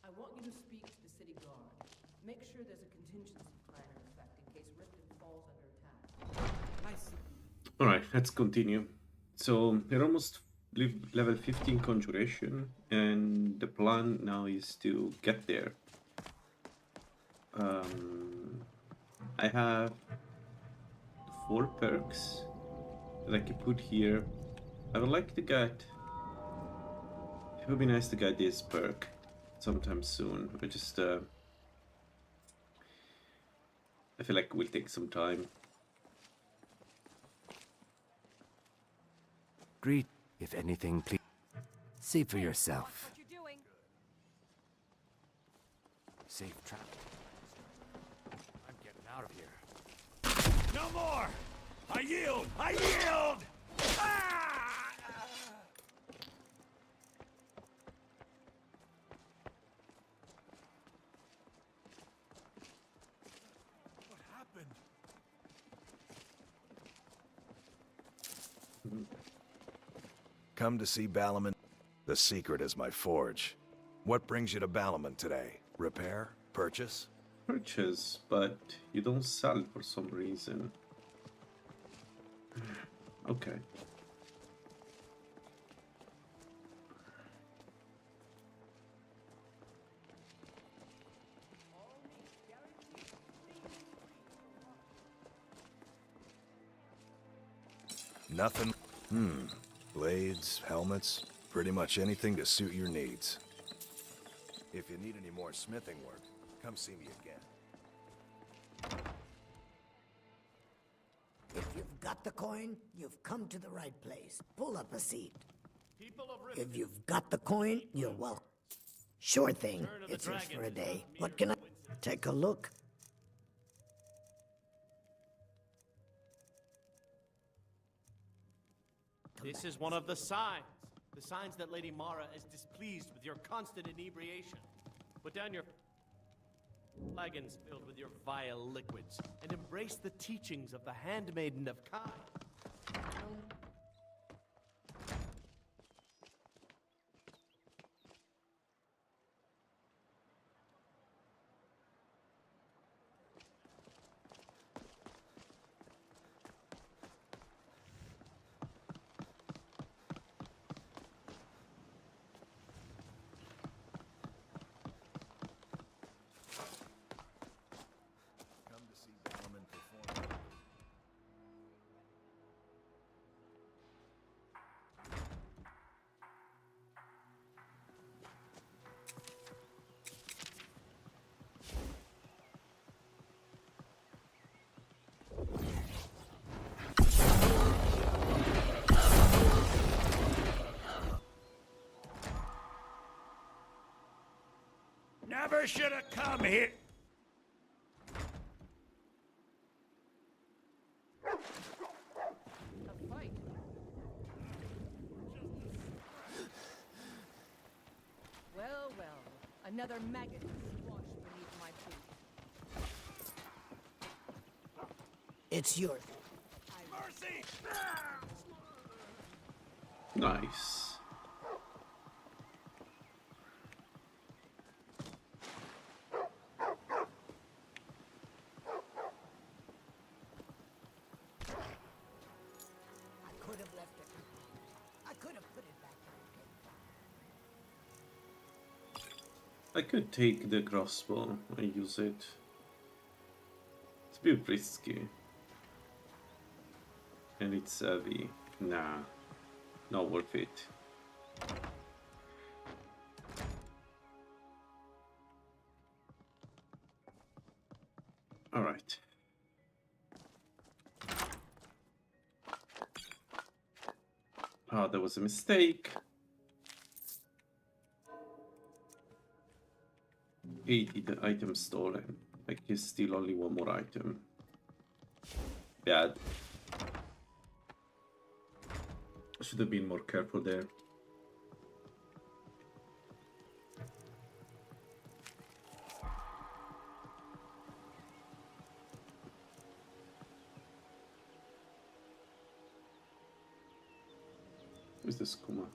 I want you to speak to the city guard. Make sure there's a contingency plan in effect in case Riften falls under attack. Nice. Alright, let's continue. So we're almost level 15 conjuration, and the plan now is to get there. I have 4 perks that I can put here. I would like to get... It would be nice to get this perk sometime soon, but just I feel like it will take some time. Greet, if anything, please. See for yourself. What you doing? Safe travel. I'm getting out of here. No more! I yield! I yield! Ah! What happened? Come to see Balaman? The secret is my forge. What brings you to Balaman today? Repair? Purchase? Purchase, but you don't sell for some reason. Okay. Nothing? Blades, helmets, pretty much anything to suit your needs. If you need any more smithing work, come see me again. If you've got the coin, you've come to the right place. Pull up a seat. If you've got the coin, you're welcome. Sure thing. It's yours for a day. What can I... Take a look. This is one of the signs. The signs that Lady Mara is displeased with your constant inebriation. Put down your flagons filled with your vile liquids and embrace the teachings of the handmaiden of Kai. Come to see Balaman perform. Never should have come here. A fight. Well, well. Another maggot squashed beneath my boot. It's yours. Mercy! Nice. I could have left it. I could have put it back where it came from. I could take the crossbow and use it. It's a bit risky. And it's heavy. Nah, not worth it. Alright. Oh, there was a mistake. 80 the item stolen. I can steal only one more item. Bad. Should have been more careful there. Who's the skooma?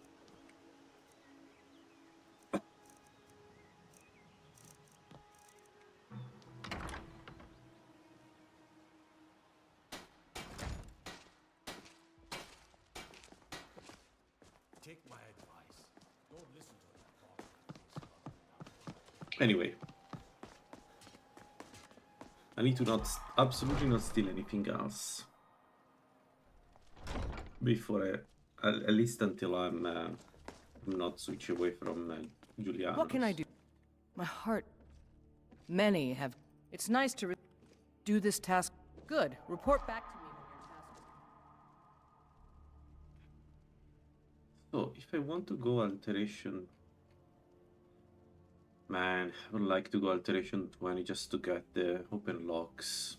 Anyway. I need to absolutely not steal anything else. Before at least until I'm not switch away from Juliana. What can I do? My heart. Many have. It's nice to do this task. Good. Report back to me when you're tasked. So, if I want to go alteration... Man, I would like to go alteration 20 just to get the open locks.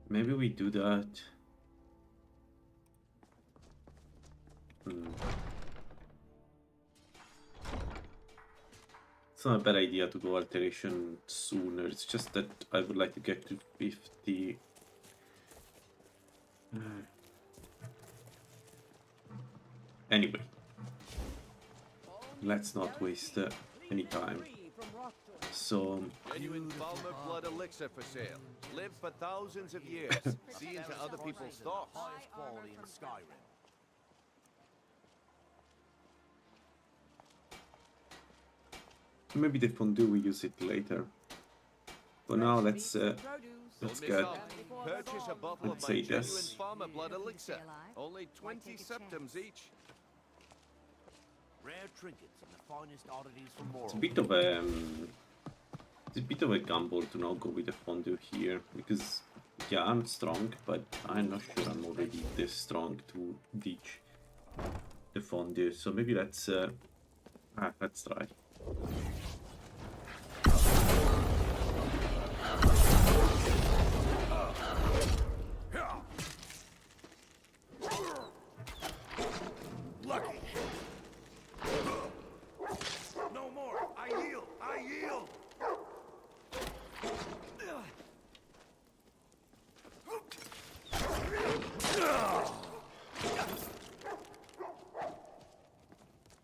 Maybe we do that. It's not a bad idea to go alteration sooner, it's just that I would like to get to 50. Anyway, let's not waste any time. So, Genuine Balmer blood elixir for sale. Live for thousands of years. See into other people's thoughts. Highest quality in Skyrim. maybe the fondue we use it later. For now, let's Don't get miss out. Purchase a bottle let's of my say genuine this. farmer blood elixir. Only 20 septims each. Rare trinkets and the finest oddities from It's a Morrow. bit of a gamble to not go with the fondue here because yeah, I'm strong, but I'm not sure I'm already this strong to ditch the fondue. So maybe let's try. Lucky. No more. I yield. I yield.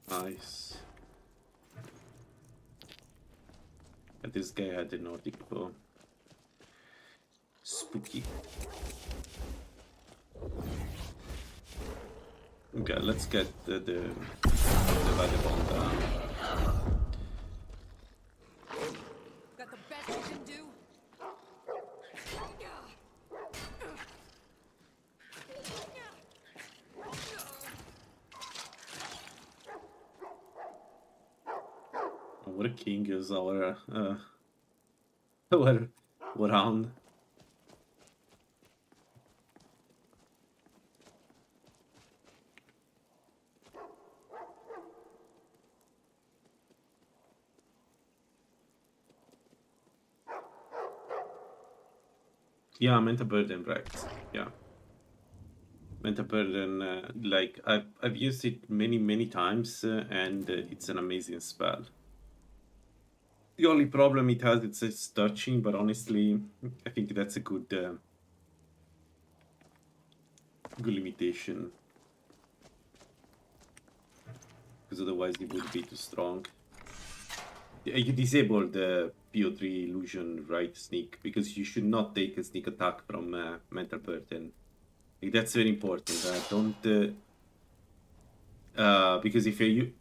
Nice. But this guy had the Nordic bow. Spooky. Okay, let's get the vagabond down. Got the best you can do? What a king is our round. Yeah, Menta Burden, right? Yeah, Menta Burden. Like I've used it many times, and it's an amazing spell. The only problem it has is its touching, but honestly, I think that's a good limitation. Because otherwise it would be too strong. You disable the PO3 illusion, right, sneak, because you should not take a sneak attack from Mental Burden. Like, that's very important. Don't because if you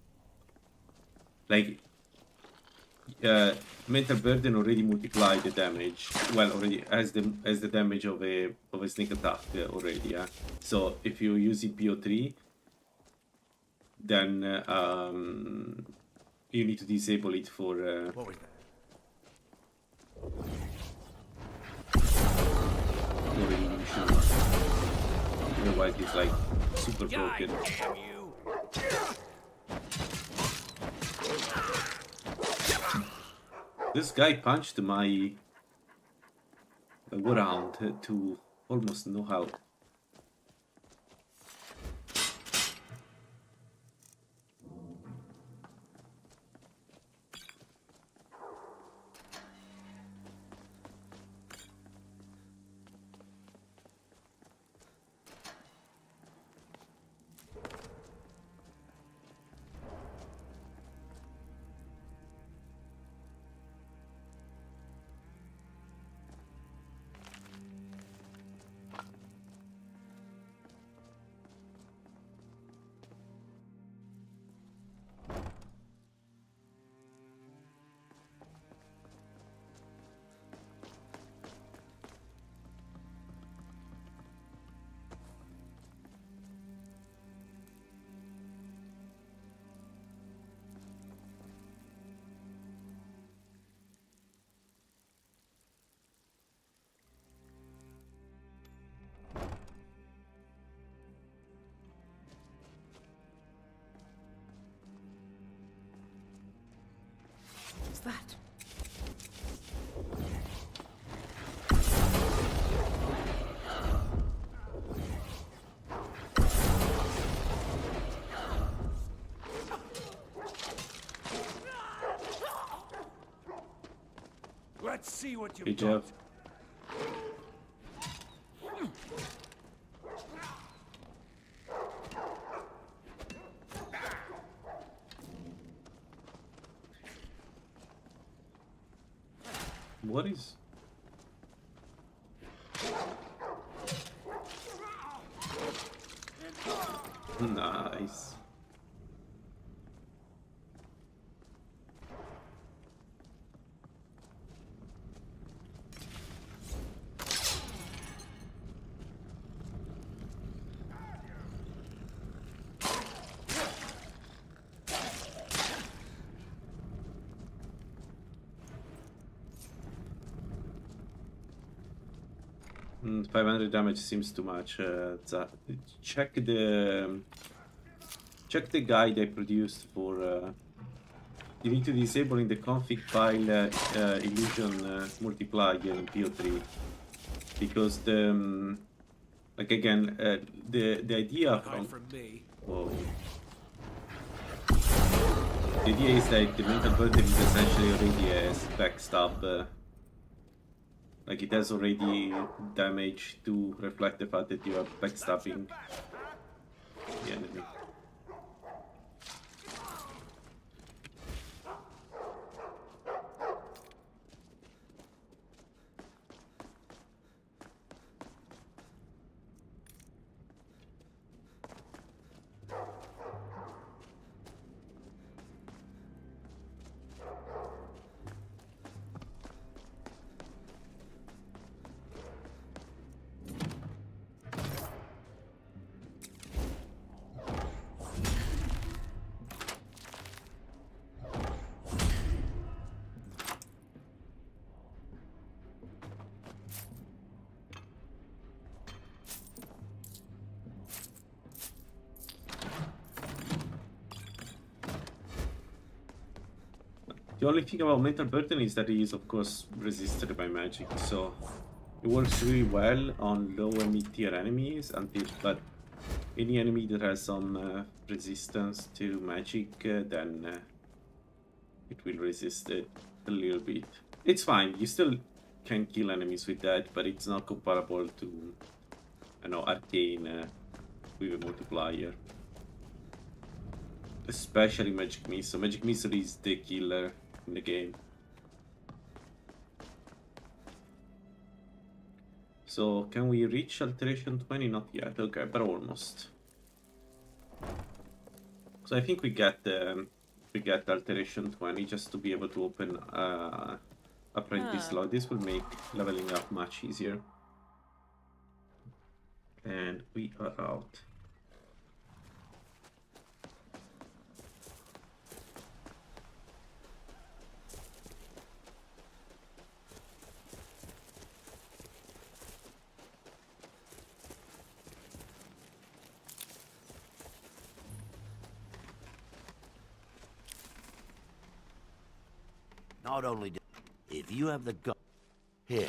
like Mental Burden already multiplied the damage. Well, already as the damage of a sneak attack already. Yeah. So if you use it PO3, then you need to disable it for. What was that? For illusion. Otherwise, it's like super broken. Damn you. This guy punched my around to almost no health. that? Let's see what Hey you've Jeff. got. What is... Nice. Mm, 500 damage seems too much. Check the guide I produced for. You need to disable in the config file illusion multiplier in PO3 because like again the idea from whoa. The idea is that the mental burden is essentially already a backstab. Like it has already damage to reflect the fact that you are backstabbing the enemy. The only thing about mental burden is that it is of course resisted by magic, so it works really well on low and mid tier enemies but any enemy that has some resistance to magic then it will resist it a little bit. It's fine, you still can kill enemies with that, but it's not comparable to, I know, arcane with a multiplier. Especially Magic Missile. Magic Missile is the killer in the game. So, can we reach Alteration 20? Not yet, okay, but almost. So I think we get Alteration 20 just to be able to open Apprentice Log. This will make leveling up much easier. And we are out. Not only do, if you have the gun, here,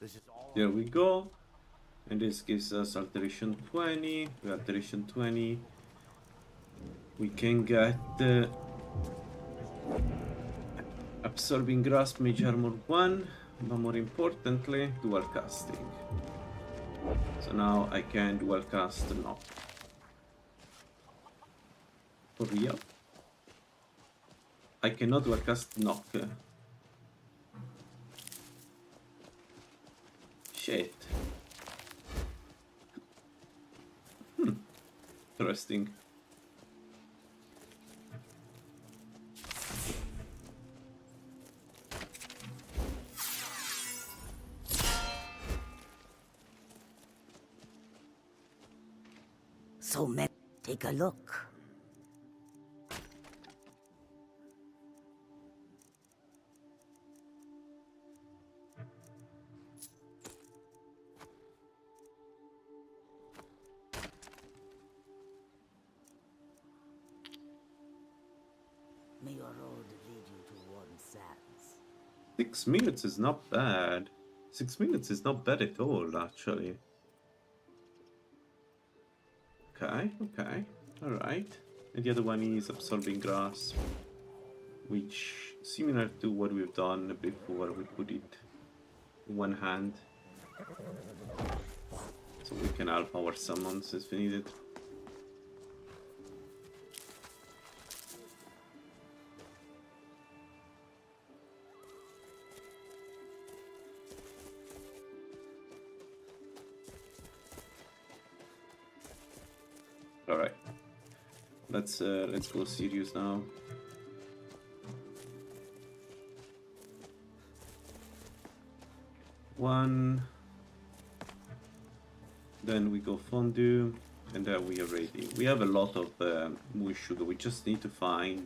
this is all. There we go. And this gives us Alteration 20. With Alteration 20, we can get Absorbing Grasp, Mage Armor 1, but more importantly, Dual Casting. So now I can Dual Cast Knock. For real? I cannot Dual Cast Knock. Shit. Interesting. So, take a look. May your road lead you to warm sand. 6 minutes is not bad. 6 minutes is not bad at all, actually. Okay, okay. Alright. And the other one is absorbing grasp, which similar to what we've done before. We put it in one hand, so we can help our summons if needed. All right, let's go serious now. One, then we go fondue, and then we are ready. We have a lot of moose sugar. We just need to find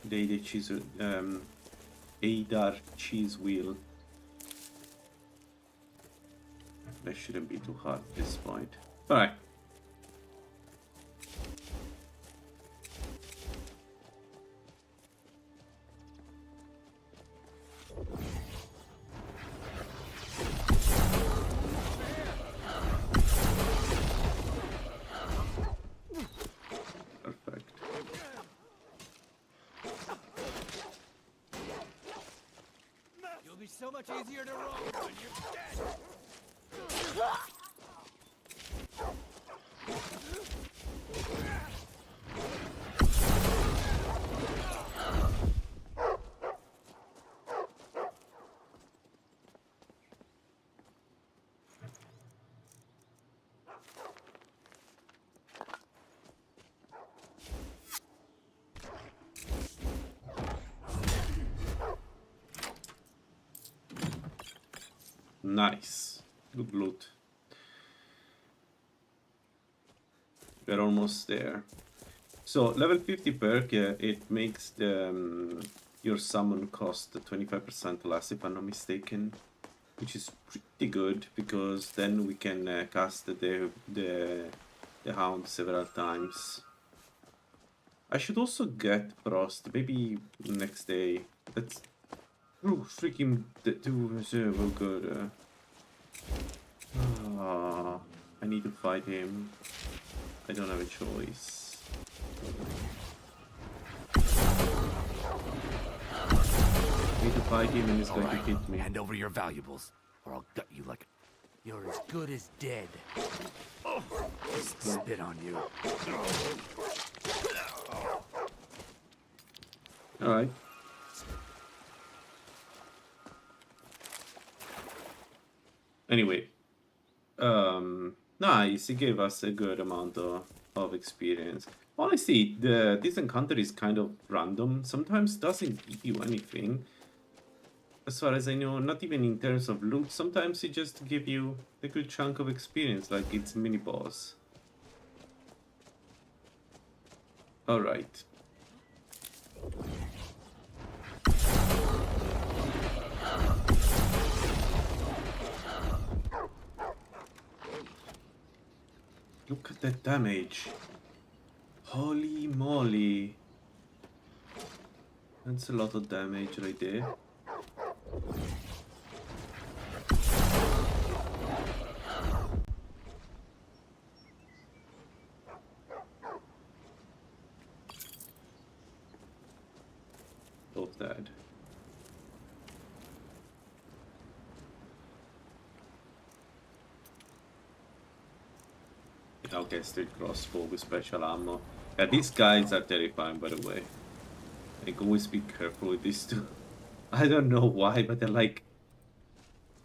the cheese, Adar cheese wheel. That shouldn't be too hard at this point. All right. So much easier to roll when you're dead. Nice. Good loot. We're almost there. So, level 50 perk, it makes the your summon cost 25% less, if I'm not mistaken. Which is pretty good, because then we can cast the hound several times. I should also get Frost, maybe next day. That's... Oh, freaking do so good. I need to fight him. I don't have a choice. I need to fight him and he's going to hit me. Hand over your valuables, or I'll gut you like... You're as good as dead. Spit on you. Alright. Anyway, nice. He gave us a good amount of experience. Honestly, this encounter is kind of random. Sometimes doesn't give you anything. As far as I know, not even in terms of loot. Sometimes it just give you a good chunk of experience, like it's mini boss. All right. Look at that damage. Holy moly. That's a lot of damage right there. Both dead. Okay, straight crossbow with special ammo. Yeah, these guys are terrifying, by the way. Like, always be careful with these two. I don't know why, but they're like...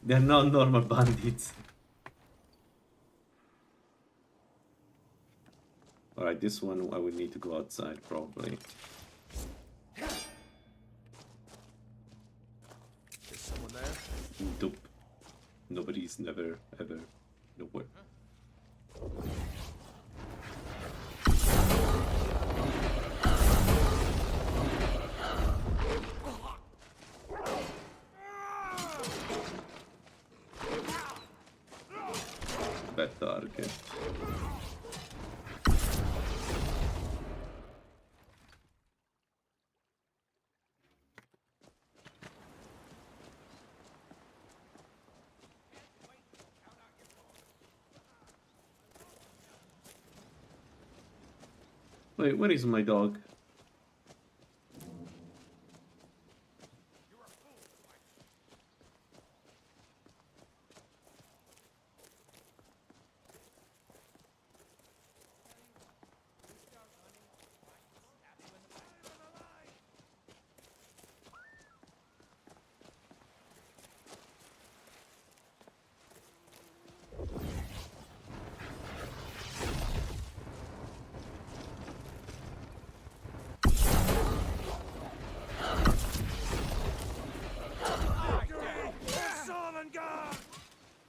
They're not normal bandits. Alright, this one I would need to go outside, probably. Is someone there? Nope. Nobody's never, ever, nowhere. Bad target. Wait, where is my dog?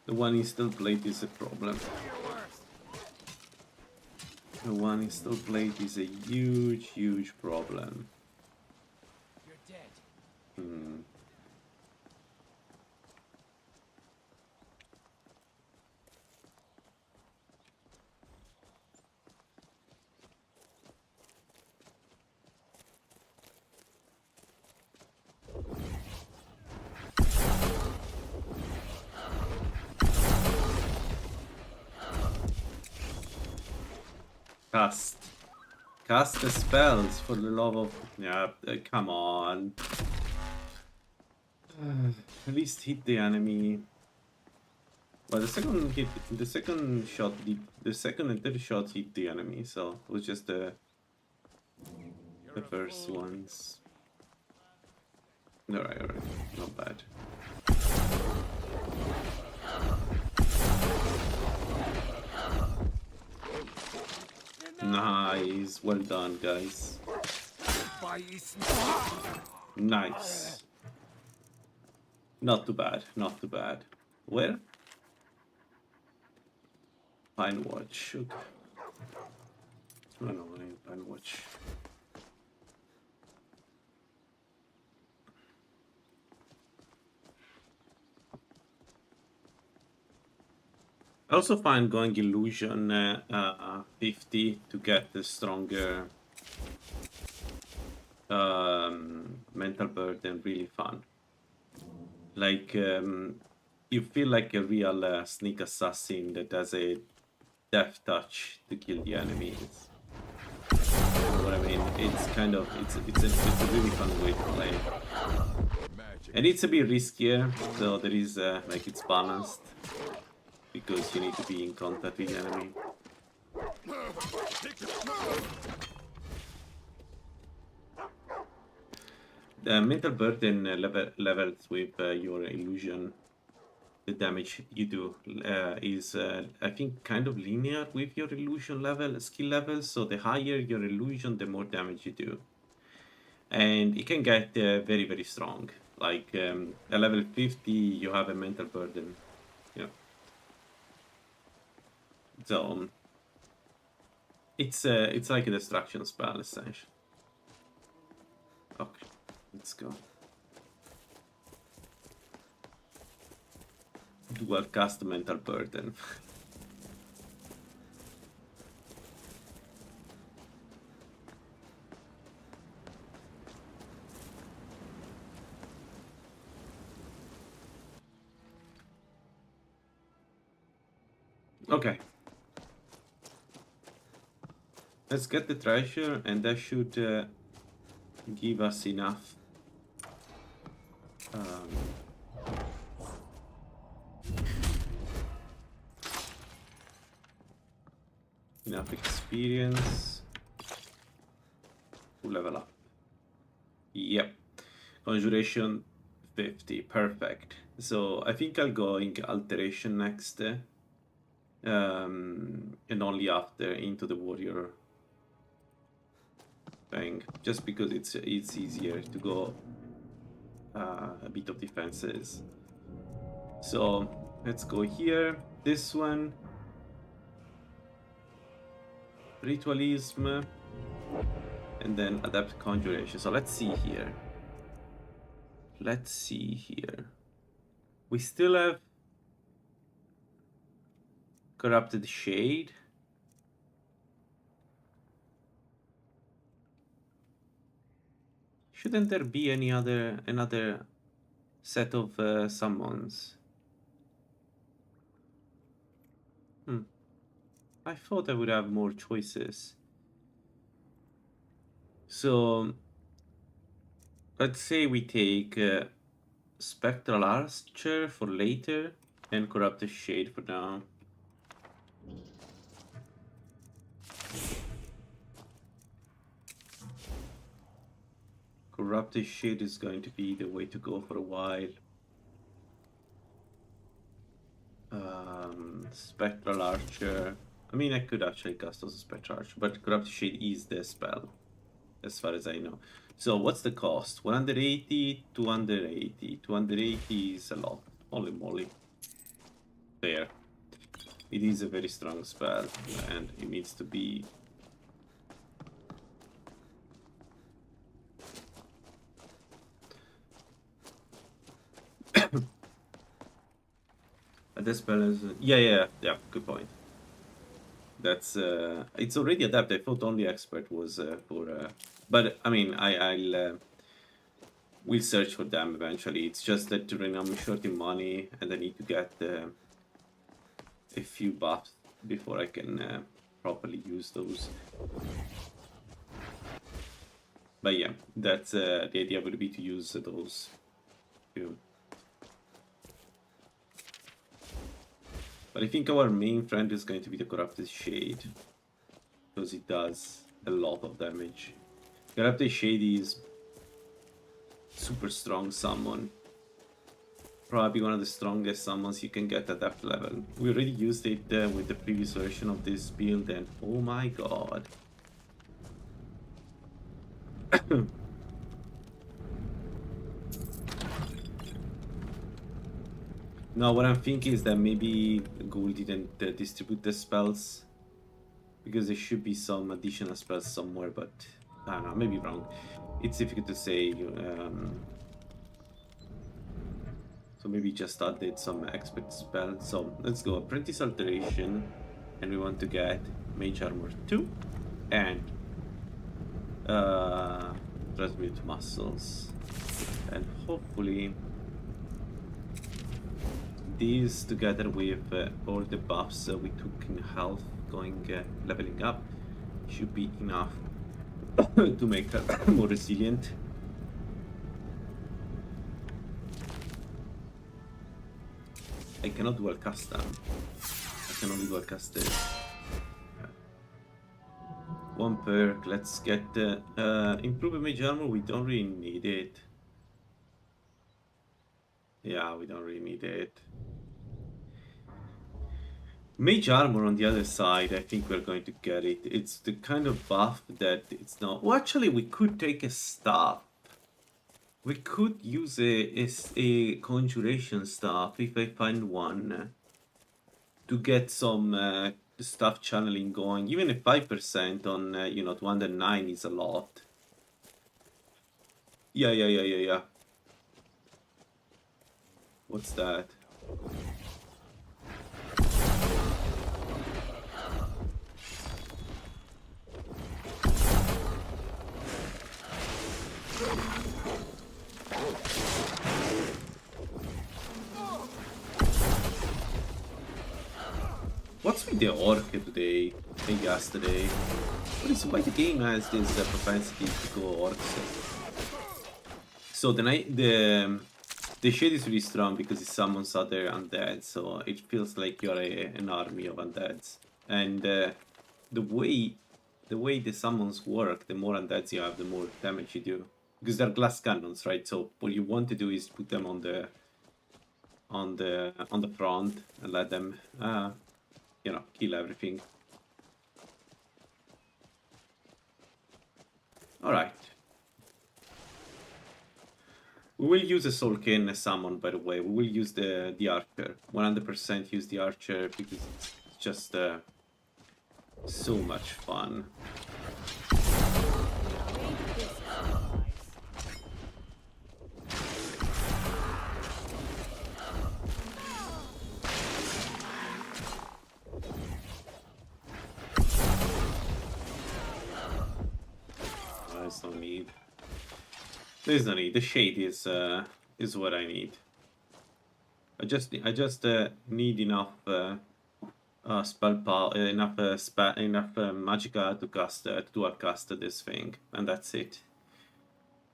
The one installed blade is a problem. The one installed blade is a huge, huge problem. You're dead. Hmm. Cast the spells for the love of... Yeah, come on. At least hit the enemy. Well, the second shot, the second and third shot hit the enemy, so it was just the first ones. Alright, not bad. Nice, well done, guys. Nice. Not too bad, not too bad. Where? Pine Watch. Okay. No, Pine Watch. I also find going illusion 50 to get the stronger mental burden really fun. Like you feel like a real sneak assassin that has a death touch to kill the enemies. You know what I mean? It's kind of it's a really fun way to play. And it's a bit riskier, so there is like it's balanced. Because you need to be in contact with the enemy. The mental burden levels with your illusion. The damage you do is, I think, kind of linear with your illusion level, skill level. So the higher your illusion, the more damage you do. And it can get very, very strong. Like at level 50, you have a mental burden. Yeah. So it's like a destruction spell essentially. Okay, let's go. Dual cast mental burden. Okay. Let's get the treasure, and that should give us enough. Enough experience to level up. Yep. Conjuration 50. Perfect. So I think I'll go in alteration next. And only after into the warrior thing, just because it's easier to go a bit of defenses. So let's go here. This one, ritualism, and then adapt conjuration. So let's see here. We still have corrupted shade. Shouldn't there be another set of summons? I thought I would have more choices. So let's say we take Spectral Archer for later and Corrupted Shade for now. Corrupted Shade is going to be the way to go for a while. Spectral Archer. I mean, I could actually cast as a Spectral Archer, but Corrupted Shade is the spell, as far as I know. So what's the cost? 180, 280. 280 is a lot. Holy moly. Fair. It is a very strong spell, and it needs to be... This spell is... Yeah, good point. That's... it's already adapted. I thought only Expert was for... but, I mean, I'll... we'll search for them eventually. It's just that I'm short in money, and I need to get a few buffs before I can properly use those. But yeah, that's the idea would be to use those few. But I think our main friend is going to be the Corrupted Shade, because it does a lot of damage. Corrupted Shade is super strong summon. Probably one of the strongest summons you can get at that level. We already used it with the previous version of this build, and oh my god. Now what I'm thinking is that maybe Ghoul didn't distribute the spells, because there should be some additional spells somewhere, but I don't know, maybe wrong. It's difficult to say. So maybe just added some expert spells. So let's go Apprentice Alteration, and we want to get Mage Armor 2 and Transmute Muscles, and hopefully these together with all the buffs we took in health going leveling up should be enough to make her more resilient. I cannot dual cast them. I can only dual cast this. One perk. Let's get improve mage armor. We don't really need it. Yeah, we don't really need it. Mage armor on the other side, I think we're going to get it. It's the kind of buff that it's not... Well, actually, we could take a staff. We could use a conjuration staff, if I find one, to get some stuff channeling going. Even a 5% on, you know, 209 is a lot. Yeah. What's that? What's with the orc today and yesterday? What is why the game has this propensity to go orcs? So the shade is really strong because it summons other undead, so it feels like you're an army of undeads. And the way the summons work, the more undeads you have, the more damage you do. Because they're glass cannons, right? So what you want to do is put them on the front and let them you know, kill everything. Alright. We will use a Soul Cane summon, by the way. We will use the Archer. 100% use the Archer because it's just so much fun. There's no need. There's no need. The shade is what I need. I just need enough spell power, enough magicka to cast to dual cast this thing, and that's it.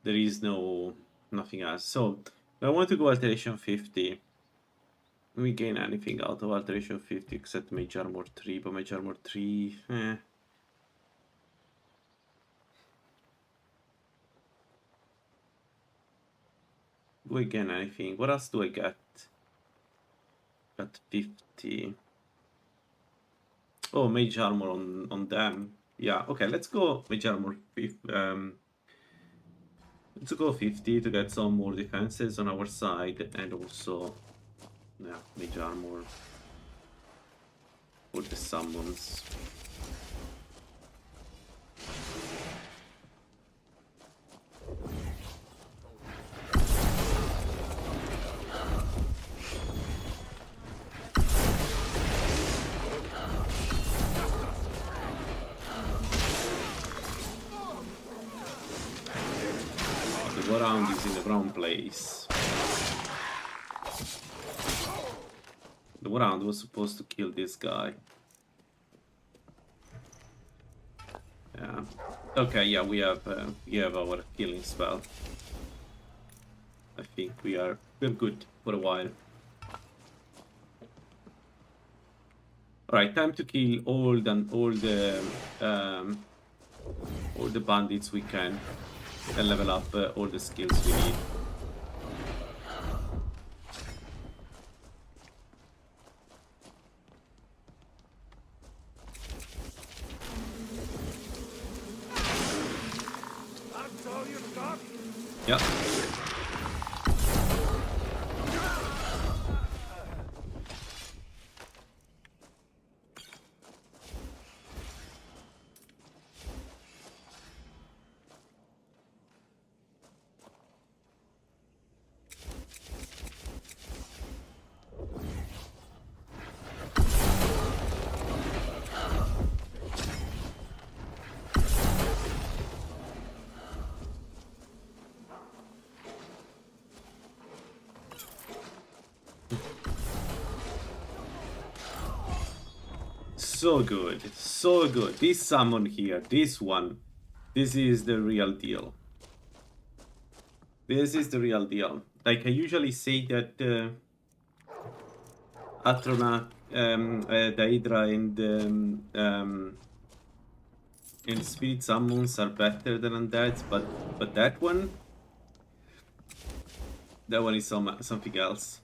There is nothing else. So I want to go alteration 50. We gain anything out of alteration 50 except mage armor 3, but mage armor 3, Do I gain anything? What else do I get? Got 50. Oh, mage armor on them. Yeah, okay, let's go mage armor 50. Let's go 50 to get some more defenses on our side, and also, yeah, mage armor for the summons. The round is in the wrong place. The round was supposed to kill this guy. Yeah. Okay. Yeah, we have our killing spell. I think we're good for a while. All right, time to kill all the bandits we can. And level up all the skills we need. Yeah. So good, so good. This summon here, this one, this is the real deal. This is the real deal. Like I usually say that Atrona, Daedra, and Spirit summons are better than undeads, but that one is something else.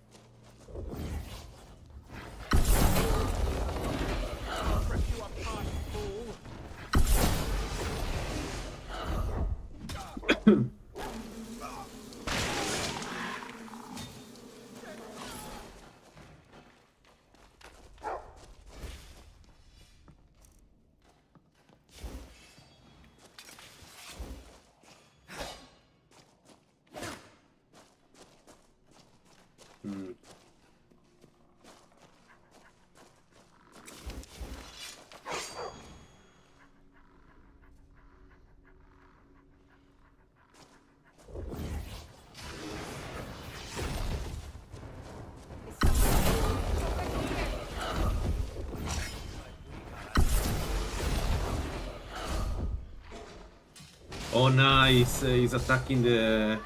Oh, nice! He's attacking the.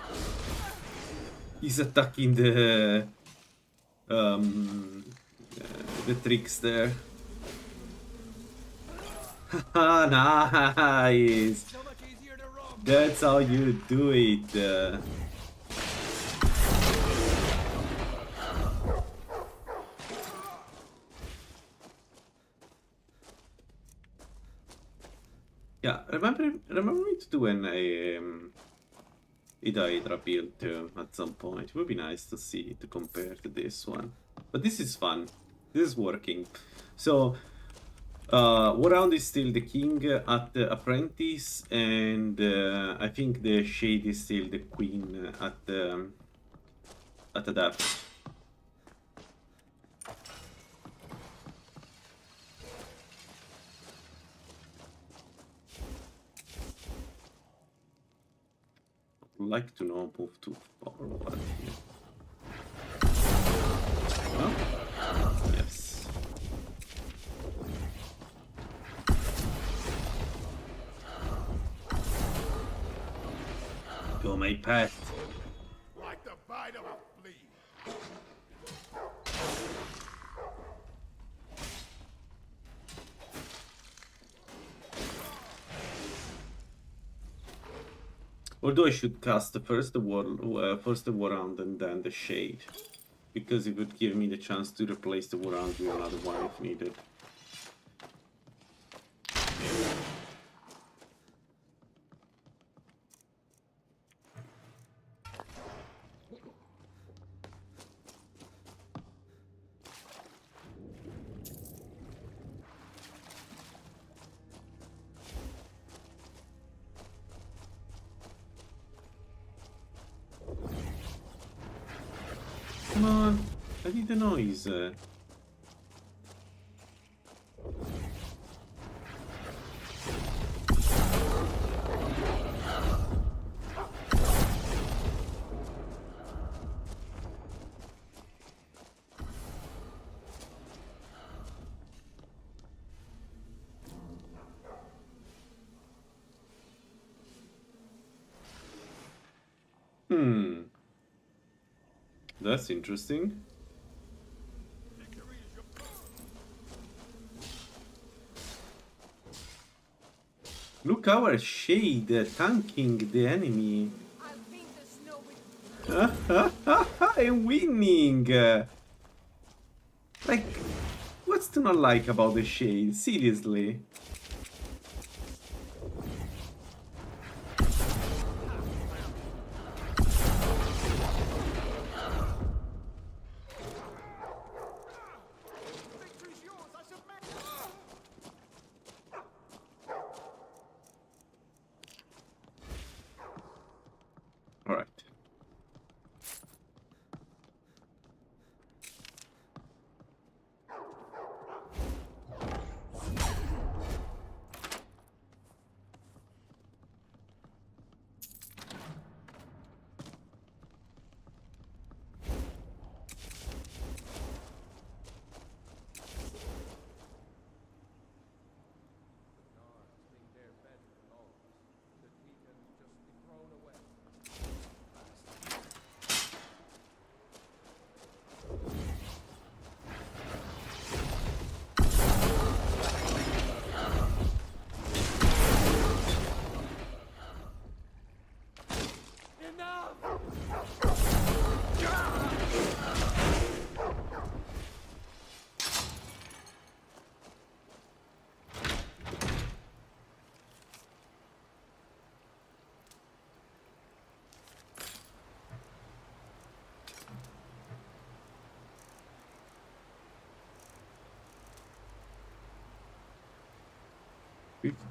The tricks there. Nice! That's how you do it. Yeah, remember me to do an Hydra build too at some point. It would be nice to see, to compare to this one. But this is fun. This is working. So Warhound is still the king at the apprentice, and I think the Shade is still the queen at adept. Like to know move too forward here. Oh? Yes. Go, my pet. Like the bite of a flea. Although I should cast first the Warhound and then the Shade, because it would give me the chance to replace the Warhound with another one if needed. Come on, I need the noise. That's interesting. Look, our Shade tanking the enemy. I'm winning! Like, what's to not like about the Shade? Seriously. Alright.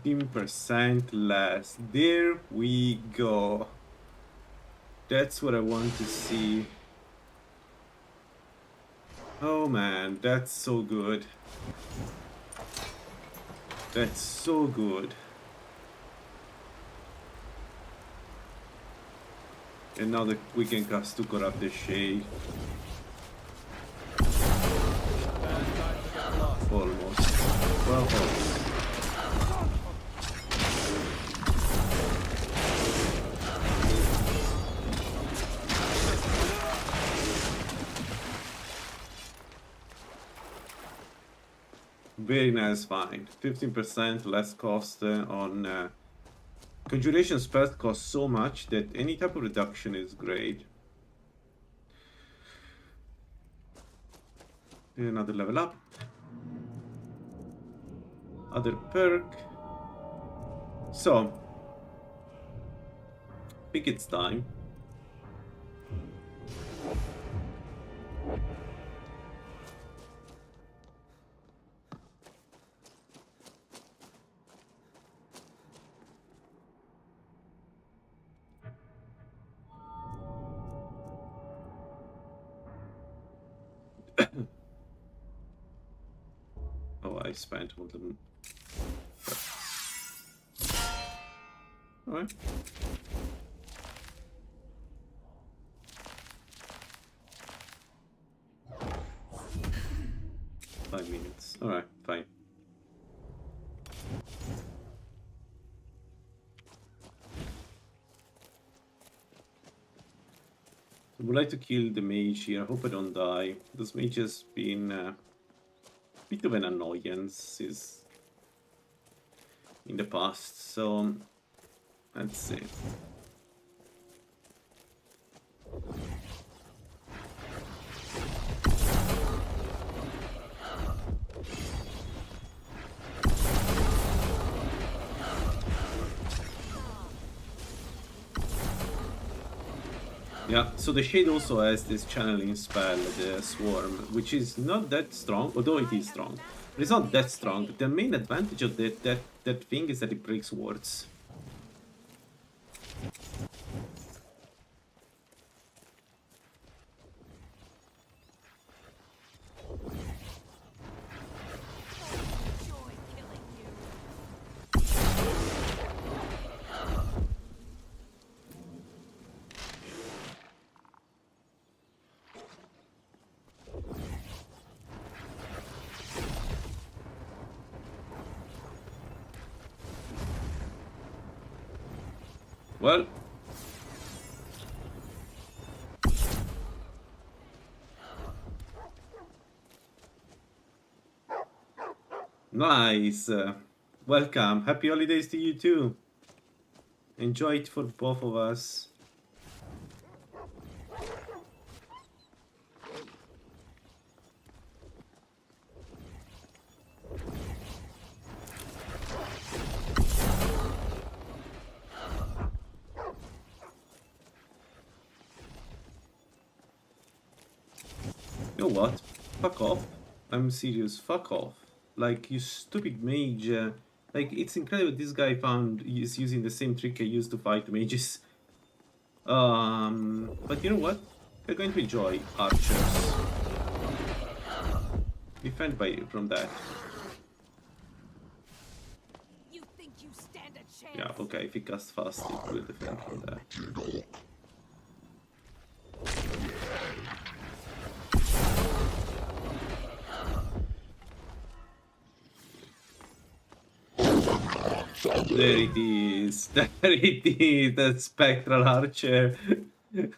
%, less. There we go. That's what I want to see. Oh man, that's so good. That's so good. And now that we can cast to corrupt the Shade. Almost. Well, almost. Very nice find. 15% less cost on conjuration spells cost so much that any type of reduction is great. Another level up. Other perk. So, I think it's time. Oh, I spent all of them. Alright. Five minutes. Alright, fine. I would like to kill the mage here. I hope I don't die. This mage has been a bit of an annoyance in the past, so let's see. Yeah, so the Shade also has this channeling spell, the Swarm, which is not that strong, although it is strong. But it's not that strong. The main advantage of that thing is that it breaks wards. Well, nice. Welcome. Happy holidays to you too. Enjoy it for both of us. You know what? Fuck off. I'm serious. Fuck off. Like, you stupid mage. Like, it's incredible this guy is using the same trick I used to fight mages. But you know what? We're going to enjoy archers. Defend from that. You think you stand a chance? Yeah, okay, if he casts fast, it will defend from that. There it is. There it is. The spectral archer.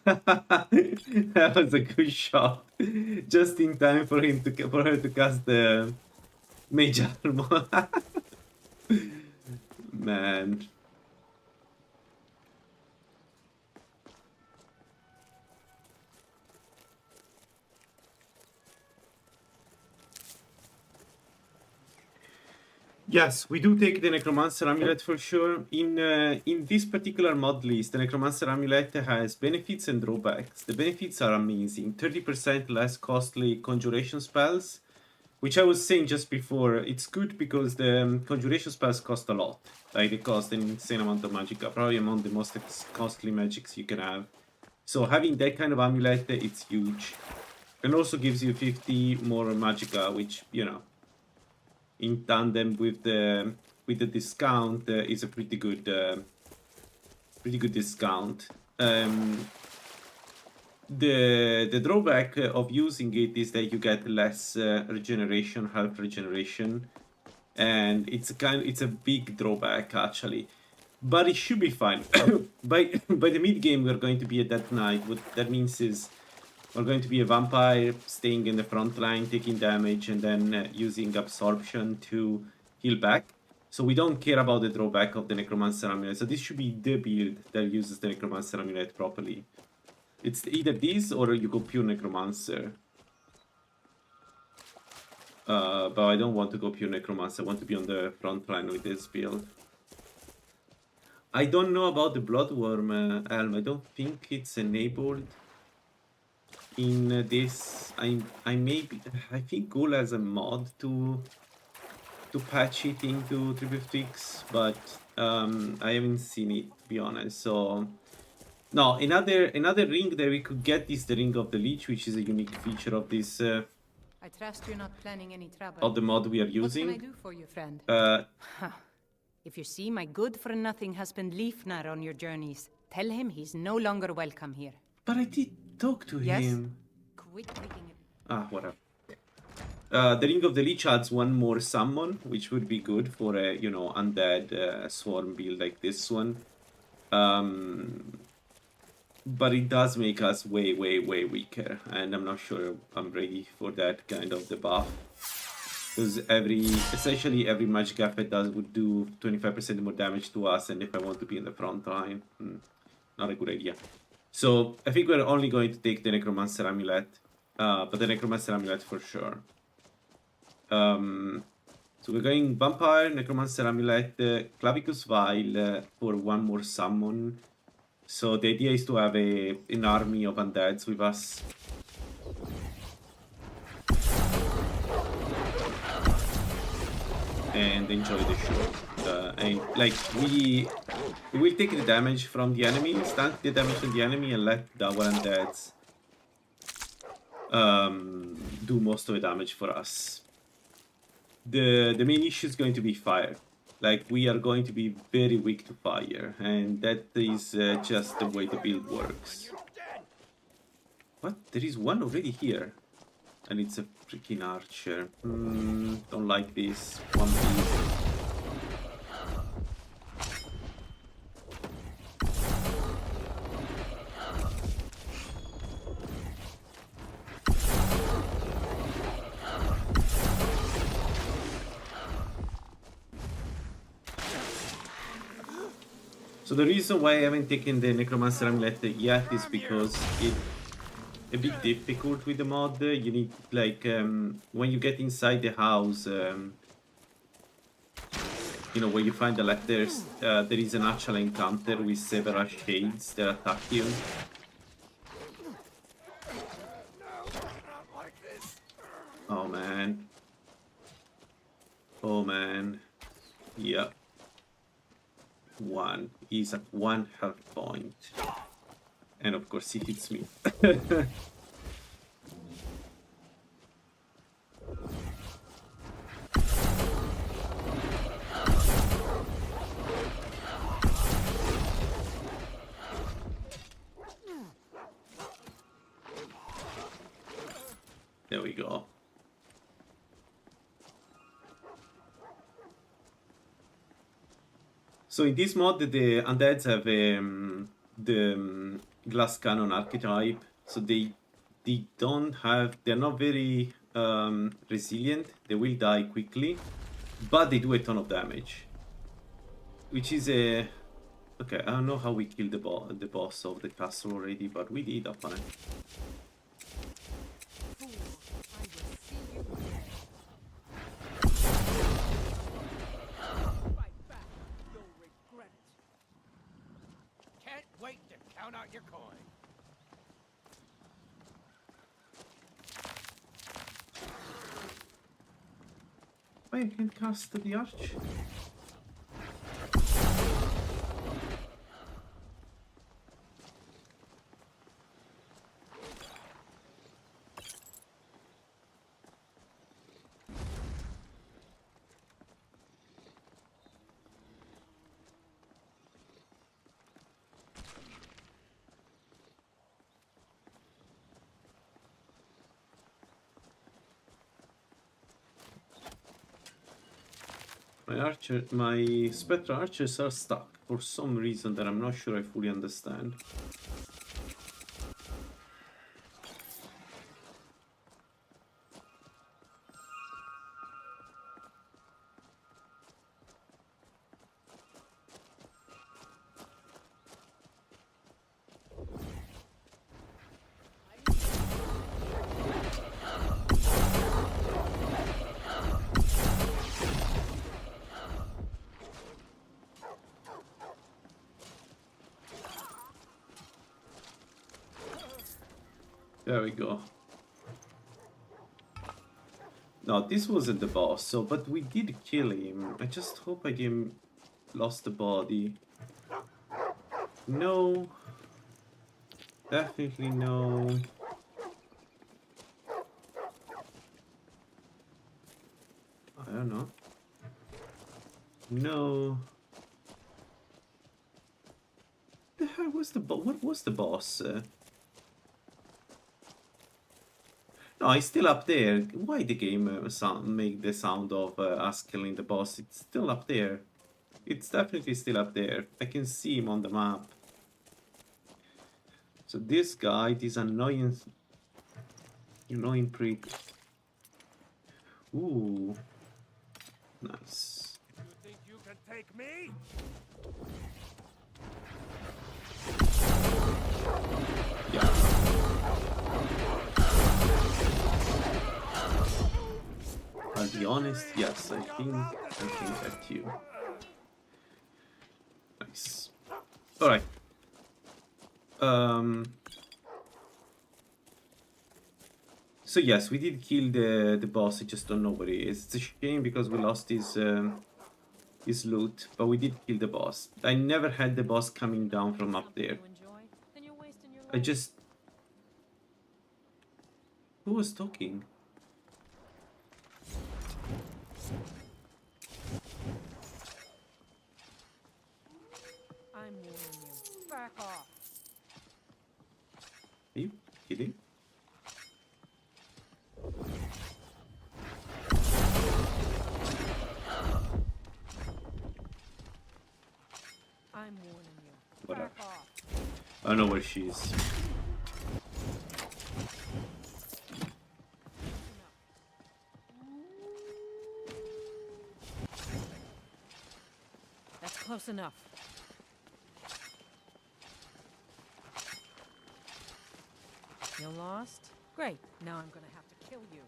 That was a good shot. Just in time for her to cast the mage armor. Man. Yes, we do take the Necromancer Amulet for sure. In this particular mod list, the Necromancer Amulet has benefits and drawbacks. The benefits are amazing. 30% less costly conjuration spells, which I was saying just before. It's good because the conjuration spells cost a lot. Like, they cost an insane amount of magicka, probably among the most costly magics you can have. So having that kind of amulet, it's huge. And also gives you 50 more magicka, which, you know, in tandem with the discount is a pretty good discount. The drawback of using it is that you get less regeneration, health regeneration, and it's a big drawback actually. But it should be fine. by the mid game we're going to be a Death Knight. What that means is we're going to be a vampire, staying in the front line, taking damage, and then using absorption to heal back. So we don't care about the drawback of the Necromancer Amulet. So this should be the build that uses the Necromancer Amulet properly. It's either this or you go pure Necromancer. But I don't want to go pure Necromancer. I want to be on the front line with this build. I don't know about the Bloodworm Helm. I don't think it's enabled. In this, I think Ghoul has a mod to patch it into 3bftweaks, but I haven't seen it, to be honest. So no, another ring that we could get is the Ring of the Leech, which is a unique feature of this I trust you're not planning any trouble. of the mod we are using. What can I do for you, friend? If you see my good-for-nothing husband Leifnar on your journeys, tell him he's no longer welcome here. But I did talk to him. Quit making it. Ah, whatever. The Ring of the Leech adds one more summon, which would be good for a, you know, undead swarm build like this one. but it does make us way weaker, and I'm not sure I'm ready for that kind of debuff. Because essentially every magic effect would do 25% more damage to us, and if I want to be in the front line, not a good idea. So I think we're only going to take the Necromancer Amulet, but the Necromancer Amulet for sure. So we're going Vampire, Necromancer Amulet, Clavicus Vial for one more summon. So the idea is to have an army of undeads with us. And enjoy the show. And like we will take the damage from the enemy, stun the damage from the enemy, and let our undeads do most of the damage for us. The main issue is going to be fire. Like, we are going to be very weak to fire, and that is just the way the build works. What? There is one already here. And it's a freaking archer. Don't like this. One piece. So the reason why I haven't taken the Necromancer Amulet yet is because it's a bit difficult with the mod. You need, like, when you get inside the house, you know, where you find the letters, there is an actual encounter with several shades that attack you. Oh man. Oh man. Yeah. He's at 1 health point. And of course he hits me. There we go. So in this mod, the undeads have the glass cannon archetype, so they're not very resilient. They will die quickly, but they do a ton of damage, which is a okay. I don't know how we killed the boss of the castle already, but we did apparently. Wait to count out your coin. Wait, I can cast the arch. My Spectre archers are stuck for some reason that I'm not sure I fully understand. There we go. No, this wasn't the boss, so but we did kill him. I just hope I didn't lost the body. No. Definitely no. I don't know. No. The hell was the boss? What was the boss? No, it's still up there. Why the game make the sound of us killing the boss? It's still up there. It's definitely still up there. I can see him on the map. So this guy, this annoying prick. Ooh, nice. You think you can take me? Yeah. I'll be honest. Yes, I think that's you. Nice. All right. So yes, we did kill the boss. I just don't know where he is. It's a shame because we lost his loot, but we did kill the boss. I never had the boss coming down from up there. I just... Who was talking? I'm warning you. Back off. Are you kidding? I'm warning you. Whatever. Back off. I don't know where she is. That's close enough. You're lost? Great. Now I'm gonna have to kill you.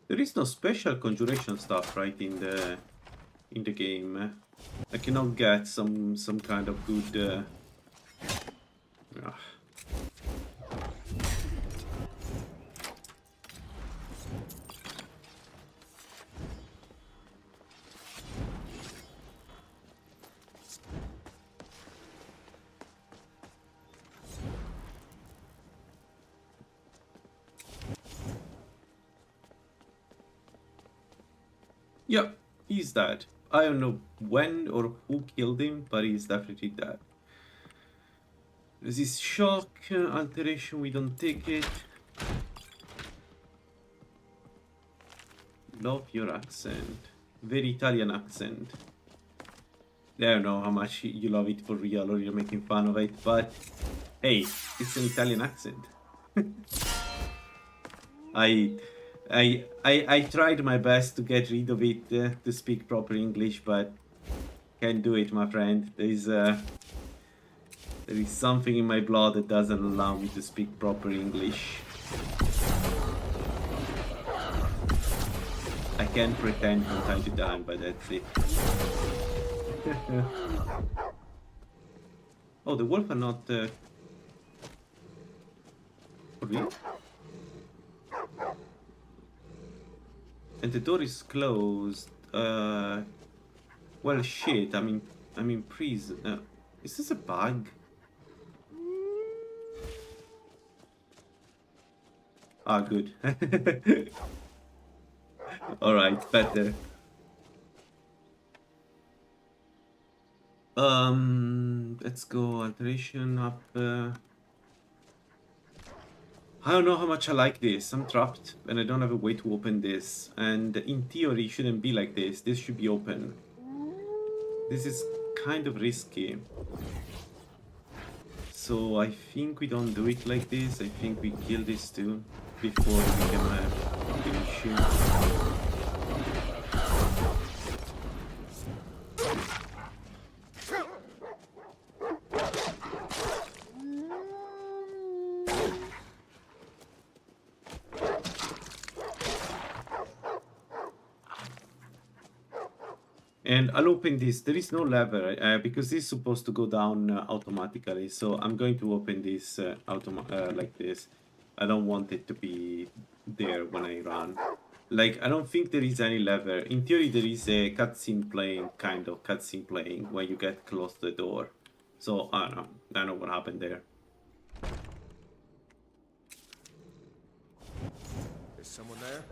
There is no special conjuration stuff, right, in the game. I cannot get some kind of good. Ah. Yeah, he's dead. I don't know when or who killed him, but he's definitely dead. There's this shock alteration, we don't take it. Love your accent. Very Italian accent. I don't know how much you love it for real or you're making fun of it, but hey, it's an Italian accent. I tried my best to get rid of it, to speak proper English, but can't do it, my friend. There is something in my blood that doesn't allow me to speak proper English. I can pretend from time to time, but that's it. Oh, the wolf are not... For real? And the door is closed. Well, shit. I'm in prison. Is this a bug? Ah, good. All right, better. Let's go. Alteration up. I don't know how much I like this. I'm trapped and I don't have a way to open this. And in theory, it shouldn't be like this. This should be open. This is kind of risky. So I think we don't do it like this. I think we kill this too before we can finish him. And I'll open this. There is no lever because this is supposed to go down automatically. So I'm going to open this like this. I don't want it to be there when I run. Like, I don't think there is any lever. In theory, there is a cutscene playing, kind of cutscene playing when you get close to the door. So I don't know. I don't know what happened there. Is someone there?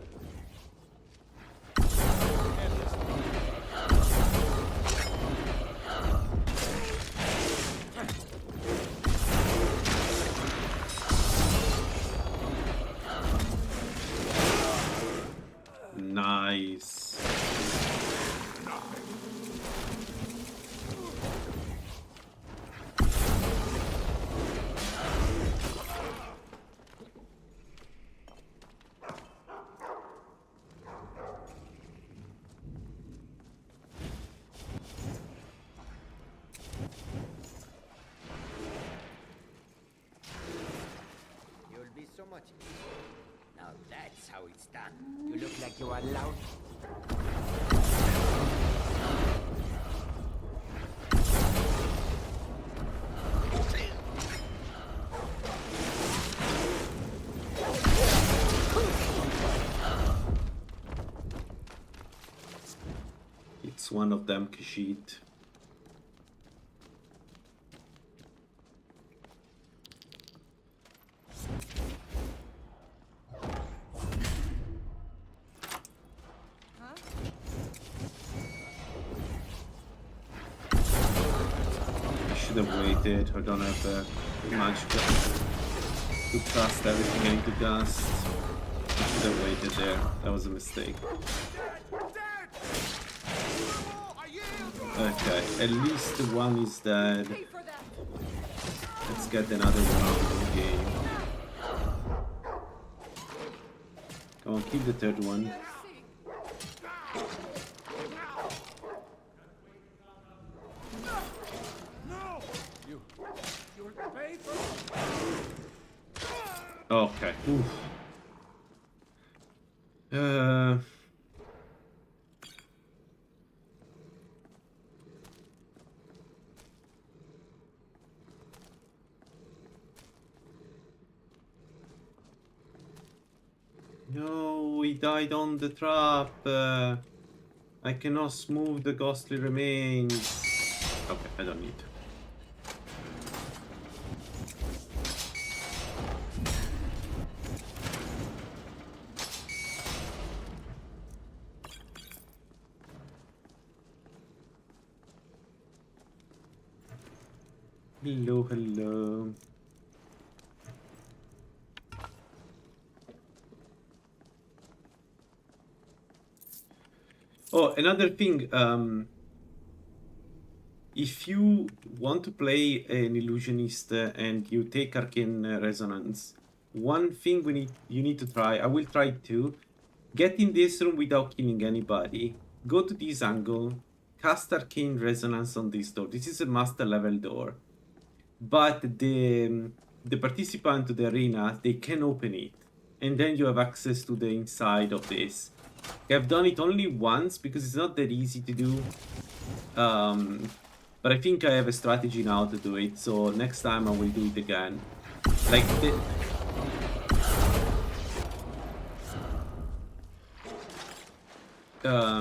Now that's how it's done. You look like you are loud. It's one of them, Kashid. I should have waited. I don't have much to cast everything I need to cast. I should have waited there. That was a mistake. Okay, at least the one is dead. Let's get another one in the game. Come on, keep the third one. Okay. Oof. No, he died on the trap. I cannot smooth the ghostly remains. Okay, I don't need to. Hello, hello. Oh, another thing, if you want to play an illusionist and you take arcane resonance, one thing you need to try, I will try too, get in this room without killing anybody, go to this angle, cast arcane resonance on this door. This is a master level door, but the participant to the arena, they can open it, and then you have access to the inside of this. I've done it only once because it's not that easy to do, but I think I have a strategy now to do it, so next time I will do it again. Like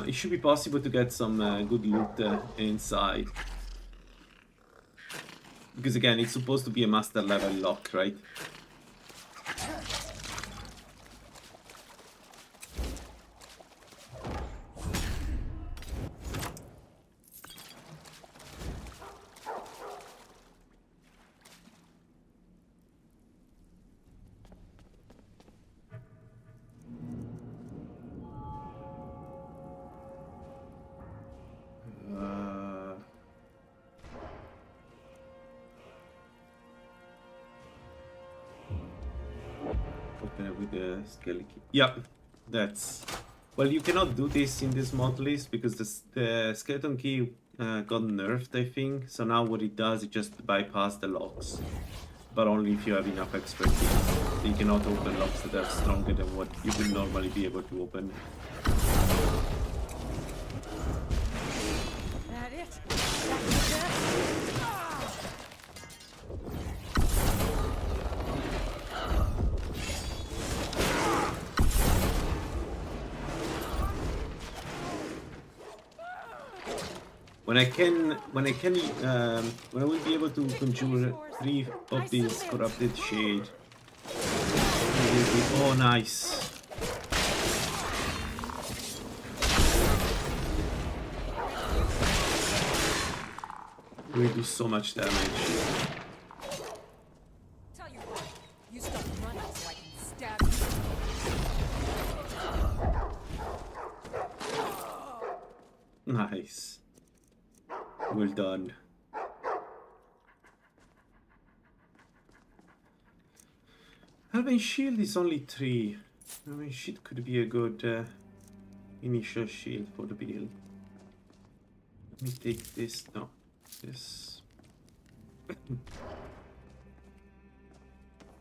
it should be possible to get some good loot inside. Because again, it's supposed to be a master level lock, right? With the skeleton. Yeah, that's... Well, you cannot do this in this mod list because the skeleton key got nerfed, I think. So now what it does, it just bypass the locks. But only if you have enough expertise. You cannot open locks that are stronger than what you would normally be able to open. That it? That's it? When I will be able to conjure 3 of these corrupted shade. Oh, nice. We do so much damage. Tell you what, you stop running so I can stab you. Nice. Well done. Elven shield is only 3. I mean, shit could be a good initial shield for the build. Let me take this. No, this.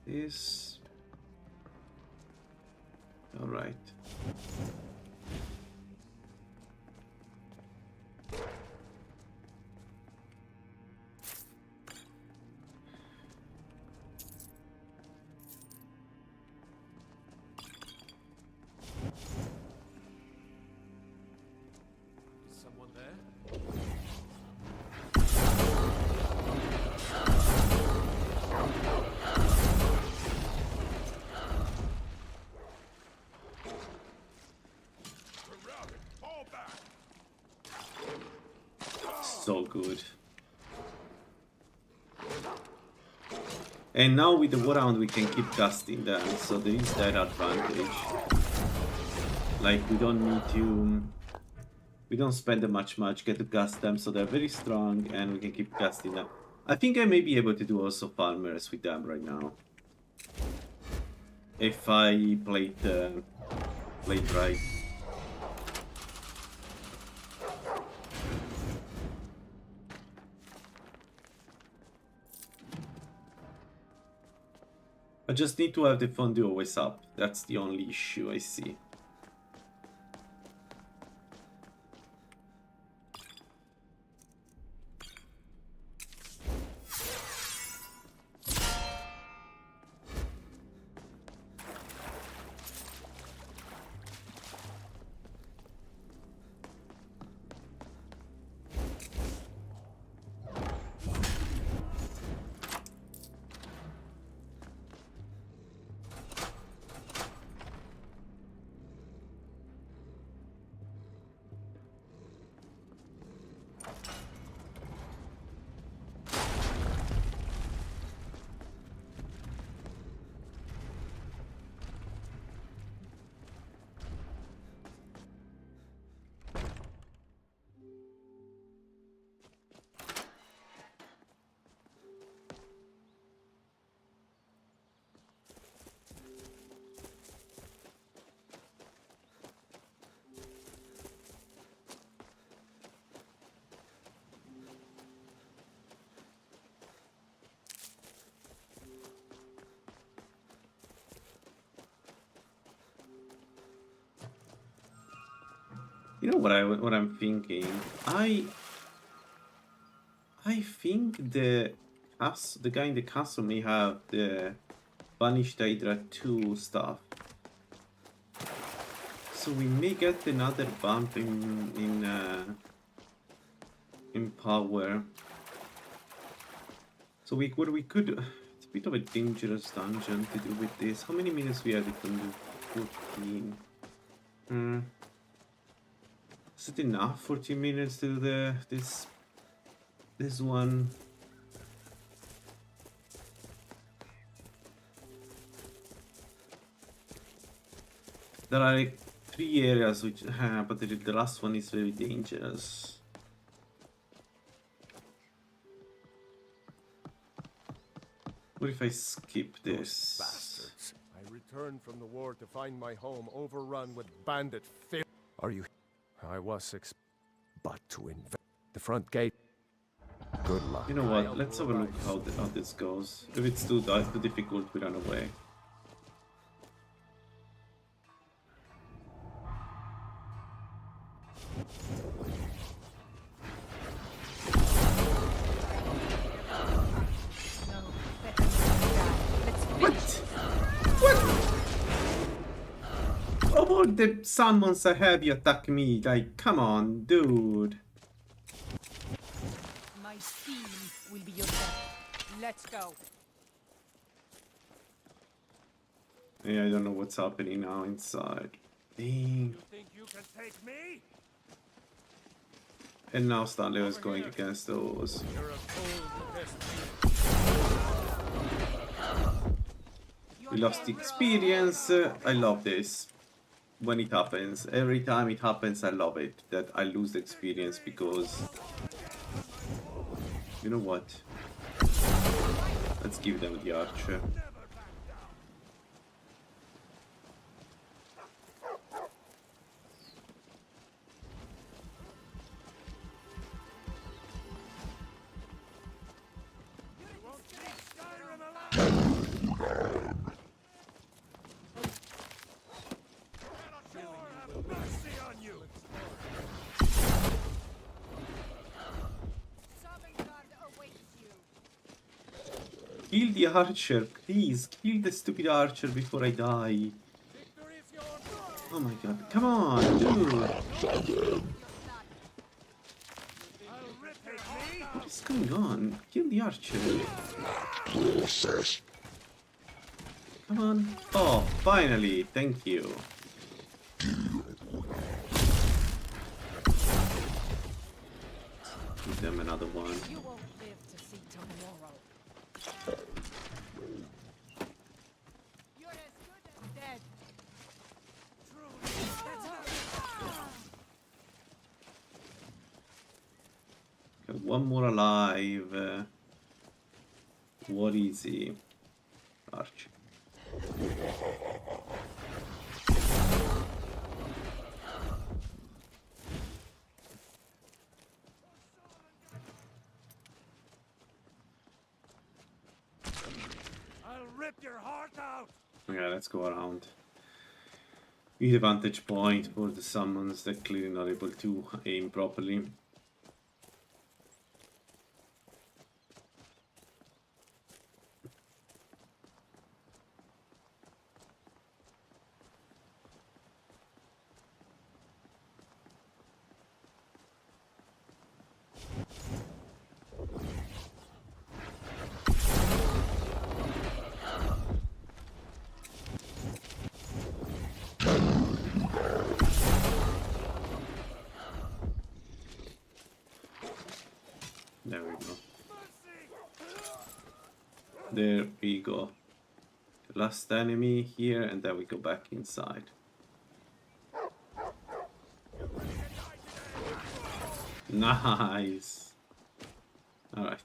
This. All right. Is someone there? So good. And now with the war round we can keep casting them, so there is that advantage. Like we don't need to... We don't spend that much, get to cast them, so they're very strong and we can keep casting them. I think I may be able to do also farmers with them right now. If I played right. I just need to have the fondue always up. That's the only issue I see. You know what I'm thinking? I think the guy in the castle may have the Banished Hydra 2 stuff. So we may get another bump in power. So we could it's a bit of a dangerous dungeon to do with this. How many minutes we have? We can do 14. Is it enough? 14 minutes to do this one. There are like 3 areas which, but the last one is very dangerous. What if I skip this? Bastards. I returned from the war to find my home overrun with bandit filth. Are you... I was but to invade the front gate. Good luck. You know what? Let's have a look how this goes. If it's too difficult, we run away. All the summons I have you attack me, like, come on, dude. My steam will be your death. Let's go. Yeah, I don't know what's happening now inside. Dang. You think you can take me? And now Stanley is going against those. You're a fool. We lost the experience. I love this. When it happens, every time it happens, I love it that I lose the experience because you know what? Let's give them the archer. Kill the archer, please. Kill the stupid archer before I die. Oh my god. Come on, dude. What is going on? Kill the archer. Come on. Oh, finally. Thank you. Give them another one. You won't live to see tomorrow. You're as good as dead. Got one more alive. What is he? Archer. Okay, let's go around. Need a vantage point for the summons. They're clearly not able to aim properly. There we go. There we go. The last enemy here, and then we go back inside. Nice. All right.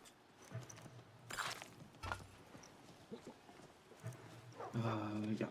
Yeah.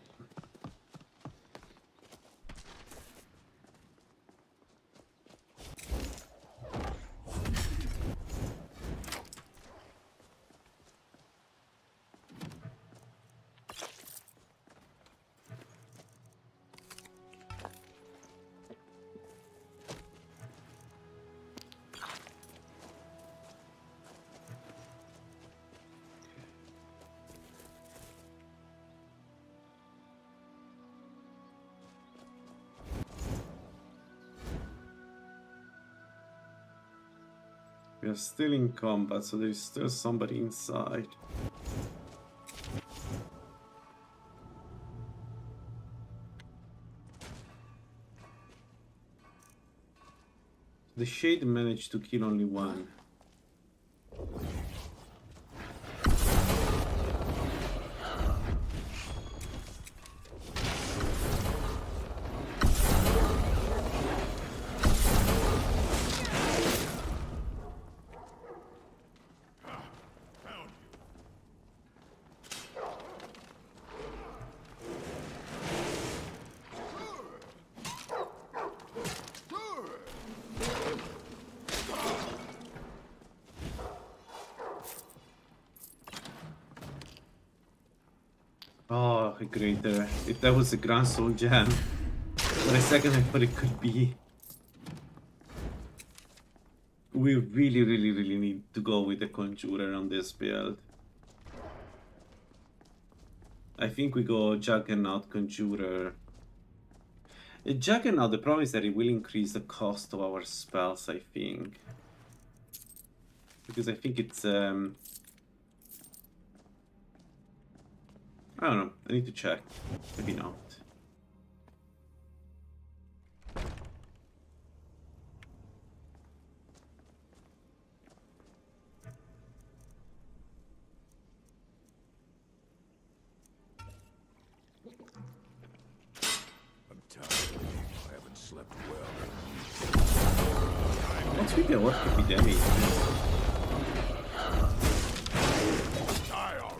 We are still in combat, so there is still somebody inside. The Shade managed to kill only one. Oh, a greater. If that was a Grand Soul Gem, for a second I thought it could be. We really need to go with the Conjurer on this build. I think we go Juggernaut, Conjurer. Juggernaut, the problem is that it will increase the cost of our spells, I think. Because I think it's I don't know. I need to check. Maybe not. I'm tired. I haven't slept well. What's with the orc epidemic? Die already.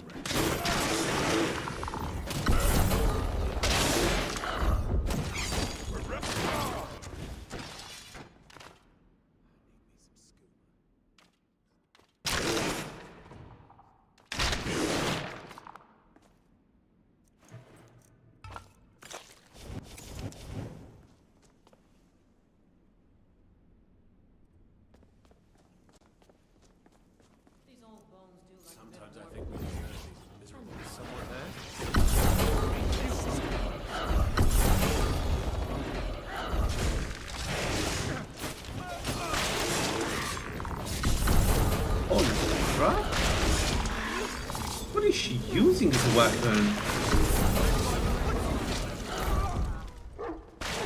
is she using as a weapon?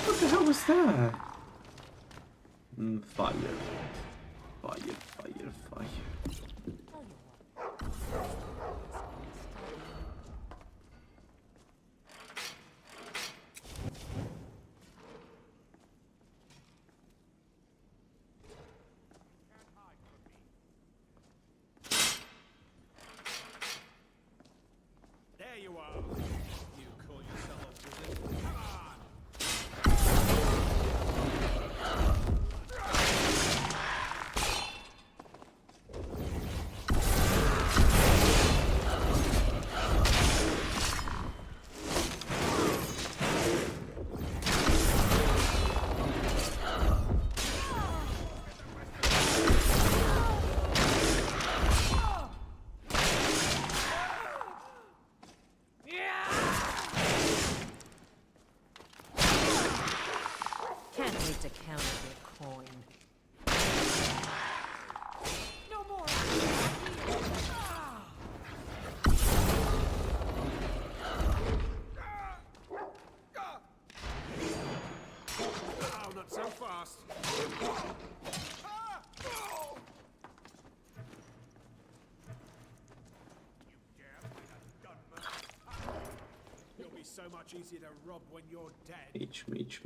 What the hell was that? Fire. Fire, fire, fire. There you are. You call yourself a wizard? Come on! Can't wait to count your coin. No more. Oh, not so fast. You'll be so much easier to rob when you're dead. Mage.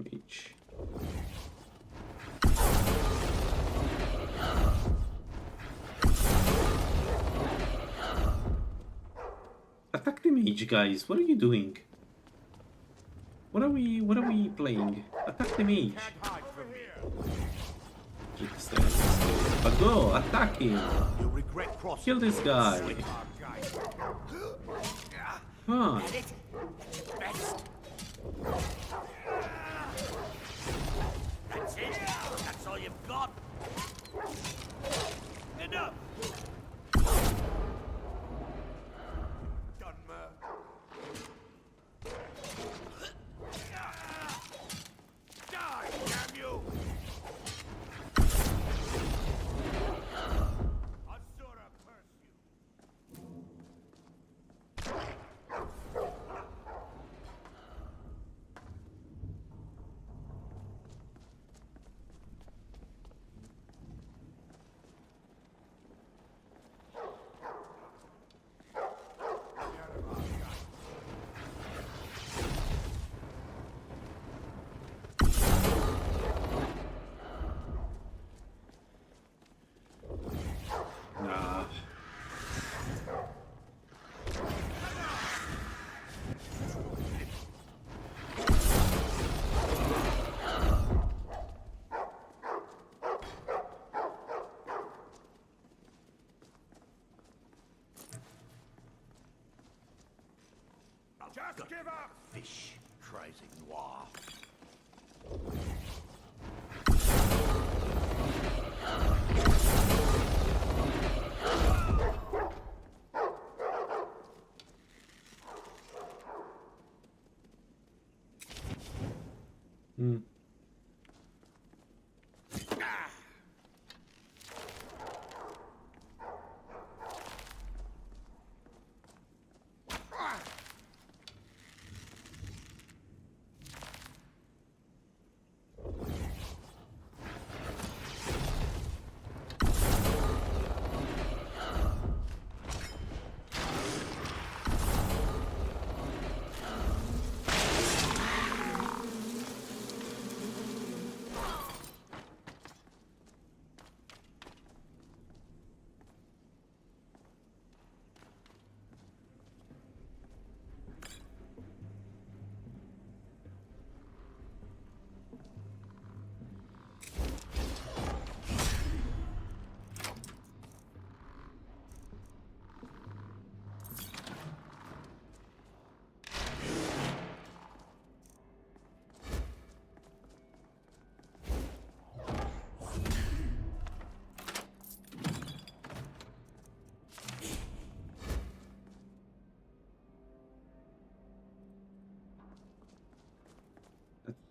Attack the mage, guys. What are you doing? What are we playing? Attack the mage. But go, attack him. You'll regret crossing. Kill this guy. Come on. That's it? That's all you've got? Enough! Die, damn you! Asura curse you! Nah. Just give up! Fish, crazy noir.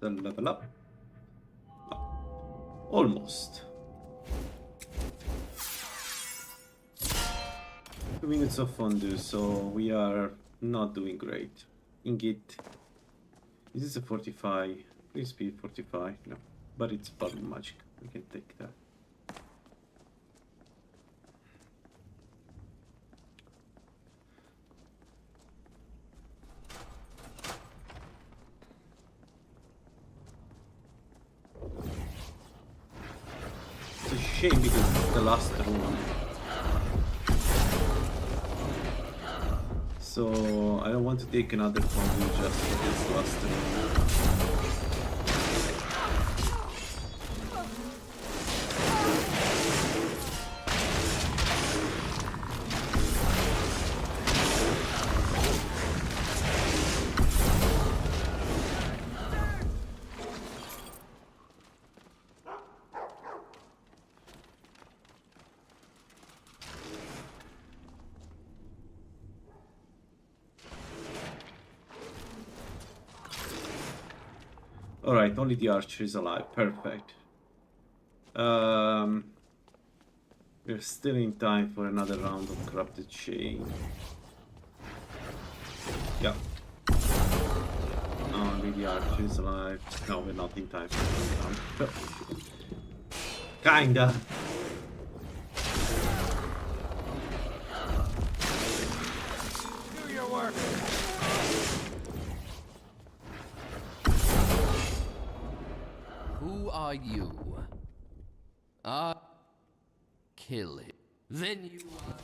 Let's level up. Almost. minutes of fondue, so we are not doing great. Ingot. Is this a 45? Please be 45. No, but it's bottle magic. We can take that. It's a shame because it's the last room. So I don't want to take another fondue just for this last room. Alright, only the archer is alive. Perfect. We're still in time for another round of corrupted chain. Yeah. Only the archer is alive. No, we're not in time for another round. Kinda. Do your work. Who are you? Kill him. Then you are...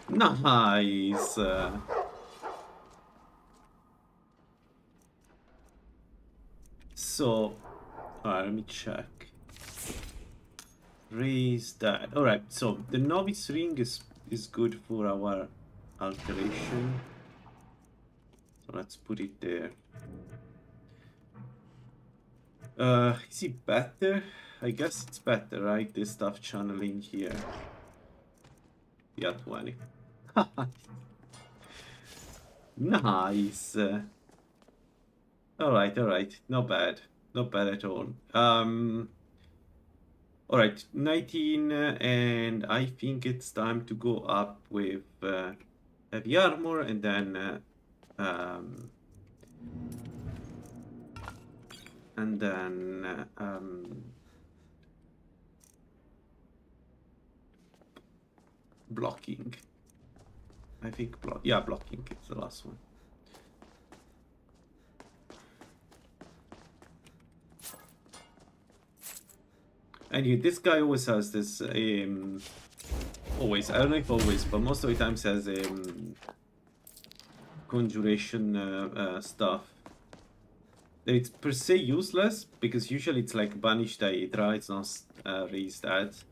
Nice. So, alright, let me check. Raise that. Alright, so the novice ring is good for our alteration. So let's put it there. Is it better? I guess it's better, right? This stuff channeling here. Yeah, 20. Nice. Alright. Not bad. Not bad at all. Alright, 19, and I think it's time to go up with heavy armor, and then blocking. I think blocking is the last one. Anyway, this guy always has this, always, I don't know if always, but most of the times has conjuration stuff. It's per se useless, because usually it's like banished Hydra, it's not raised ads.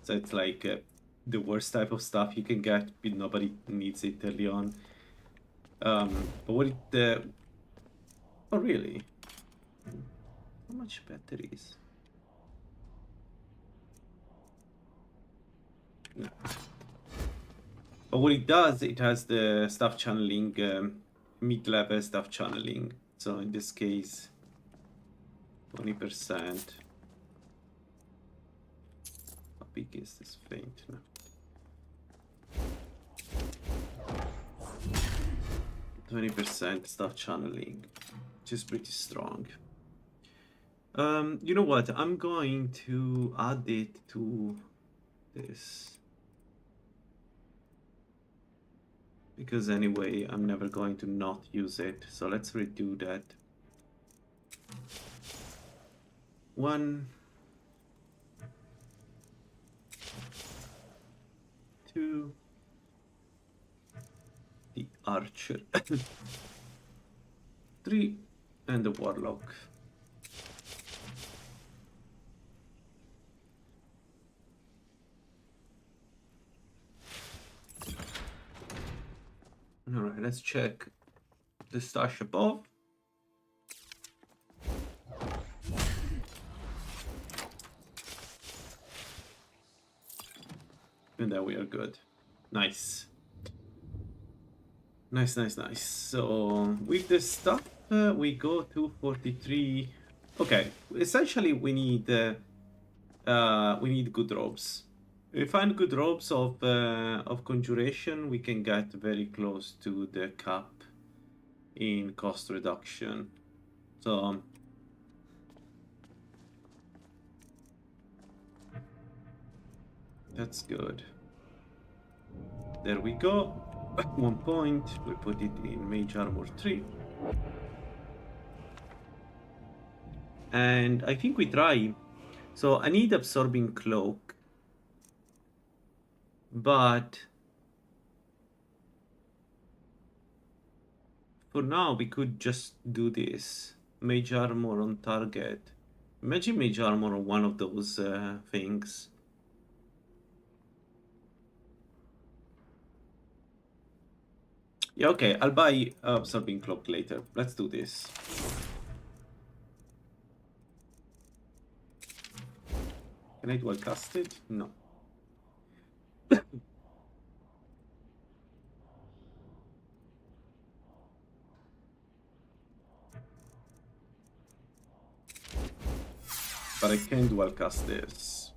So it's like the worst type of stuff you can get, but nobody needs it early on. But what it... oh really? How much batteries? No. But what it does, it has the stuff channeling, mid-level stuff channeling. So in this case, 20%. How big is this feint now? 20% stuff channeling, which is pretty strong. You know what? I'm going to add it to this. Because anyway, I'm never going to not use it. So let's redo that. 1, 2, the archer, 3, and the warlock. Alright, let's check the stash above. And then we are good. Nice. Nice, nice, nice. So with the stuff, we go to 43. Okay, essentially we need good robes. If we find good robes of conjuration, we can get very close to the cap in cost reduction. So that's good. There we go. At 1 point, we put it in Mage Armor 3. And I think we try. So I need Absorbing Cloak. But for now, we could just do this. Mage Armor on target. Imagine Mage Armor on one of those things. Yeah, okay, I'll buy Absorbing Cloak later. Let's do this. Can I dual cast it? No. But I can dual cast this.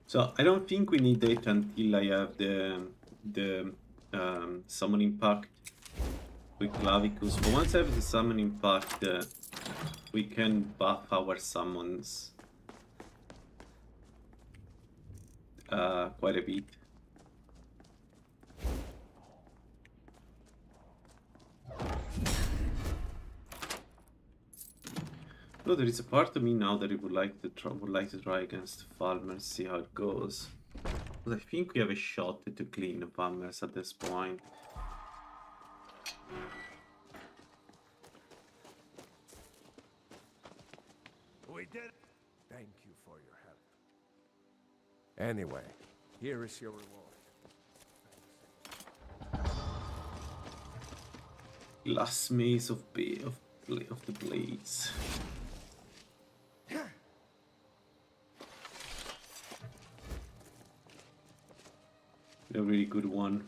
So I don't think we need it until I have the summoning pact with Clavicus. But once I have the summoning pact, we can buff our summons quite a bit. Though there is a part of me now that it would like to try against Falmer, see how it goes. But I think we have a shot to clean Falmers at this point. We did it. Thank you for your help. Anyway, here is your reward. Glass maze of the blades. A really good one,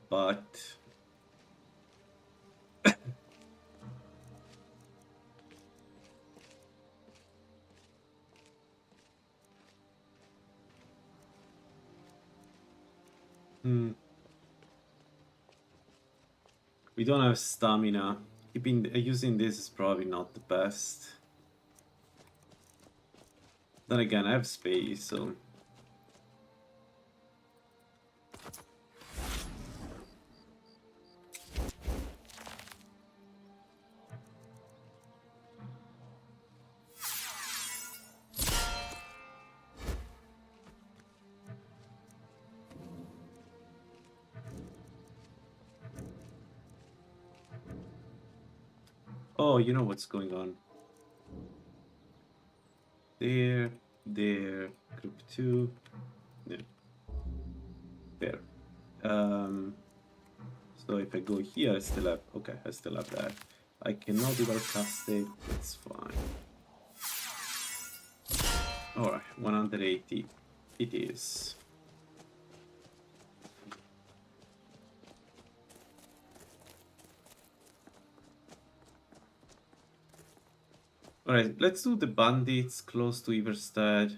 but we don't have stamina. Using this is probably not the best. Then again, I have space, so. Oh, you know what's going on. There, group 2. Yeah. There. So if I go here, I still have, okay, I still have that. I cannot dual cast it, it's fine. Alright, 180. It is. Alright, let's do the bandits close to Iverstead.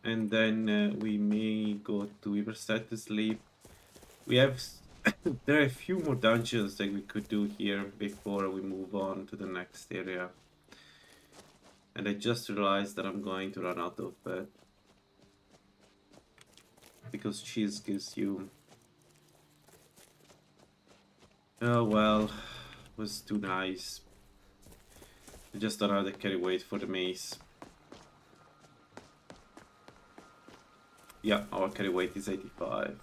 And then we may go to Iverstead to sleep. We have... there are a few more dungeons that we could do here before we move on to the next area. And I just realized that I'm going to run out of bed. Because cheese gives you... Oh well, was too nice. I just don't have the carry weight for the mace. Yeah, our carry weight is 85.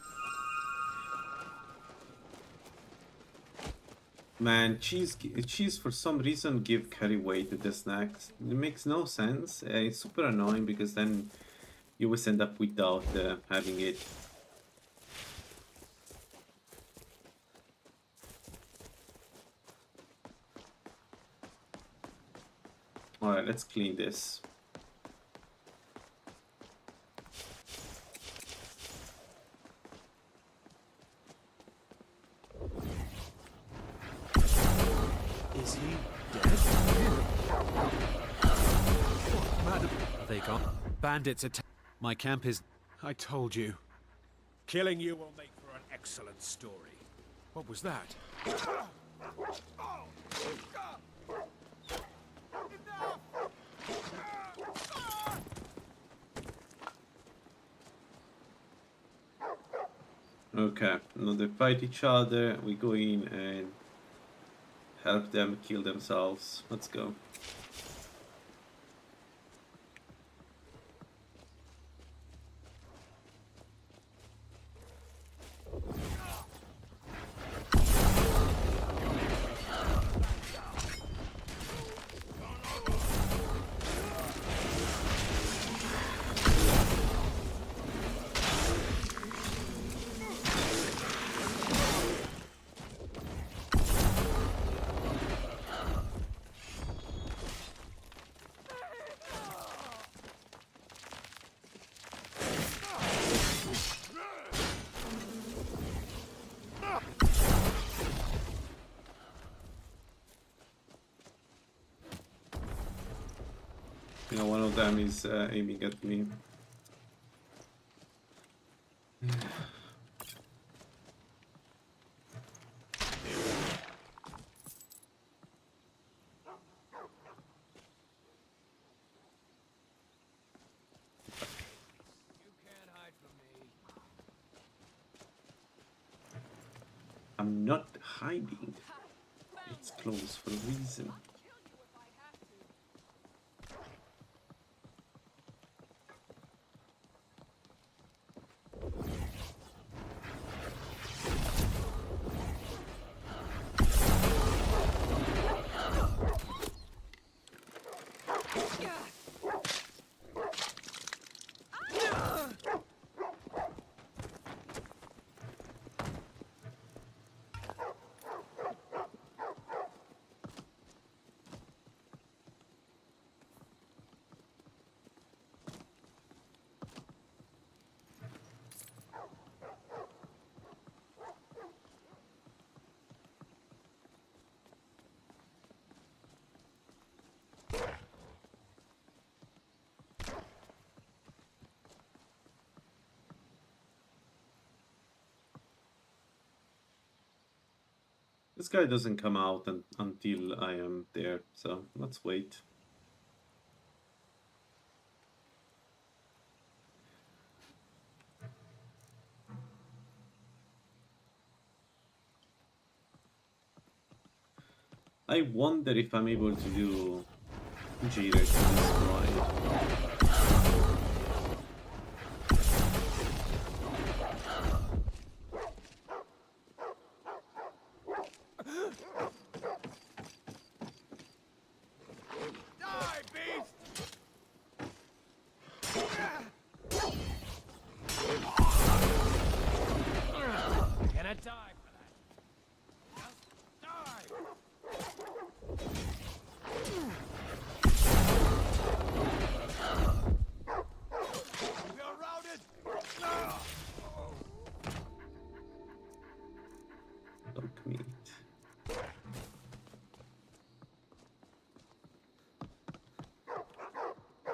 Man, cheese for some reason give carry weight to the snacks. It makes no sense. It's super annoying because then you always end up without having it. Alright, let's clean this. Is he dead? Madam, they gone. Bandits attack. My camp is. I told you. Killing you will make for an excellent story. What was that? Okay, now they fight each other. We go in and help them kill themselves. Let's go. You know, one of them is aiming at me. I'm not hiding. It's closed for a reason. This guy doesn't come out until I am there, so let's wait. I wonder if I'm able to do J-Rex in this ride.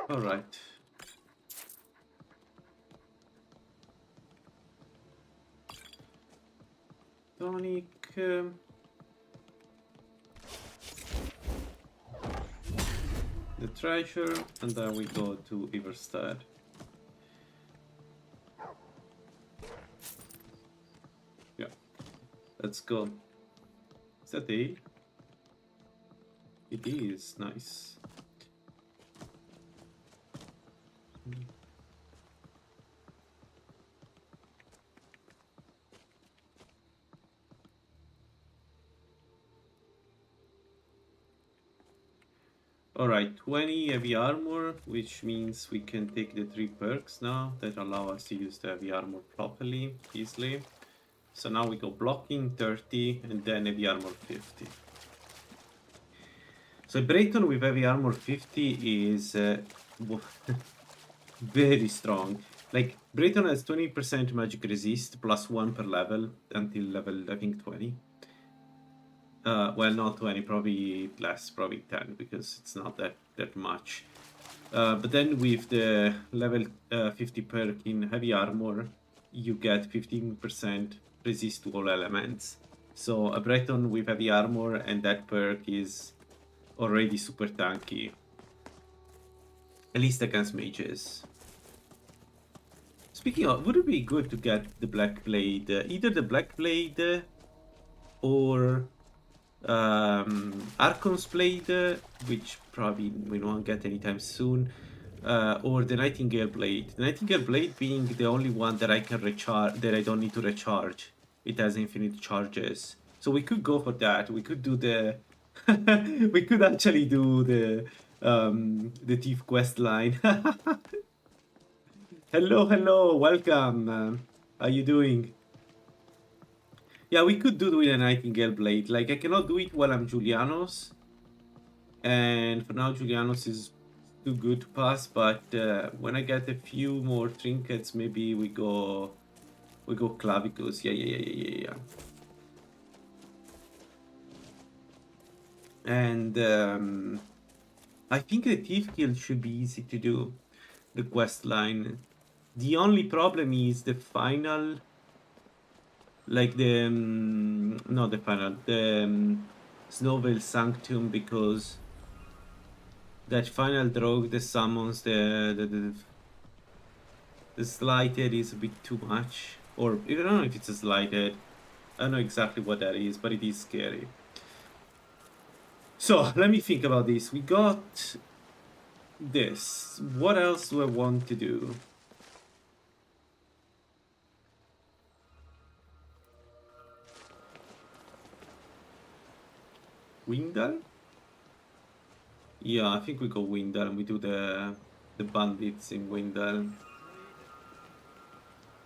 All right. Tonic. The treasure, and then we go to Iverstead. Yeah. Let's go. Is that ale? It is nice. Alright, 20 heavy armor, which means we can take the 3 perks now that allow us to use the heavy armor properly, easily. So now we go blocking 30 and then heavy armor 50. So Brayton with heavy armor 50 is very strong. Like, Brayton has 20% magic resist, plus 1 per level, until level, I think, 20. Well, not 20, probably less, probably 10, because it's not that much. But then with the level 50 perk in heavy armor, you get 15% resist to all elements. So a Breton with heavy armor and that perk is already super tanky. At least against mages. Speaking of, would it be good to get the Black Blade? Either the Black Blade or Archon's Blade, which probably we won't get anytime soon, or the Nightingale Blade. The Nightingale Blade being the only one that I can recharge, that I don't need to recharge. It has infinite charges. So we could go for that. We could do the... we could actually do the Thief quest line. Hello, welcome. How you doing? Yeah, we could do with a Nightingale Blade. Like, I cannot do it while I'm Julianos. And for now, Julianos is too good to pass. But when I get a few more trinkets, maybe we go Clavicus. Yeah. And I think the Thief Guild should be easy to do. The quest line. The only problem is the final, like the not the final, the Snowvale Sanctum, because that final drogue that summons the slighted is a bit too much, or I don't know if it's a slighted. I don't know exactly what that is, but it is scary. So let me think about this. We got this. What else do I want to do? Windal? Yeah, I think we go Windal and we do the bandits in Windal.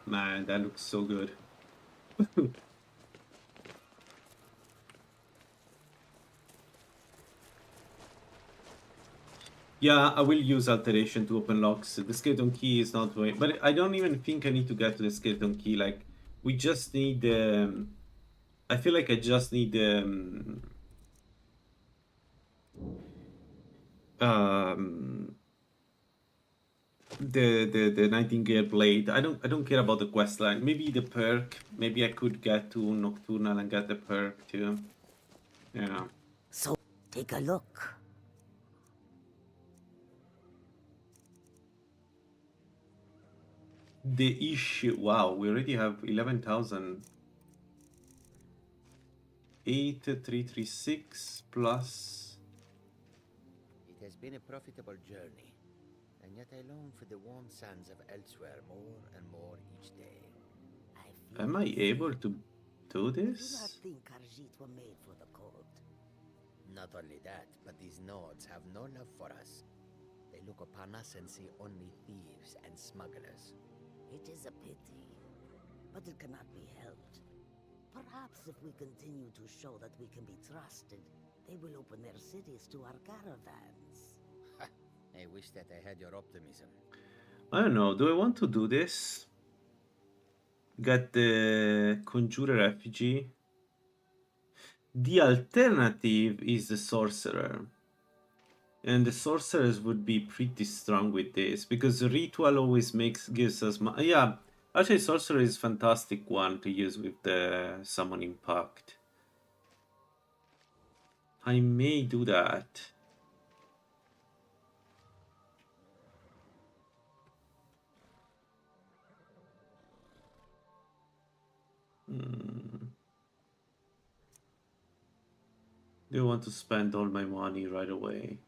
Man, that looks so good. Yeah, I will use alteration to open locks. The skeleton key is not going, but I don't even think I need to get to the skeleton key. Like, we just need I feel like I just need the Nightingale Blade. I don't care about the quest line. Maybe the perk. Maybe I could get to Nocturnal and get the perk too. Yeah. So take a look. The issue. Wow, we already have 11,000. 8,336 plus. It has been a profitable journey, and yet I long for the warm sands of elsewhere more and more each day. Am I able to do this? I do not think Khajiit were made for the cold. Not only that, but these Nords have no love for us. They look upon us and see only thieves and smugglers. It is a pity, but it cannot be helped. Perhaps if we continue to show that we can be trusted, they will open their cities to our caravans. I wish that I had your optimism. I don't know. Do I want to do this? Get the Conjurer Effigy. The alternative is the Sorcerer. And the Sorcerers would be pretty strong with this, because the Ritual always gives us... Yeah, actually Sorcerer is a fantastic one to use with the Summoning Pact. I may do that. Do I want to spend all my money right away?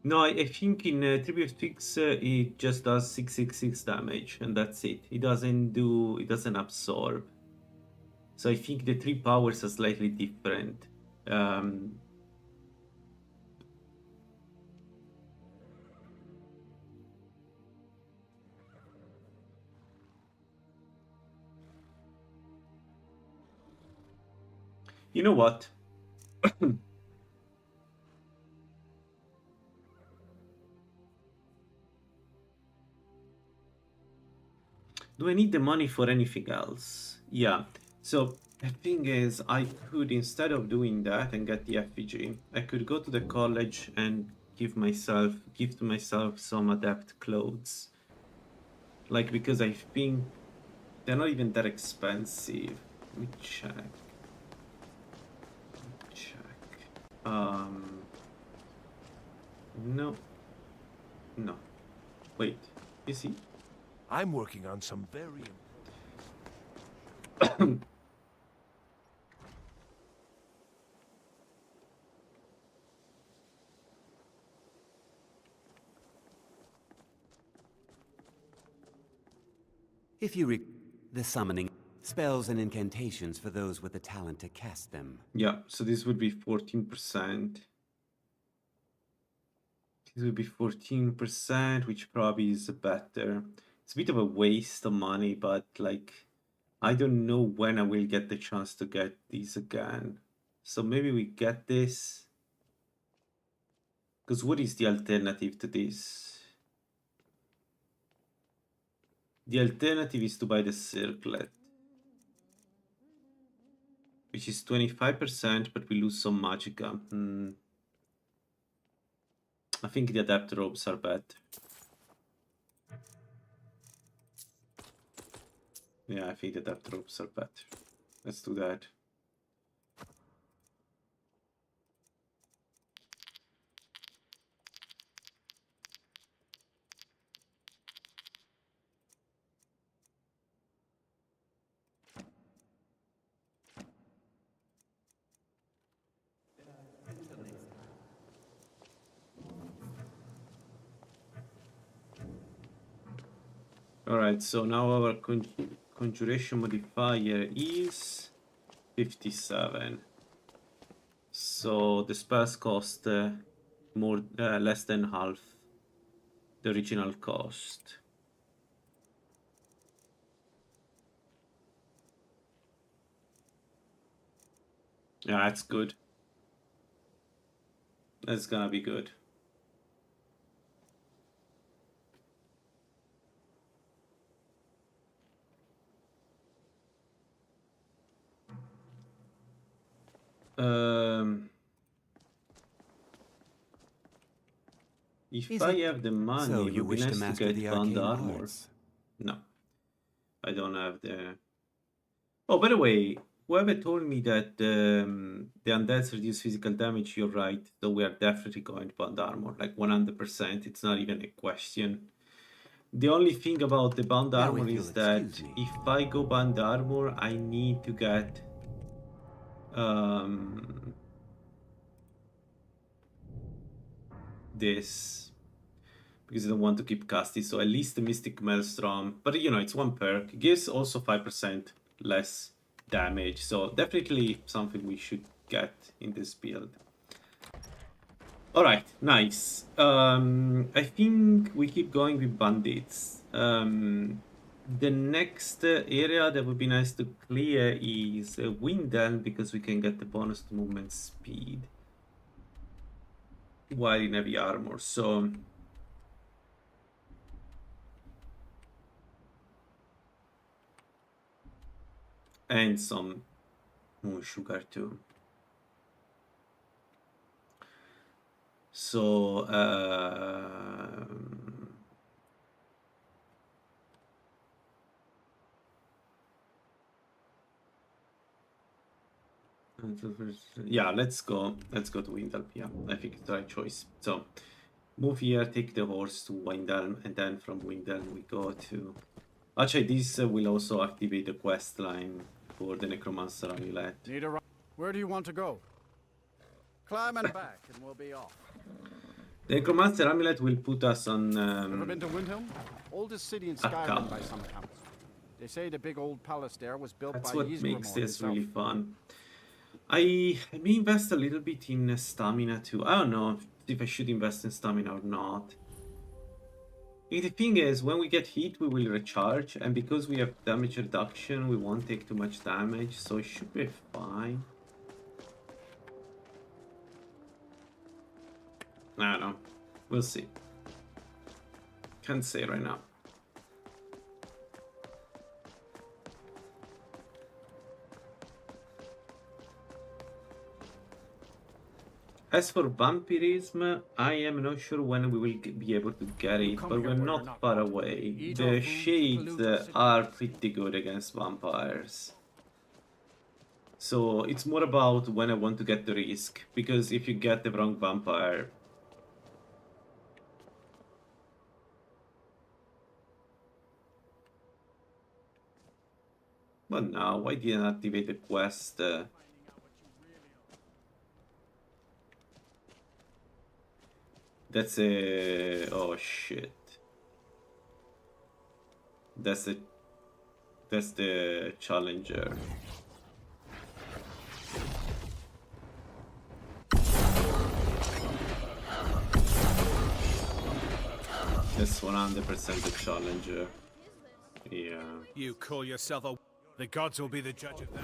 No, I think in 3bftweaks it just does 666 damage and that's it. It doesn't absorb. So I think the 3 powers are slightly different. You know what? Do I need the money for anything else? Yeah. So the thing is, I could, instead of doing that and get the FPG, I could go to the college and give to myself some adept clothes. Like, because I think they're not even that expensive. Let me check. No. No. Wait. Is he? I'm working on some very If you the summoning spells and incantations for those with the talent to cast them. Yeah, so this would be 14%. This would be 14%, which probably is better. It's a bit of a waste of money, but like, I don't know when I will get the chance to get these again. So maybe we get this. Because what is the alternative to this? The alternative is to buy the circlet, which is 25%, but we lose some magicka. I think the adept robes are better. Yeah, I think the adept robes are better. Let's do that. Alright, so now our conjuration modifier is 57. So the spells cost less than half the original cost. Yeah, that's good. That's gonna be good. If I have the money, So it you would be wish to nice to master get the band arcane armor. arts? No, I don't have the... Oh, by the way, whoever told me that the undeads reduce physical damage, you're right. So we are definitely going to band armor, like 100%. It's not even a question. The only thing about the band Now, armor if is you'll that excuse me. if I go band armor, I need to get this, because I don't want to keep casting. So at least the Mystic Maelstrom, but you know, it's one perk. It gives also 5% less damage, so definitely something we should get in this build. Alright, nice. I think we keep going with bandits. The next area that would be nice to clear is Windhelm, because we can get the bonus to movement speed while in heavy armor. So and some moon sugar too. So yeah, let's go to Windhelm. Yeah, I think it's the right choice. So move here, take the horse to Windhelm, and then from Windhelm we go to... Actually, this will also activate the quest line for the Necromancer Amulet. Where do you want to go? Climb and back, and we'll be off. The Necromancer Amulet will put us on... Ever been to Windhelm? Oldest city in Skyrim by some counts. They say the big old palace there was built That's by what Ysgramor makes this himself. really fun. I may invest a little bit in stamina too. I don't know if I should invest in stamina or not. The thing is, when we get hit, we will recharge, and because we have damage reduction, we won't take too much damage, so it should be fine. I don't know. We'll see. Can't say right now. As for vampirism, I am not sure when we will be able to get it, but we're not far away. The shades are pretty good against vampires. So it's more about when I want to get the risk, because if you get the wrong vampire... But now, why didn't I activate the quest? That's a... oh shit. That's the challenger. That's 100% the challenger. Yeah. You call yourself a... The gods will be the judge of that.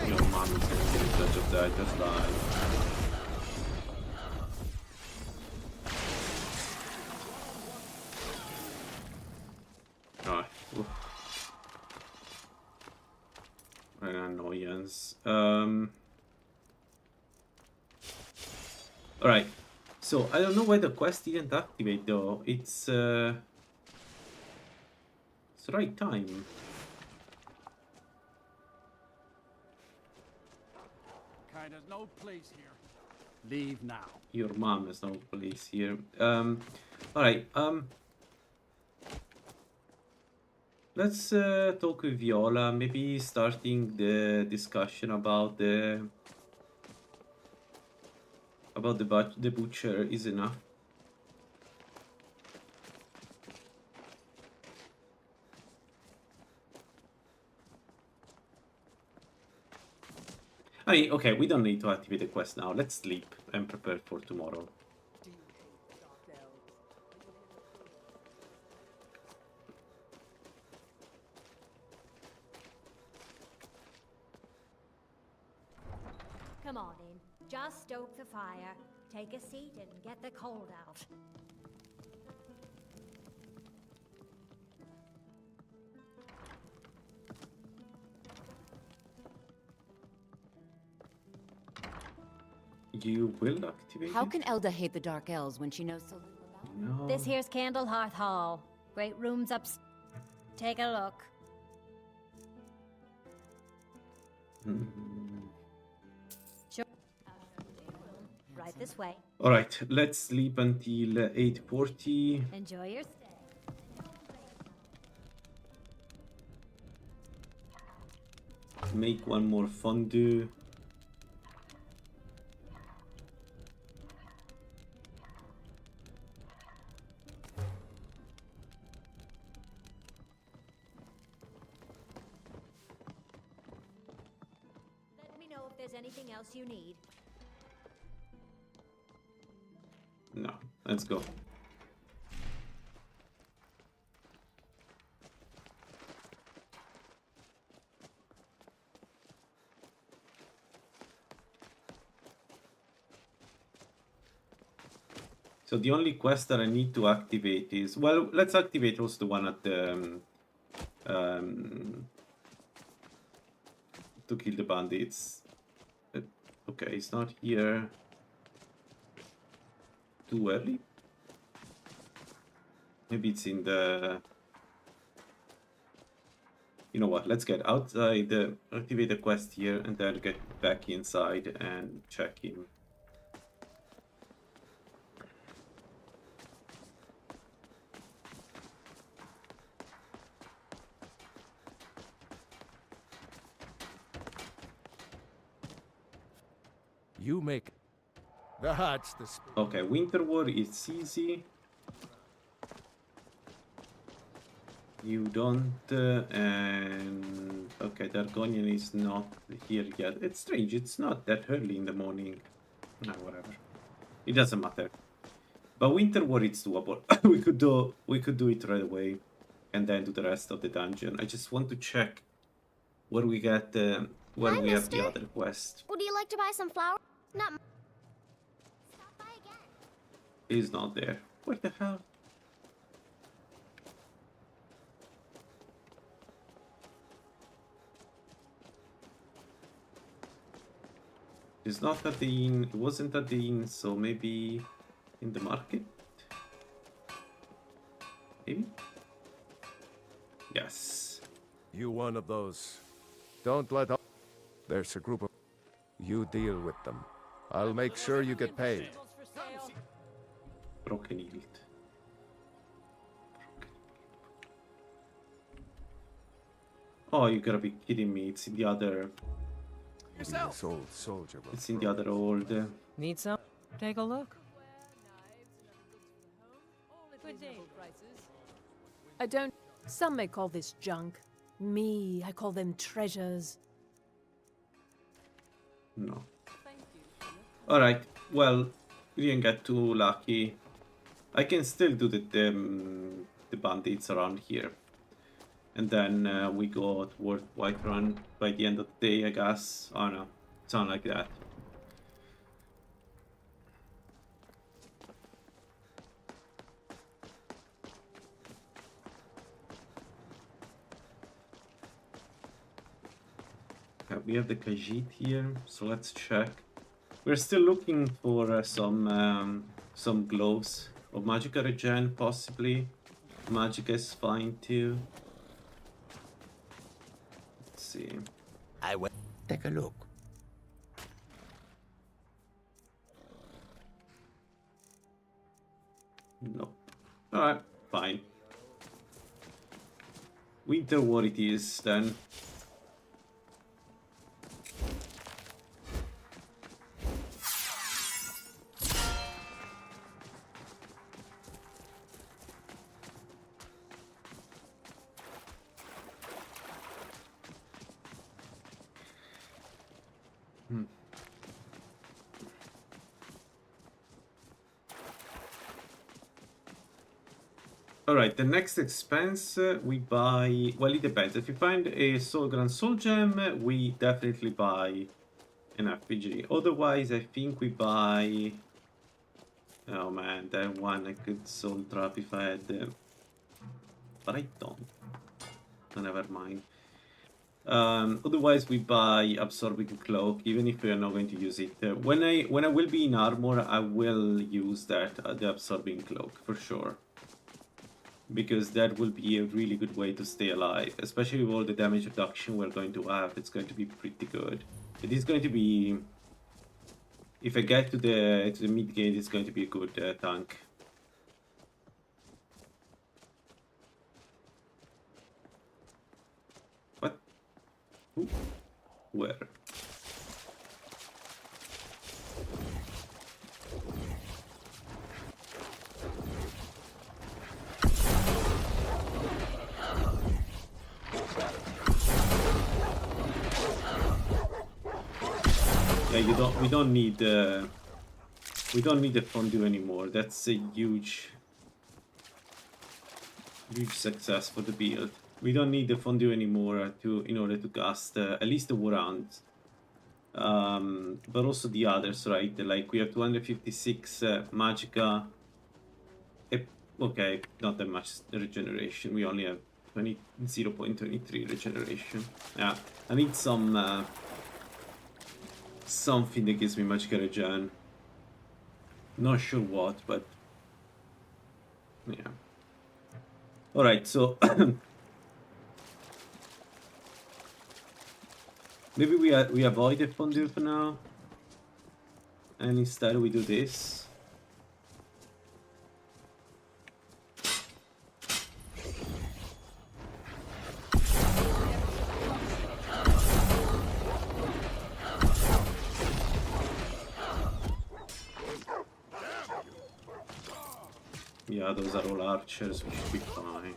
Your mom is gonna be the judge of that, just lie. Oh, an annoyance. Alright. So I don't know why the quest didn't activate though. It's the right time. Kind of no place here. Leave now. Your mom has no place here. Alright, let's talk with Viola, maybe starting the discussion about the butcher is enough. I mean, okay, we don't need to activate the quest now. Let's sleep and prepare for tomorrow. Come on in. Just stoke the fire. Take a seat and get the cold out. You will activate How it? can Elda hate the Dark Elves when she knows so little about them? No. This here's Candlehearth Hall. Great rooms up. Take a look. Sure. Right this way. All right, let's sleep until 8:40. Enjoy your stay. Make one more fondue. Let me know if there's anything else you need. No, let's go. So the only quest that I need to activate is, well, let's activate also the one at the to kill the bandits. Okay, it's not here. Too early? Maybe it's in the... You know what, let's get outside, activate the quest here, and then get back inside and check him. You make... That's the... Okay, Winter War is easy. You don't, and... Okay, Dargonian is not here yet. It's strange, it's not that early in the morning. No, whatever. It doesn't matter. But Winter War is doable. we could do it right away. And then do the rest of the dungeon. I just want to check where we get, where Hi, we have mister. the other quest. Would you like to buy some flowers? Not. Stop by again. He's not there. What the hell? It's not at the inn. It wasn't at the inn, so maybe in the market? Maybe? Yes. You one of those. Don't let up. There's a group of... You deal with them. I'll make sure you get paid. Broken yield. Oh, you gotta be kidding me. It's in the other... This old soldier will It's in the other hold. Need some? Take a look. Good day. I don't... Some may call this junk. Me, I call them treasures. No. Alright, well, we didn't get too lucky. I can still do the bandits around here. And then we go toward Whiterun by the end of the day, I guess. I don't know. Sound like that. Okay, we have the Khajiit here, so let's check. We're still looking for some gloves of Magicka regen, possibly. Magicka is fine too. Let's see. I will take a look. No. Alright, fine. Winter War it is then. Alright, the next expense we buy... Well, it depends. If you find a Grand Soul Gem, we definitely buy an RPG. Otherwise, I think we buy... Oh man, that one I could Soul Trap if I had them. But I don't. So never mind. Otherwise, we buy Absorbing Cloak, even if we are not going to use it. When I will be in armor, I will use that, the Absorbing Cloak, for sure. Because that will be a really good way to stay alive, especially with all the damage reduction we're going to have. It's going to be pretty good. It is going to be, if I get to the mid game, it's going to be a good tank. What? Who? Where? Yeah, we don't need the fondue anymore. That's a huge success for the build. We don't need the fondue anymore in order to cast at least the Warhound. But also the others, right? Like we have 256 Magicka. Okay, not that much regeneration. We only have 0.23 regeneration. Yeah, I need some something that gives me Magicka regen. Not sure what, but yeah. Alright, so maybe we avoid the fondue for now, and instead we do this. Yeah, those are all archers, we should be fine.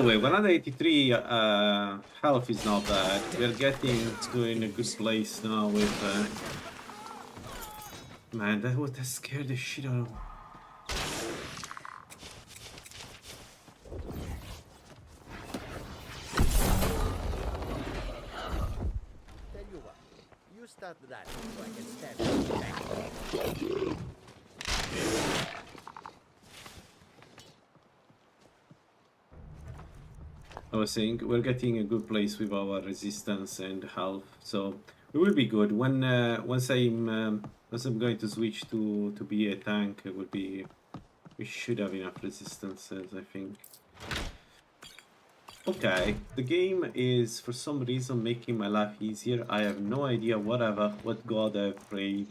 the way, 183 health is not bad. We're getting to in a good place now with... Man, that scared the shit out of me. Tell you what, you start that so I can stab you. I was saying we're getting a good place with our resistance and health, so we will be good. When once I'm going to switch to be a tank, it will be. We should have enough resistances, I think. Okay, the game is for some reason making my life easier. I have no idea what god I've prayed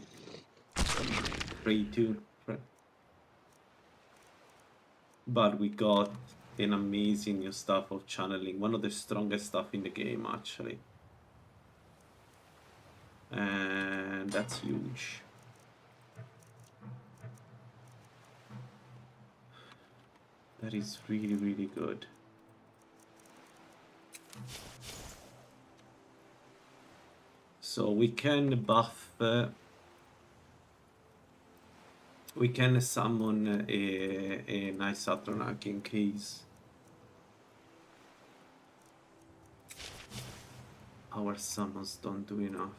to, but we got an amazing new stuff of channeling, one of the strongest stuff in the game actually, and that's huge. That is really, really good. So we can buff, we can summon a nice Atronach in case our summons don't do enough.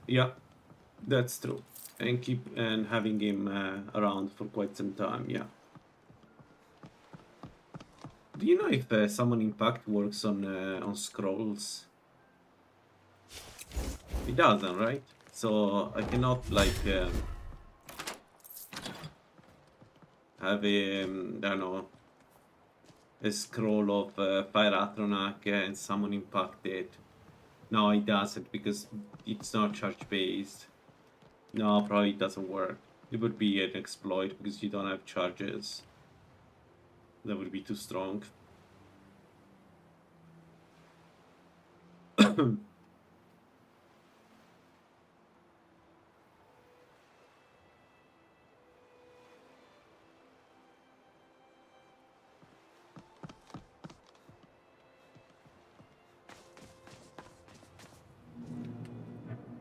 Yeah, that's true. And keep having him around for quite some time. Yeah. Do you know if Summon Pact works on scrolls? It doesn't, right? So I cannot like have a I don't know, a scroll of Fire Atronach and Summon Pact it. No, it doesn't because it's not charge based. No, probably it doesn't work. It would be an exploit because you don't have charges. That would be too strong.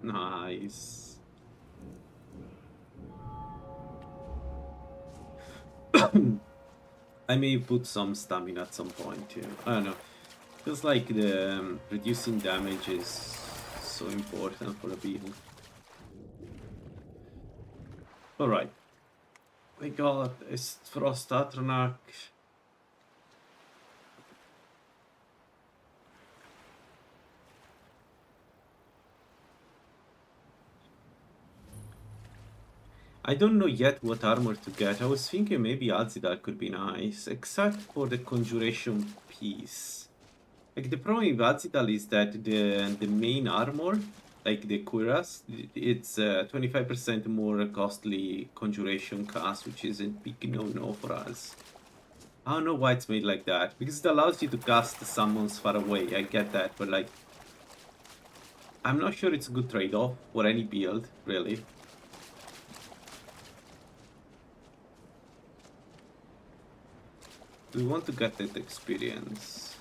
Nice. I may put some stamina at some point too. I don't know. Feels like the reducing damage is so important for a build. Alright. We got a Frost Atronach. I don't know yet what armor to get. I was thinking maybe Azidal could be nice, except for the conjuration piece. Like the problem with Azidal is that the main armor, like the cuirass, it's 25% more costly conjuration cast, which is a big no-no for us. I don't know why it's made like that, because it allows you to cast summons far away. I get that, but like, I'm not sure it's a good trade-off for any build, really. We want to get that experience.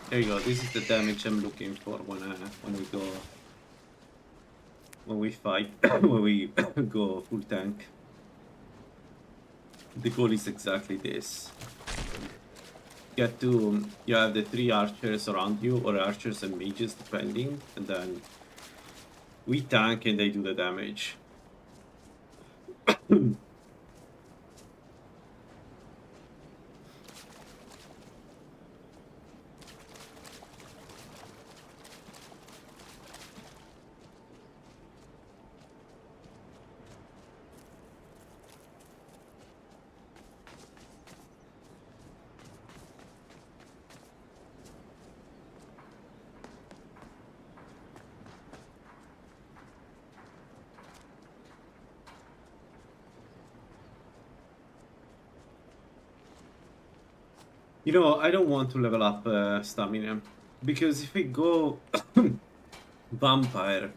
There you go. This is the damage I'm looking for when we fight, when we go full tank. The goal is exactly this. You have the 3 archers around you, or archers and mages depending, and then We tank and they do the damage. You know, I don't want to level up stamina, because if we go vampire,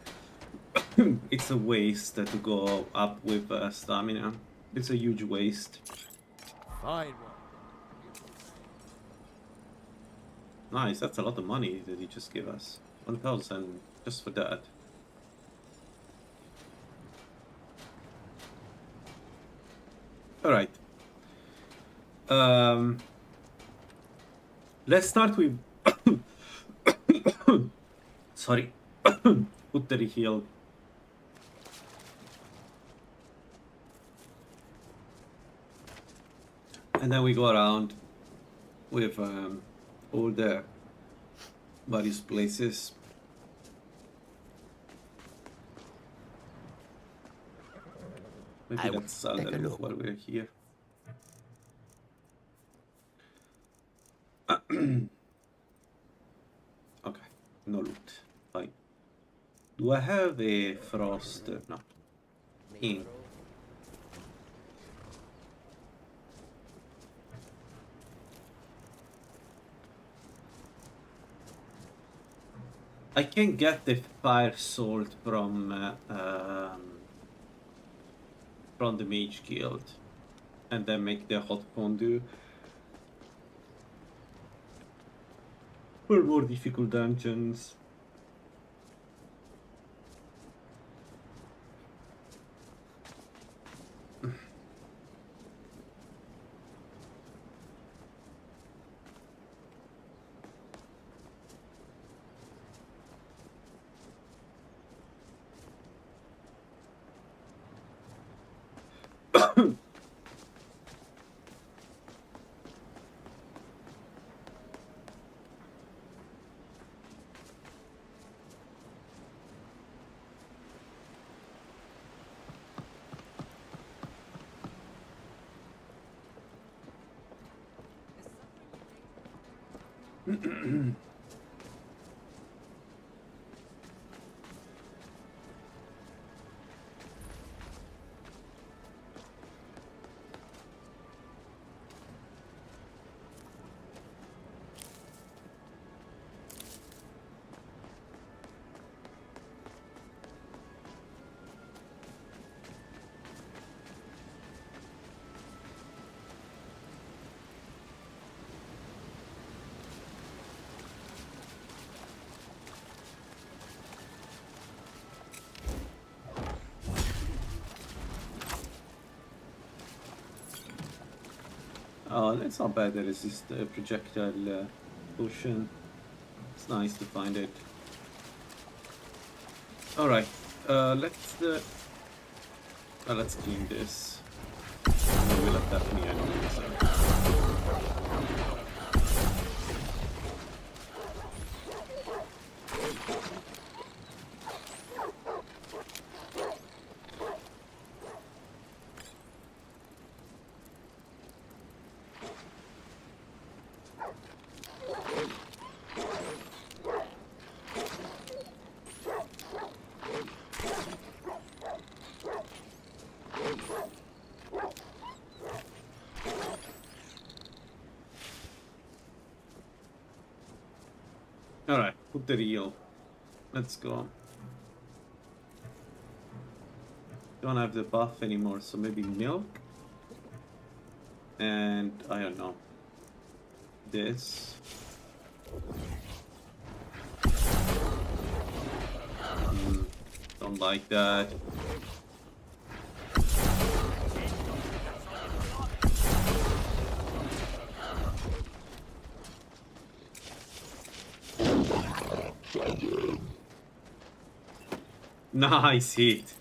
it's a waste to go up with stamina. It's a huge waste. Fine. Nice, that's a lot of money that he just gave us. 1,000 just for that. Alright. Let's start with sorry. Uttery heal. And then we go around with all the various places. Maybe let's sell them while we're here. Okay, no loot. Fine. Do I have a frost? No. Ink. I can get the fire salt from the mage guild, and then make the hot fondue for more difficult dungeons. Oh, that's not bad. There is this projectile potion. It's nice to find it. All right, let's clean this. We'll attack me anyway. So. Alright, put the reel. Let's go. Don't have the buff anymore, so maybe milk. And I don't know. This. Don't like that. Nice hit.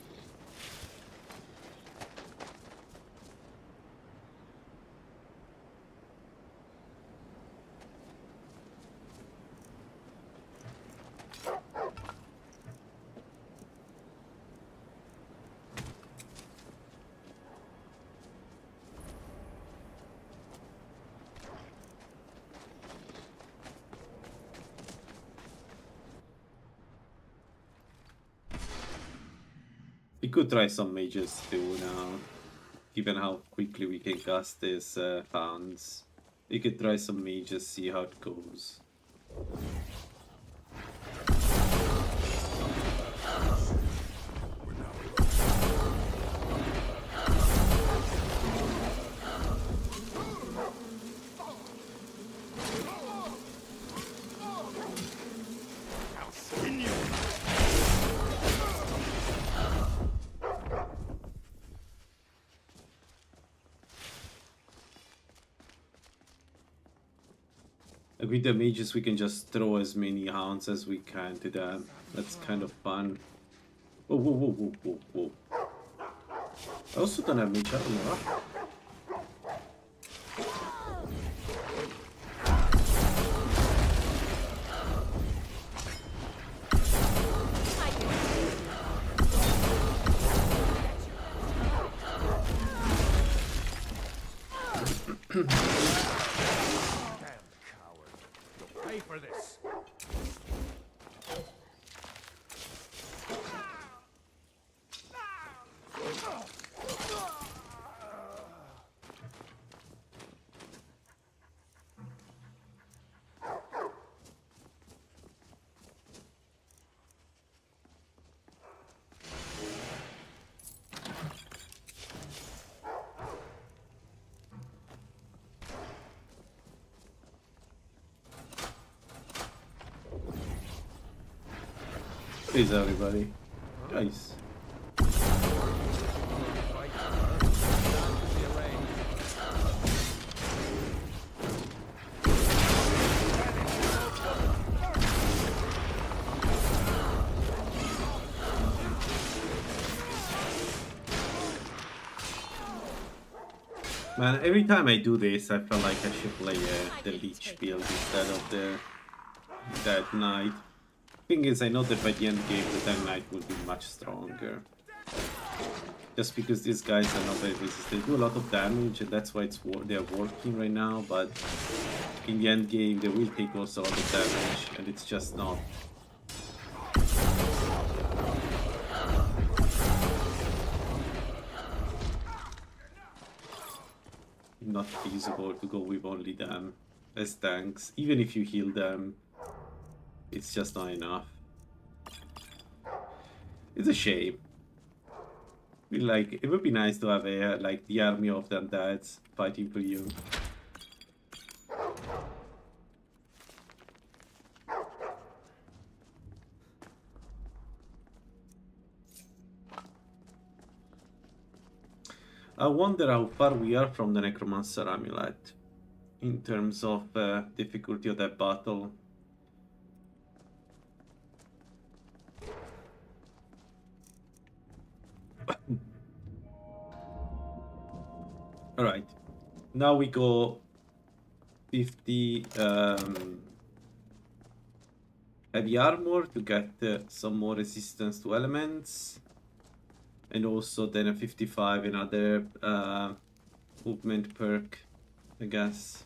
We could try some mages too now, given how quickly we can cast these hounds. We could try some mages, see how it goes. With the mages, we can just throw as many hounds as we can to them. That's kind of fun. Whoa, whoa, whoa, whoa, whoa, whoa. I also don't have mage armor. Pay for this. Please, everybody. Nice. Man, every time I do this, I feel like I should play the Leech build instead of that Knight. Thing is, I know that by the end game, the Dead Knight will be much stronger. Just because these guys are not very resistant. They do a lot of damage, and that's why they're working right now, but in the end game, they will take also a lot of damage, and it's just not... not feasible to go with only them as tanks. Even if you heal them, it's just not enough. It's a shame. Like, it would be nice to have a like the army of the undeads fighting for you. I wonder how far we are from the Necromancer Amulet in terms of difficulty of that battle. Alright, now we go 50 heavy armor to get some more resistance to elements, and also then a 55 another movement perk, I guess.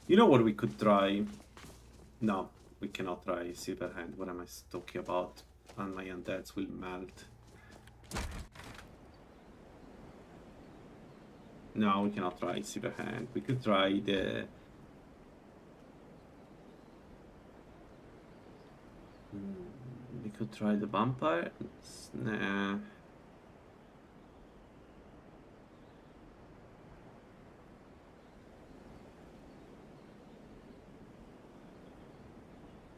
You know what we could try? No, we cannot try Silver Hand. What am I talking about? And my undeads will melt. No, we cannot try Silver Hand. We could try the... We could try the Vampire. Nah.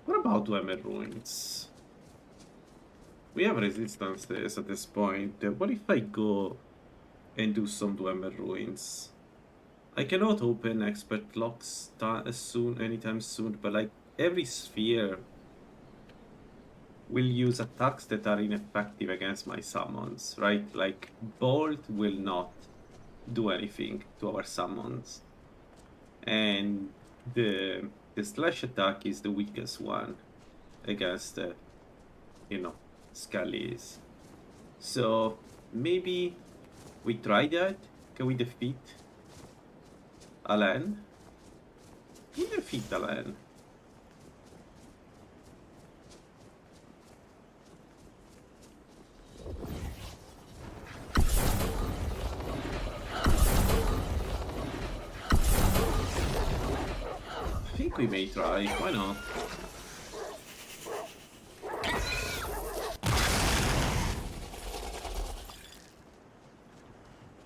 What about Dwemer Ruins? We have resistance there at this point. What if I go and do some Dwemer ruins. I cannot open expert locks anytime soon, but like every sphere will use attacks that are ineffective against my summons, right? Like Bolt will not do anything to our summons, and the slash attack is the weakest one against the, Scullies. So maybe we try that. Can we defeat Alan? Can we defeat Alan? I think we may try. Why not?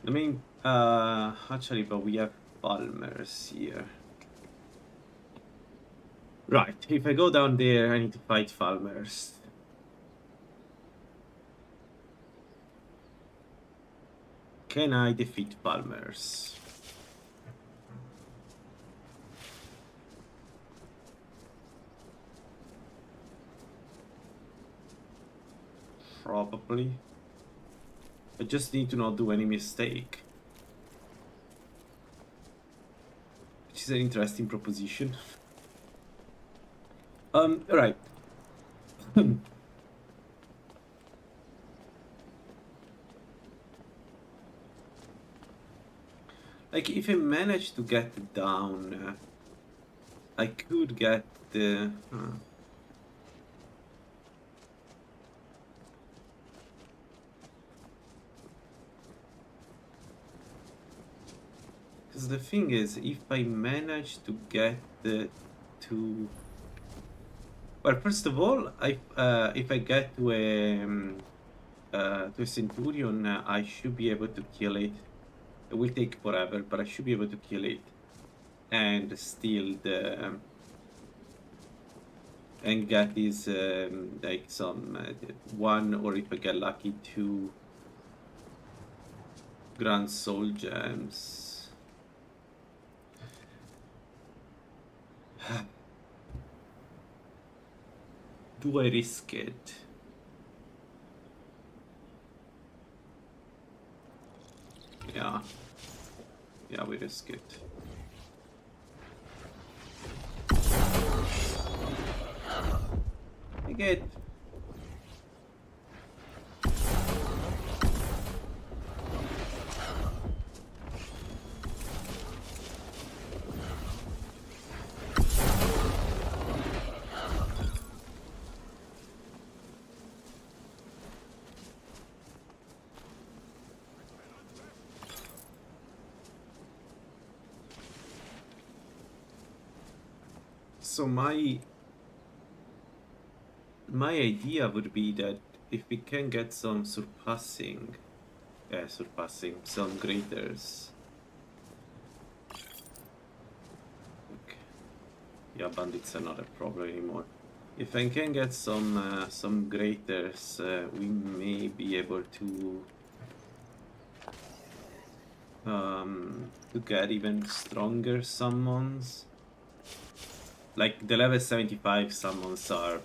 I mean, actually, but we have Palmers here. Right, if I go down there, I need to fight Falmers. Can I defeat Palmers? Probably. I just need to not do any mistake. Which is an interesting proposition. Right. Like, if I manage to get down, I could get the... Because the thing is, if I manage to get to... Well, first of all, if I get to a Centurion, I should be able to kill it. It will take forever, but I should be able to kill it and steal the... and get these, like, some... one, or if I get lucky, 2 Grand Soul Gems. Do I risk it? Yeah. Yeah, we risk it. I get... So my idea would be that if we can get some surpassing some graders. Okay. Yeah, bandits are not a problem anymore. If I can get some graders, we may be able to get even stronger summons. Like, the level 75 summons are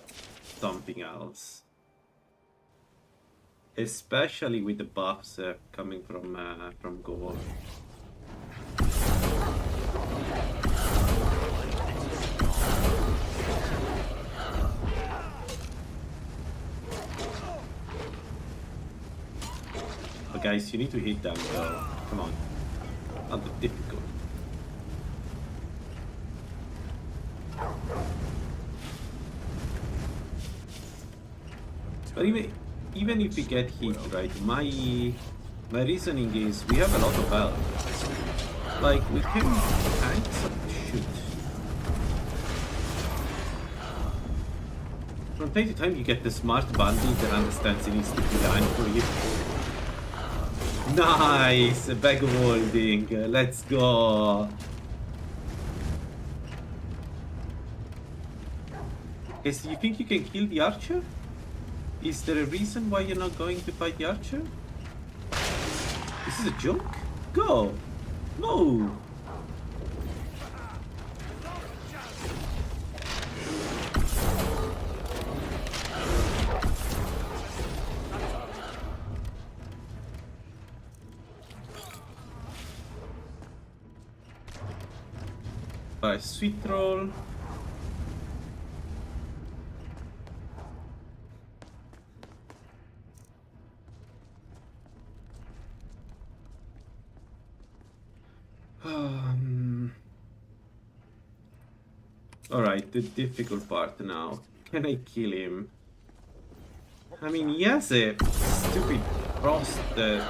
something else. Especially with the buffs coming from Gore. But guys, you need to hit them though. Come on. Not that difficult. But even if we get hit, right, my reasoning is we have a lot of health. Like, we can tank some shit. From time to time you get the smart bandit that understands he needs to be dying for you. Nice! Bag of holding. Let's go! Okay, so you think you can kill the archer? Is there a reason why you're not going to fight the archer? You This is a joke? Go! Move! Alright, sweet roll. Alright, the difficult part now. Can I kill him? I mean, he has a stupid frost that,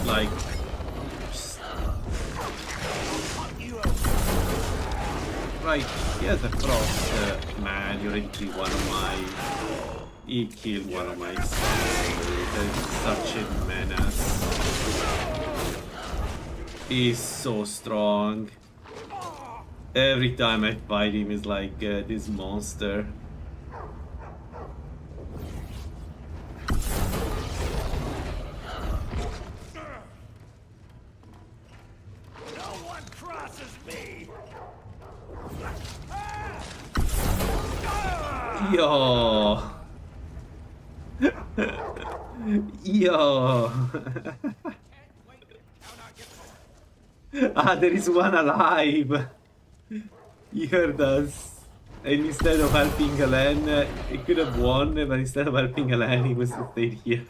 like... Right, he has a frost. Man, you already killed one of my... He killed one of my sons. That's such a menace. He's so strong. Every time I fight him is like this monster. No one crosses me. Yo. Yo. Ah, there is one alive. He heard us. And instead of helping Helen, he could have won, but instead of helping Helen, he was stayed here.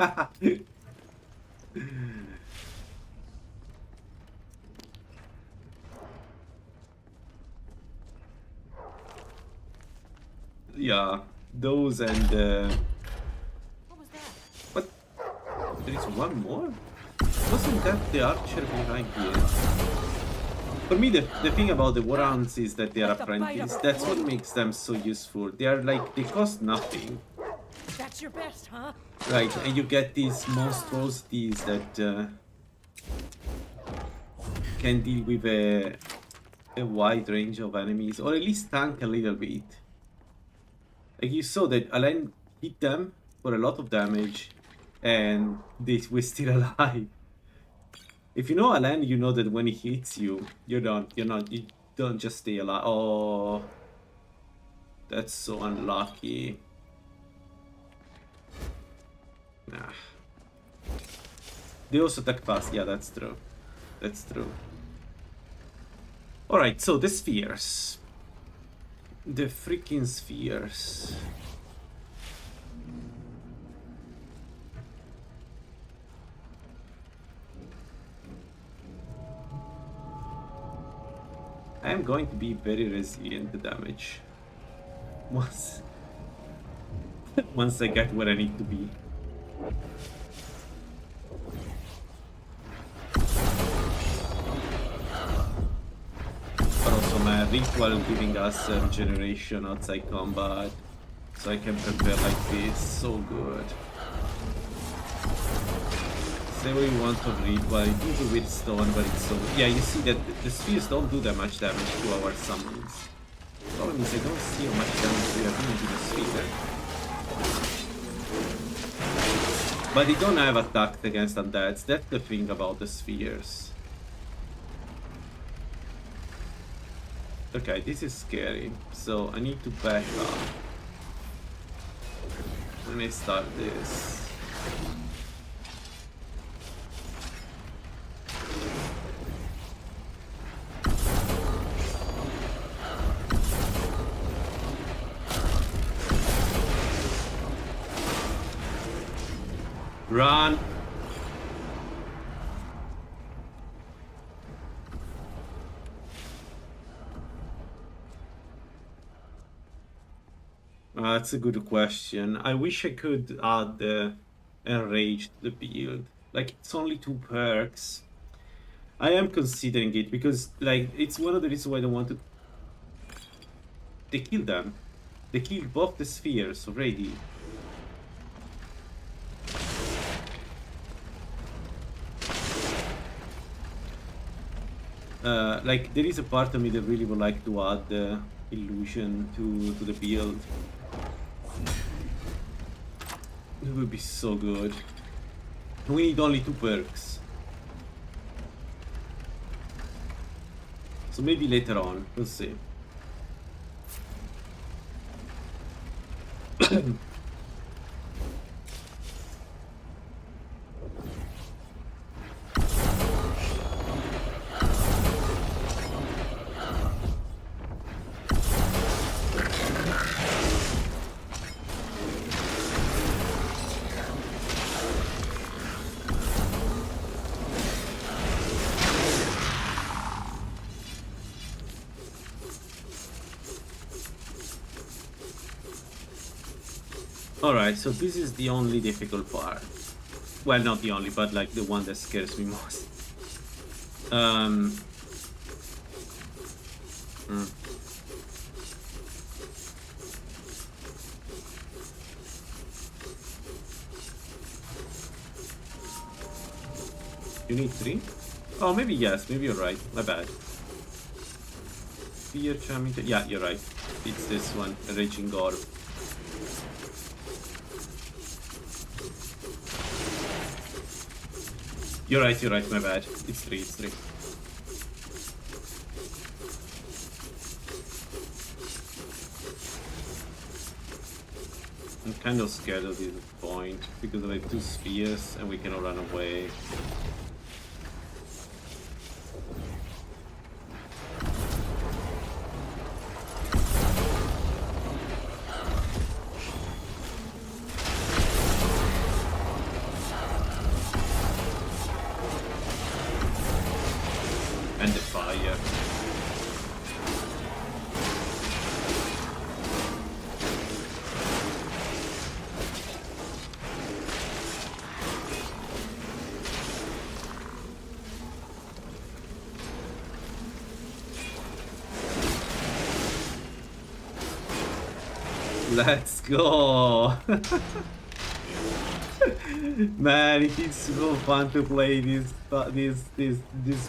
Yeah, those and what? There is one more? Wasn't that the archer behind here? For me, the thing about the warhounds is that they are apprentices. That's what makes them so useful. They are like, they cost nothing. That's your best, huh? Right, and you get these monstrosities that can deal with a wide range of enemies, or at least tank a little bit. Like you saw that Alain hit them for a lot of damage, and they were still alive. If you know Alain, you know that when he hits you, you don't just stay alive. Oh, that's so unlucky. Nah. They also attack fast. Yeah, that's true. That's true. All right, so the spheres. The freaking spheres. I am going to be very resilient to damage. Once I get where I need to be. But also my ritual giving us regeneration outside combat. So I can prepare like this. So good. Say what you want of ritual. It is a weird stone, but it's so... Yeah, you see that the spheres don't do that much damage to our summons. The problem is I don't see how much damage we are doing to the sphere. But they don't have attacked against undeads. That's the thing about the spheres. Okay, this is scary. So I need to back up. Let me start this. Run! That's a good question. I wish I could add Enrage to the build. Like, it's only 2 perks. I am considering it because, like, it's one of the reasons why I don't want to... They killed them. They killed both the spheres already. Like, there is a part of me that really would like to add illusion to the build. It would be so good. We need only 2 perks. So maybe later on, we'll see. Alright, so this is the only difficult part. Well, not the only, but like the one that scares me most. You need 3? Oh, maybe yes, maybe you're right. My bad. Fear, charming. Yeah, you're right. It's this one, a raging orb. You're right, my bad. It's 3, it's 3. I'm kind of scared of this point because I have 2 spheres and we cannot run away. And the fire. Let's go! Man, it is so fun to play this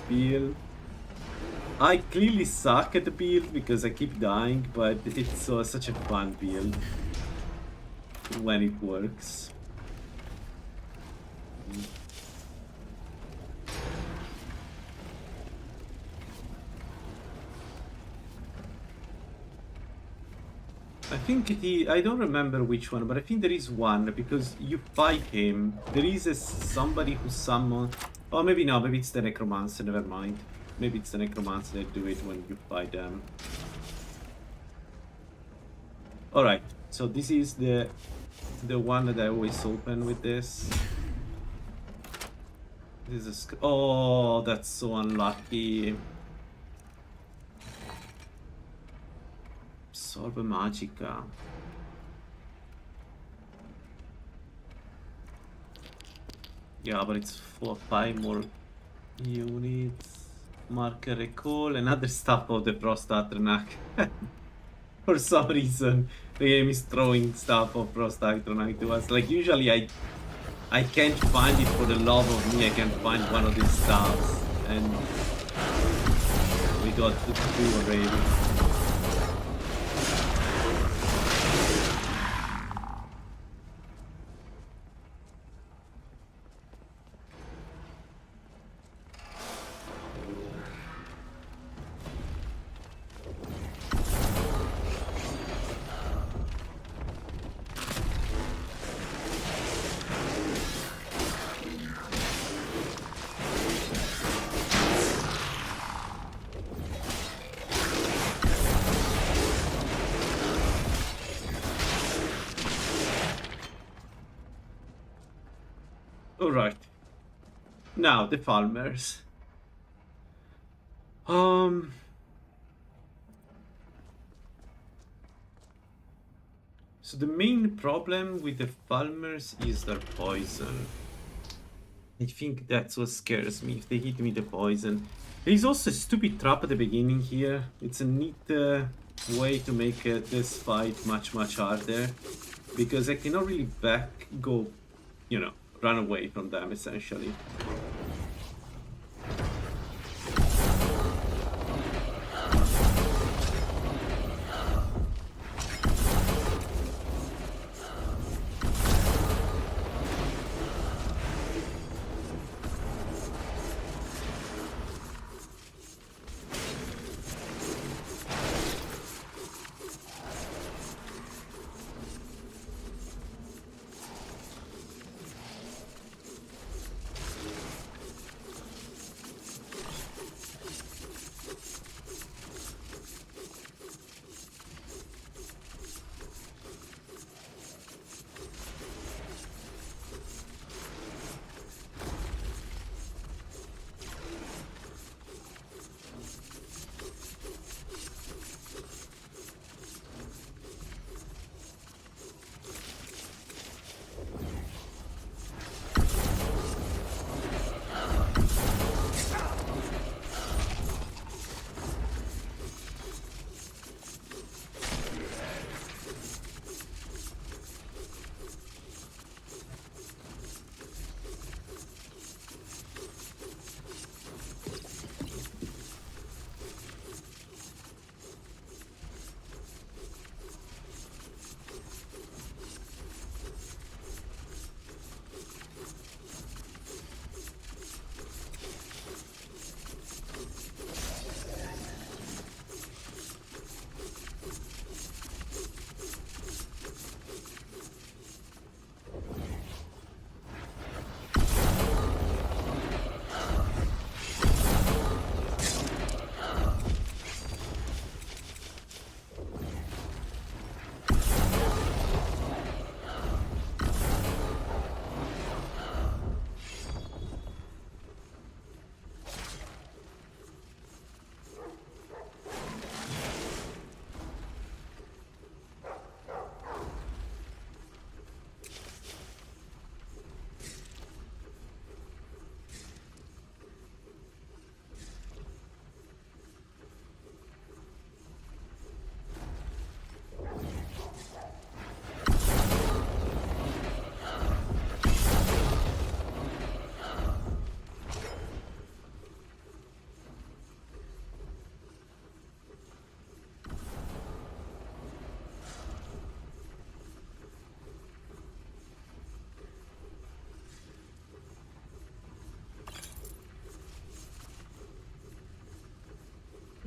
build. I clearly suck at the build because I keep dying, but it's such a fun build when it works. I think I don't remember which one, but I think there is one because you fight him. There is somebody who summon. Oh, maybe no, maybe it's the necromancer. Never mind. Maybe it's the necromancer that do it when you fight them. Alright, so this is the one that I always open with this. This is oh, that's so unlucky. Sorbe Magica. Yeah, but it's for 5 more units. Marker recall and other stuff of the Frost Atronach. For some reason, the game is throwing stuff of Frost Atronach to us. Like usually I can't find it for the love of me. I can't find one of these stuffs, and we got 2 already. Alright. Now, the farmers. So the main problem with the farmers is their poison. I think that's what scares me, if they hit me the poison. There is also a stupid trap at the beginning here. It's a neat way to make this fight much harder. Because I cannot really go, you know, run away from them essentially.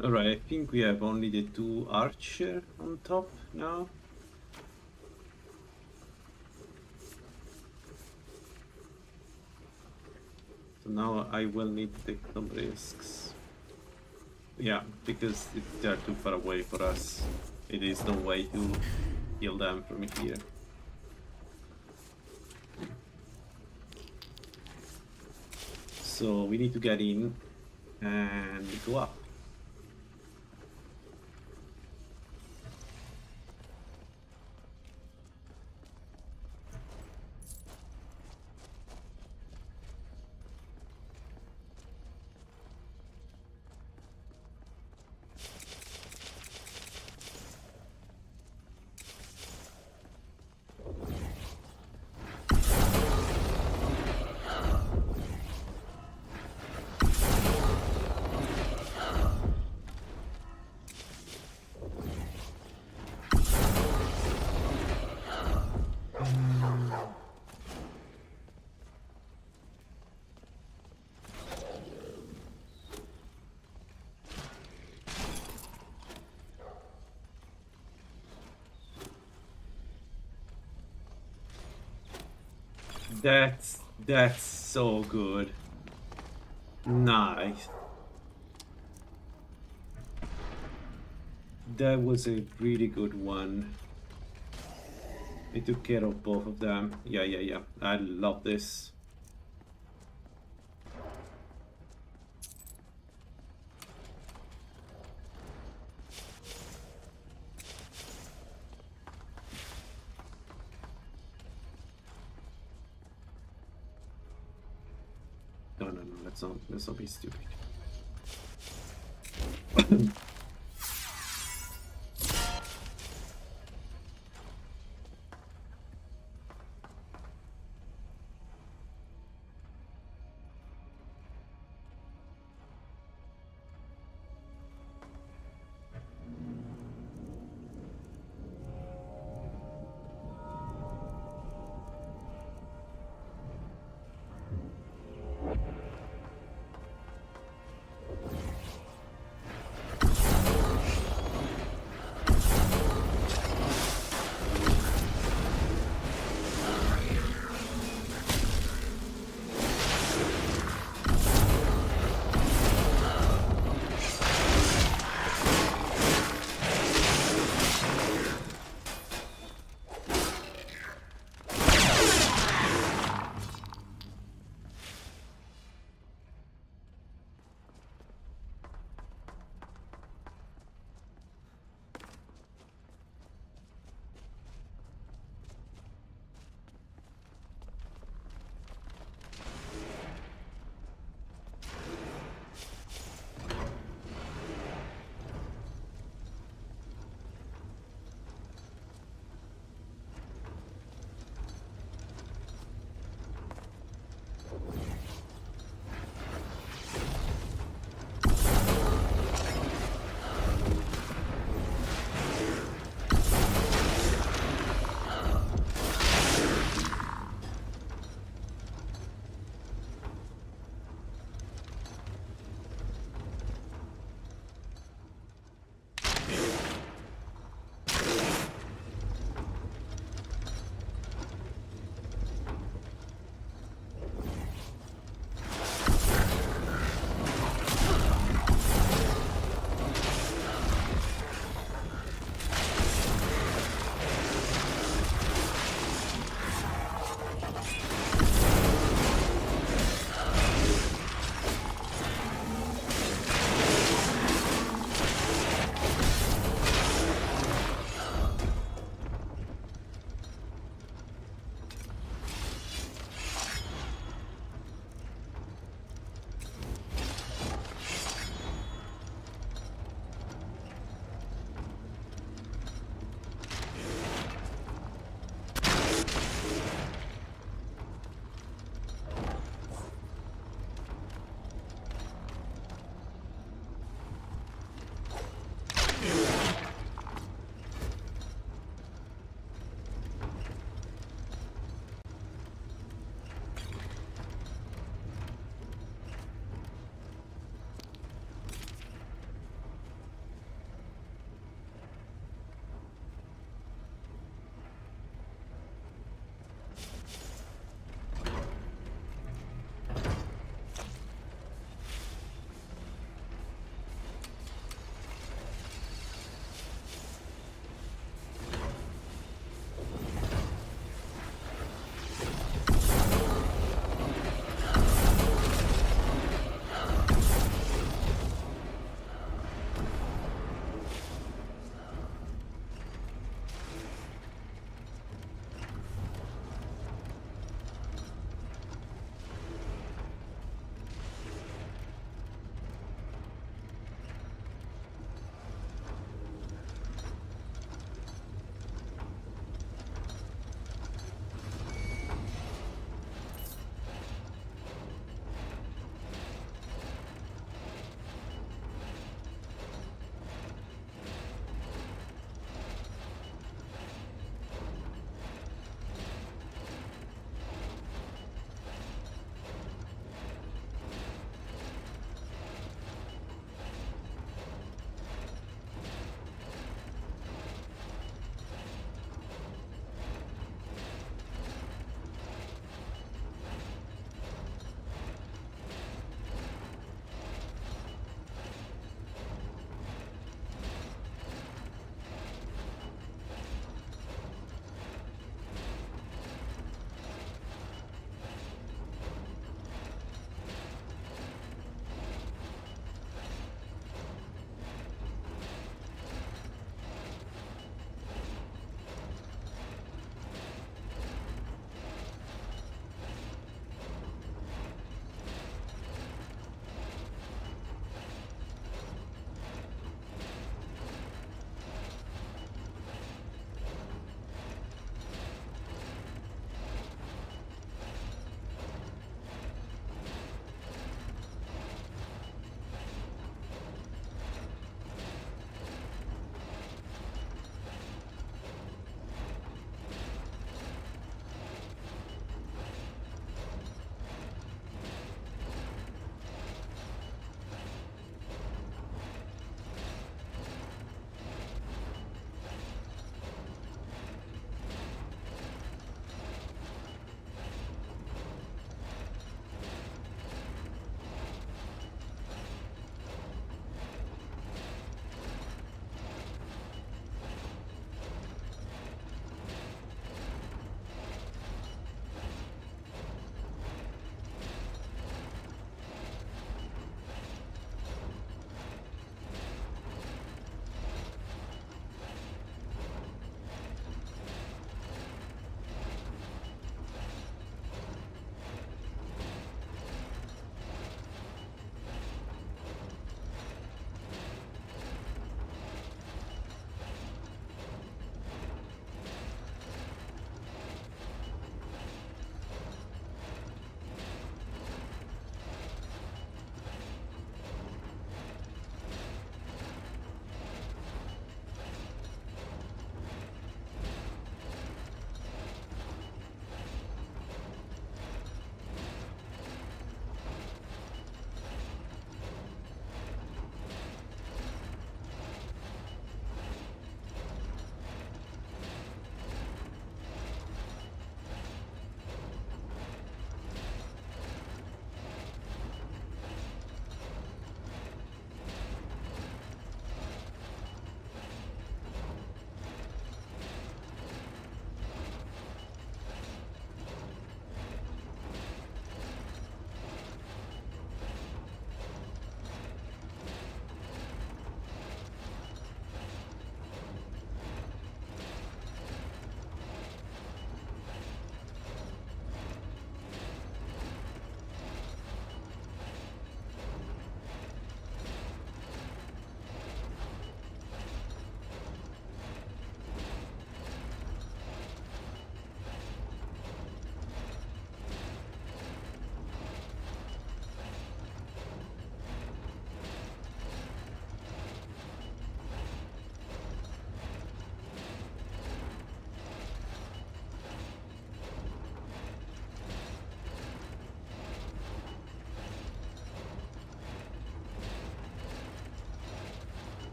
Alright, I think we have only the 2 archer on top now. So now I will need to take some risks. Yeah, because they are too far away for us. It is no way to kill them from here. So we need to get in and go up. That's so good. Nice. That was a really good one. I took care of both of them. Yeah. I love this. No, let's not be stupid.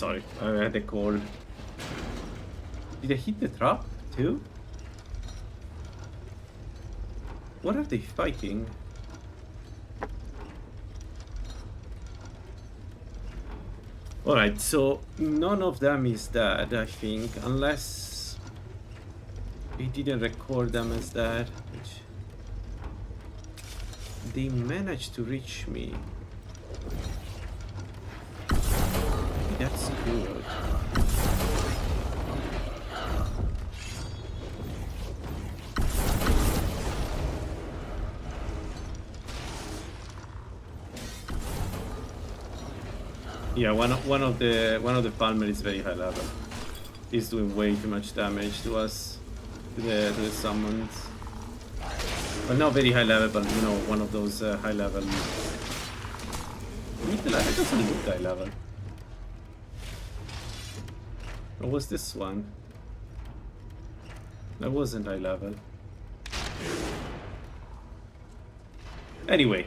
sorry, I had a cold. Did I hit the trap too? What are they fighting? Alright, so none of them is dead, I think, unless they didn't record them as dead, which they managed to reach me. That's good. Yeah, one of the farmers is very high level. He's doing way too much damage to us, to the summons. Well, not very high level, but you know, one of those high level. Mid level, it doesn't look high level. What was this one? That wasn't high level. Anyway.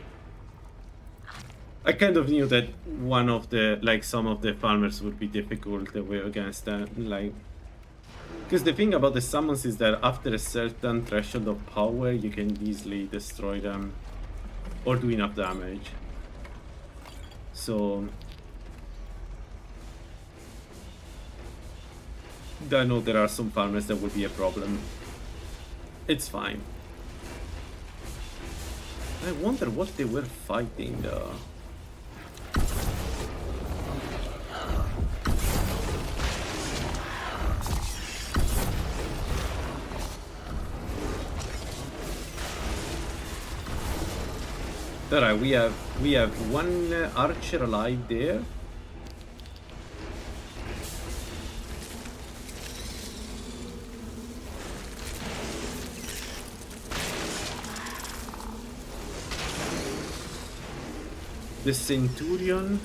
I kind of knew that one of the, like, some of the farmers would be difficult against them, like, because the thing about the summons is that after a certain threshold of power, you can easily destroy them or do enough damage. So I know there are some farmers that would be a problem. It's fine. I wonder what they were fighting though. Alright, we have one archer alive there. The centurion.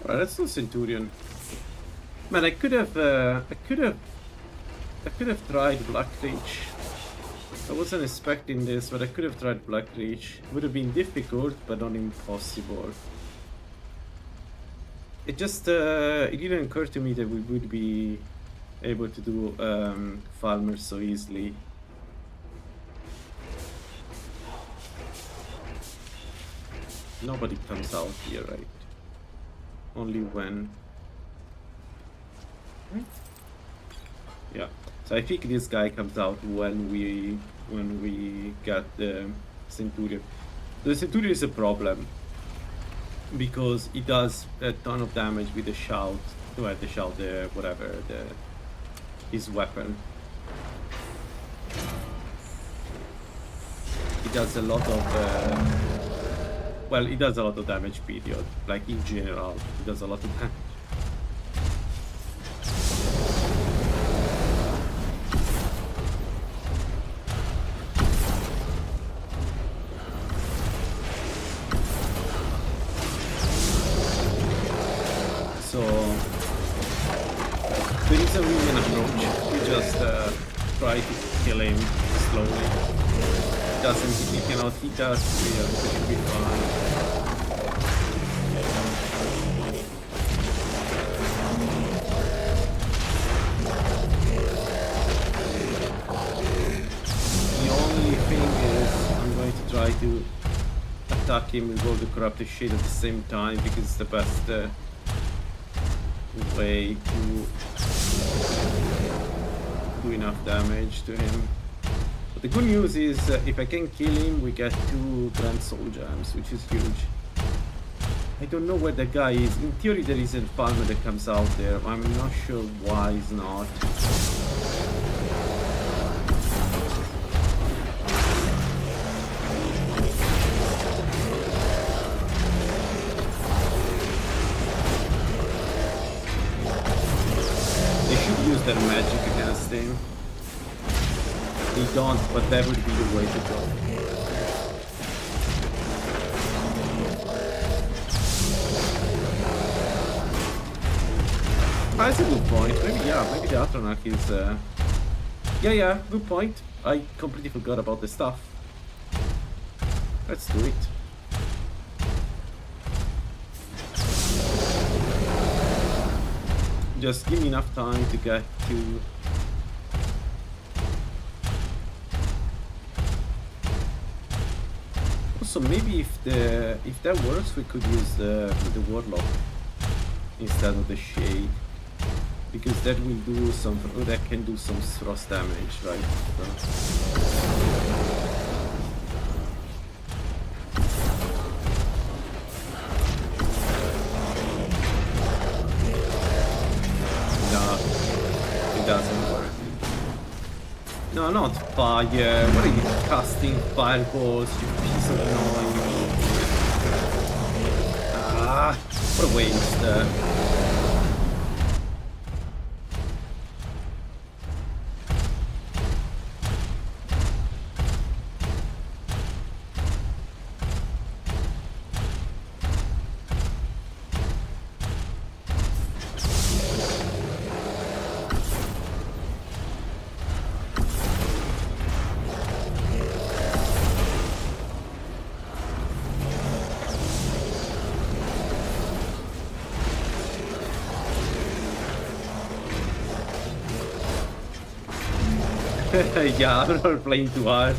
Alright, that's no centurion. Man, I could have tried Black Reach. I wasn't expecting this, but I could have tried Black Reach. It would have been difficult, but not impossible. It just it didn't occur to me that we would be able to do farmers so easily. Nobody comes out here, right? Only when. Yeah. So I think this guy comes out when we get the Centurion. The Centurion is a problem because it does a ton of damage with the shout. Well, the shout, his weapon. It does a lot of. Well, it does a lot of damage, period. Like, in general, it does a lot of damage. So, there isn't really an approach. We just try to kill him slowly. He cannot hit us, it should be fine. The only thing is, I'm attack him with all the corrupted shit at the same time because it's the best way to do enough damage to him. But the good news is if I can kill him, we get 2 Grand Soul Gems, which is huge. I don't know where the guy is. In theory there is a farmer that comes out there. I'm not sure why he's not. They should use their magic against him. They don't, but that would be the way to go. That's a good point. Maybe the Atronach is... Yeah, good point. I completely forgot about the stuff. Let's do it. Just give me enough time to get to... Also, maybe if that works, we could use the Warlock instead of the Shade. Because that will do some, that can do some thrust damage, right? No, it doesn't work. No, not fire. What are you casting fireballs, you piece of noise? Ah, what a waste. Yeah, I'm not playing too hard.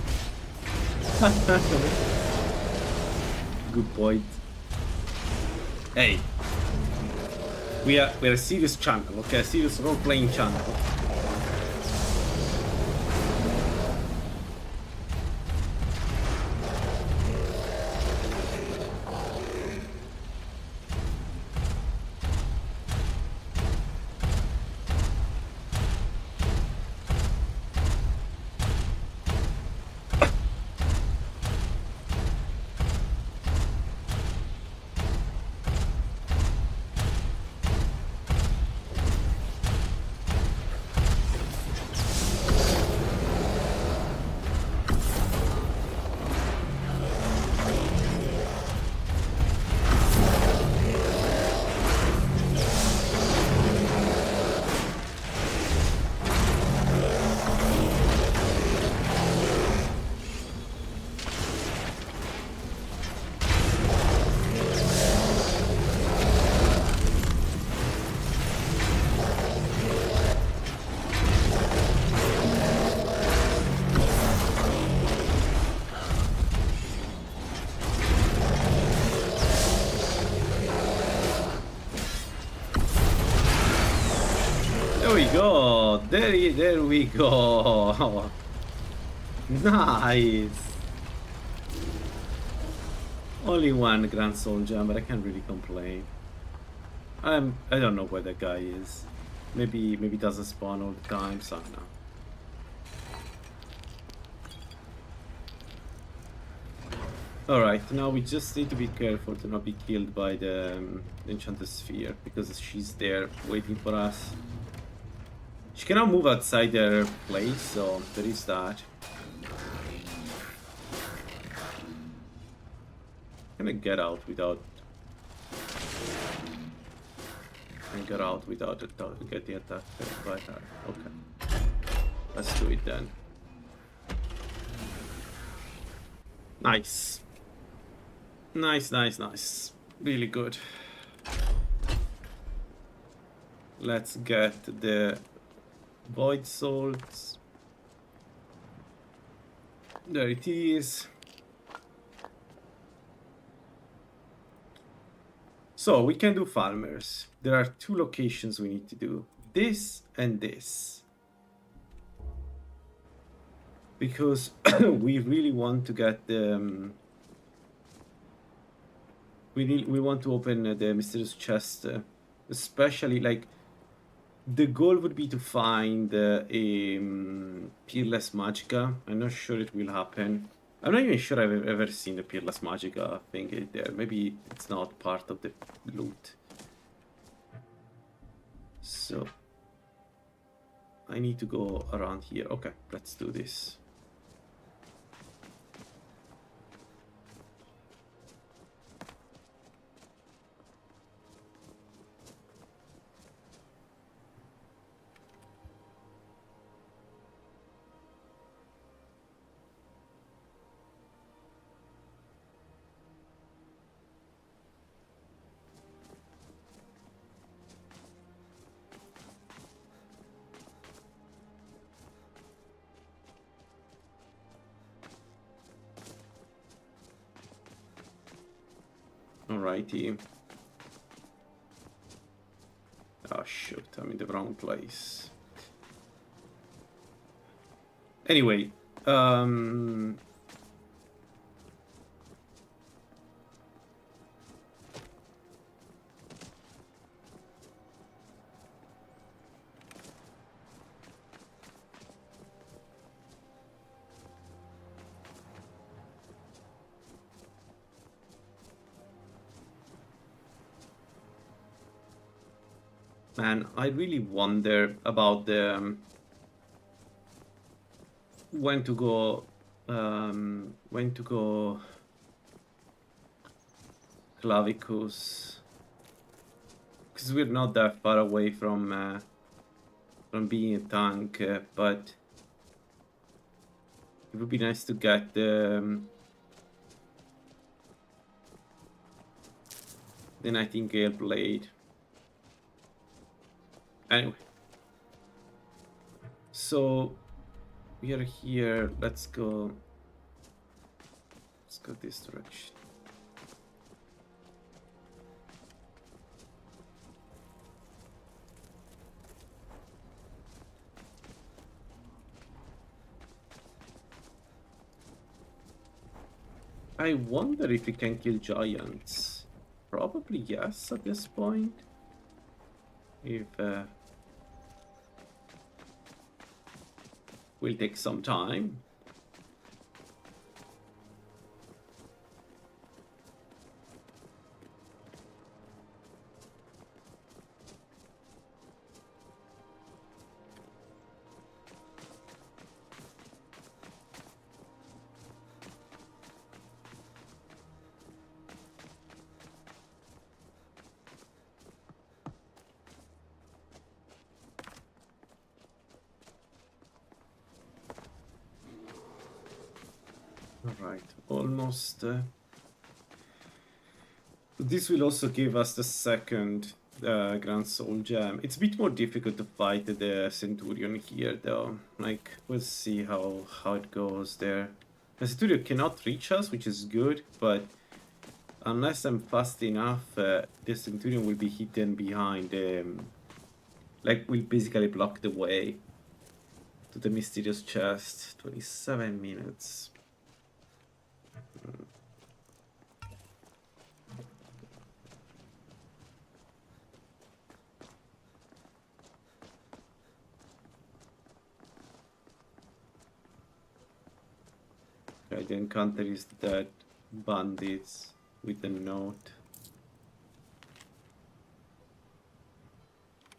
Good point. Hey, we're a serious channel, okay? A serious role-playing channel. There we go. Nice. Only 1 Grand Soul Gem, but I can't really complain. I don't know where that guy is. Maybe it doesn't spawn all the time, so I don't know. Alright, now we just need to be careful to not be killed by the Enchanted Sphere, because she's there waiting for us. She cannot move outside their place, so there is that. Can I get out without... get the attack by her? Okay. Let's do it then. Nice. Nice. Really good. Let's get the Void Souls. There it is. So we can do farmers. There are 2 locations we need to do. This and this. Because we really want to get the... we want to open the mysterious chest. Especially, like... The goal would be to find a Peerless Magicka. I'm not sure it will happen. I'm not even sure I've ever seen the Peerless Magicka thing there. Maybe it's not part of the loot. So... I need to go around here. Okay, let's do this. Alrighty. Oh shoot, I'm in the wrong place. Anyway, man, I really wonder about the when to go Clavicus, because we're not that far away from being a tank, but it would be nice to get the Nightingale blade. Anyway, so we are here. Let's go this direction. I wonder if we can kill giants. Probably yes at this point. If will take some time. Alright, almost. This will also give us the second Grand Soul Gem. It's a bit more difficult to fight the Centurion here, though. Like, we'll see how it goes there. The Centurion cannot reach us, which is good, but unless I'm fast enough, the Centurion will be hidden behind, like, will basically block the way to the mysterious chest. 27 minutes. Okay, the encounter is that bandits with a note.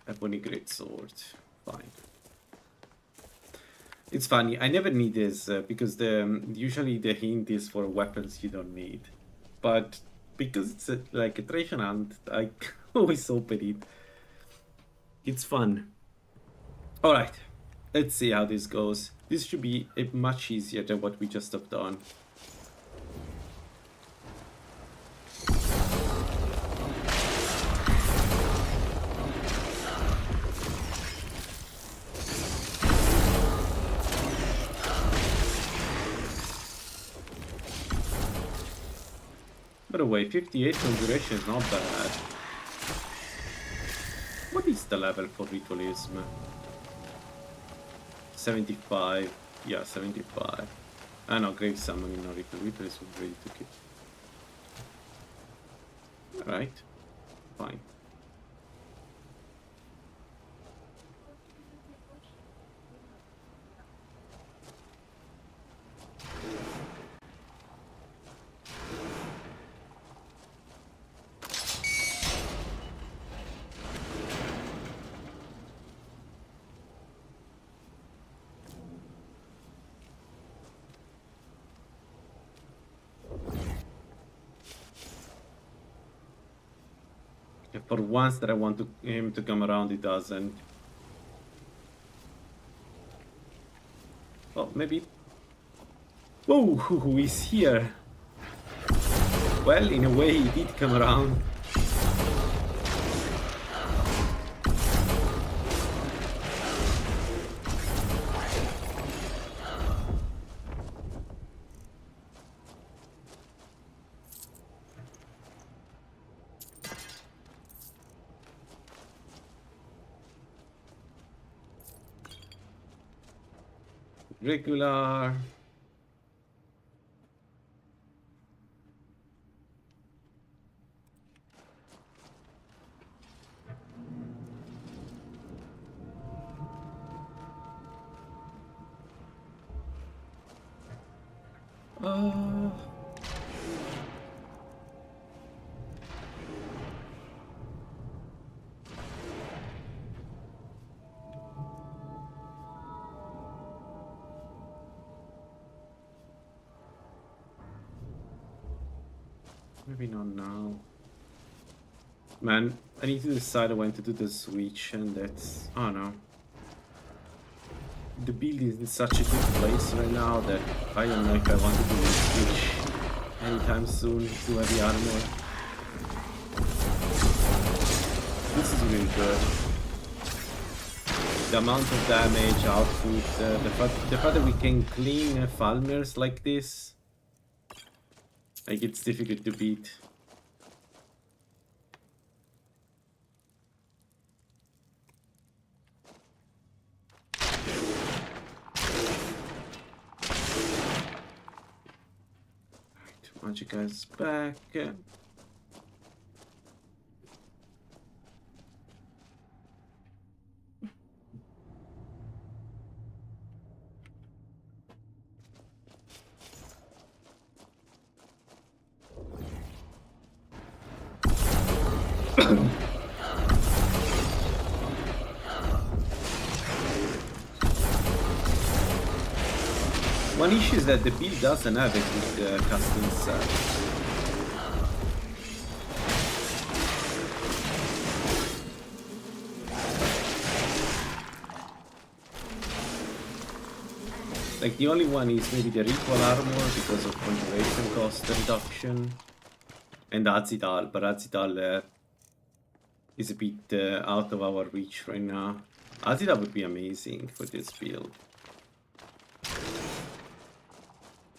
Ebony great sword. Fine. It's funny, I never need this because usually the hint is for weapons you don't need. But because it's like a treasure hunt, I always open it. It's fun. Alright, let's see how this goes. This should be much easier than what we just have done. By the way, 58 conjuration is not bad. What is the level for ritualism? 75. Yeah, 75. Ah no, grave summoning, no ritualism is ready to kill. Alright. Fine. For once that I want him to come around, he doesn't. Oh, maybe. Whoa, he's here. Well, in a way, he did come around. Regular. Maybe not now. Man, I need to decide when to do the switch, and that's... I don't know. The build is in such a good place right now that I don't know if I want to do the switch anytime soon to heavy armor. This is really good. The amount of damage, output, the fact that we can clean Falmers like this, like it's difficult to beat. Magic is back. One issue is that the build doesn't have a good custom set. Like the only one is maybe the ritual armor because of conjuration cost reduction, and Azidal, but Azidal is a bit out of our reach right now. Azidal would be amazing for this build.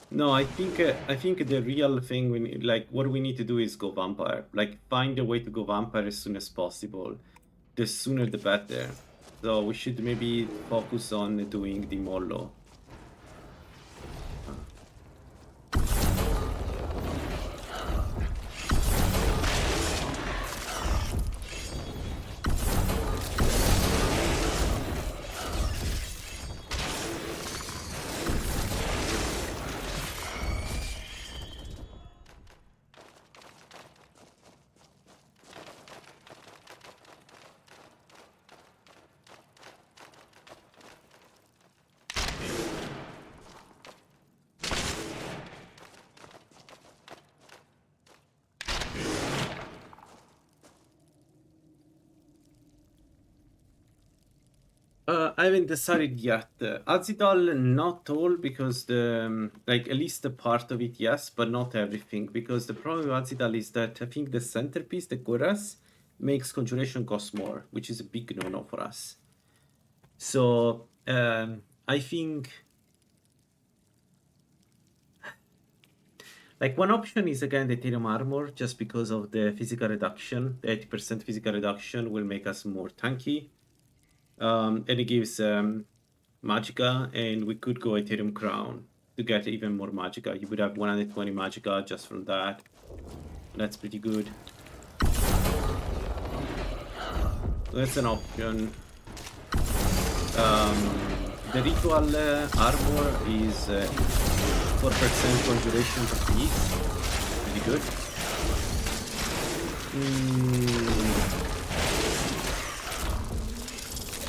No, I think the real thing we need, like what we need to do is go vampire. Like find a way to go vampire as soon as possible. The sooner the better. So we should maybe focus on doing the Mollo. I haven't decided yet. Azidal, not all, because the like at least a part of it, yes, but not everything. Because the problem with Azidal is that I think the centerpiece, the Cuirass, makes conjuration cost more, which is a big no-no for us. So I think Like, one option is again the Ethereum armor, just because of the physical reduction. The 80% physical reduction will make us more tanky. And it gives Magicka, and we could go Ethereum Crown to get even more Magicka. You would have 120 Magicka just from that. That's pretty good. That's an option. The ritual armor is 4% conjuration per piece. Pretty good.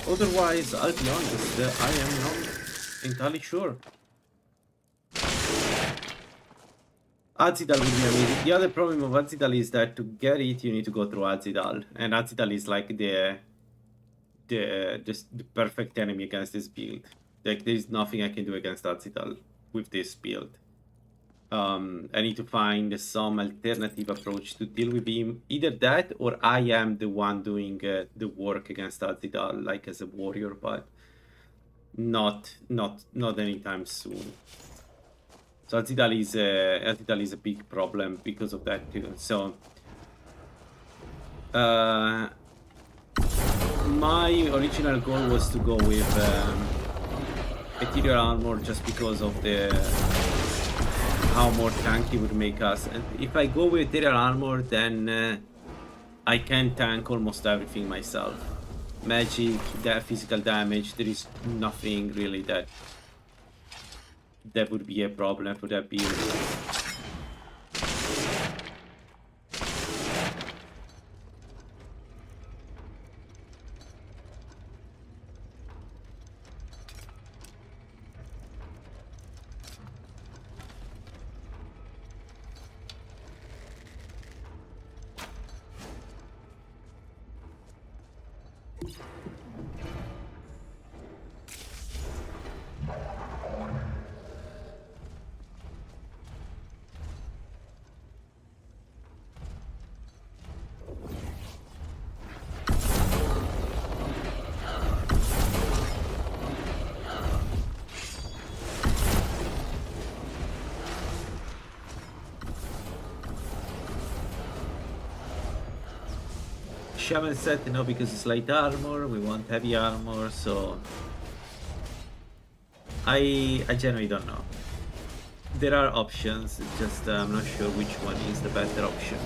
Otherwise, I'll be honest, I am not entirely sure. Azidal would be amazing. The other problem of Azidal is that to get it, you need to go through Azidal. And Azidal is like the perfect enemy against this build. Like, there's nothing I can do against Azidal with this build. I need to find some alternative approach to deal with him. Either that, or I am the one doing the work against Azidal, like as a warrior, but not anytime soon. So Azidal is a big problem because of that too. So my original goal was to go with Ethereal armor just because of how more tanky would make us. And if I go with Ethereal armor, then I can tank almost everything myself. Magic, physical damage, there is nothing really that would be a problem for that build. Shaman said no, because it's light armor, we want heavy armor, so I generally don't know. There are options, it's just I'm not sure which one is the better option.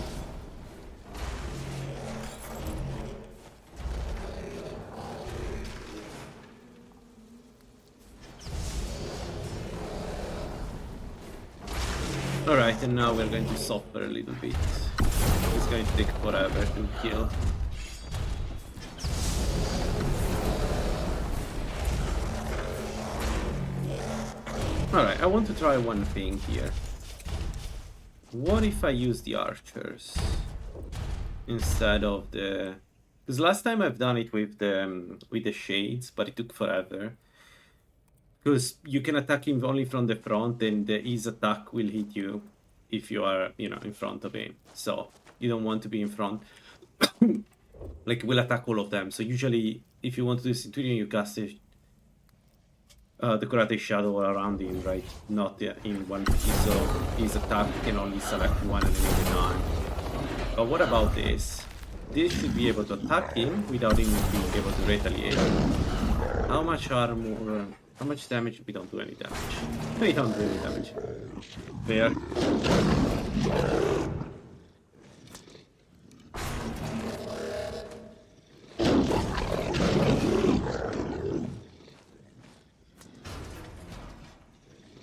Alright, and now we're going to suffer a little bit. It's going to take forever to kill. Alright, I want to try one thing here. What if I use the archers instead of the... Because last time I've done it with the shades, but it took forever. Because you can attack him only from the front, and his attack will hit you if you are, in front of him. So you don't want to be in front. Like, we'll attack all of them. So usually, if you want to do Centurion, you cast the Karate Shadow around him, right? Not in one piece, so his attack can only select one enemy at a time. But what about this? This should be able to attack him without him being able to retaliate. How much armor? How much damage? We don't do any damage. We don't do any damage. Fair.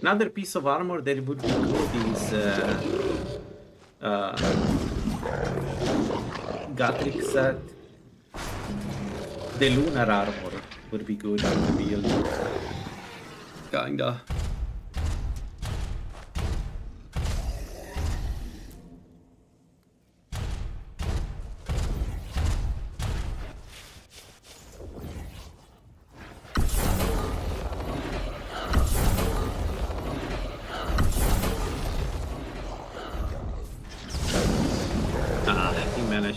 Another piece of armor that would be good is Gatrix set. The lunar armor would be good on the build. Kinda.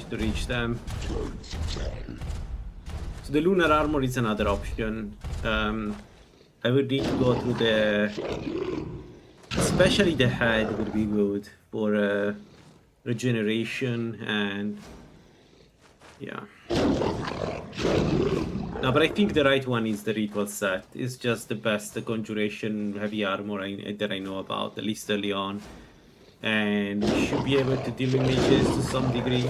To reach them. So the lunar armor is another option. I would need to go through the especially the head would be good for regeneration and yeah. No, but I think the right one is the ritual set. It's just the best conjuration heavy armor that I know about, at least early on. And we should be able to deal with mages to some degree.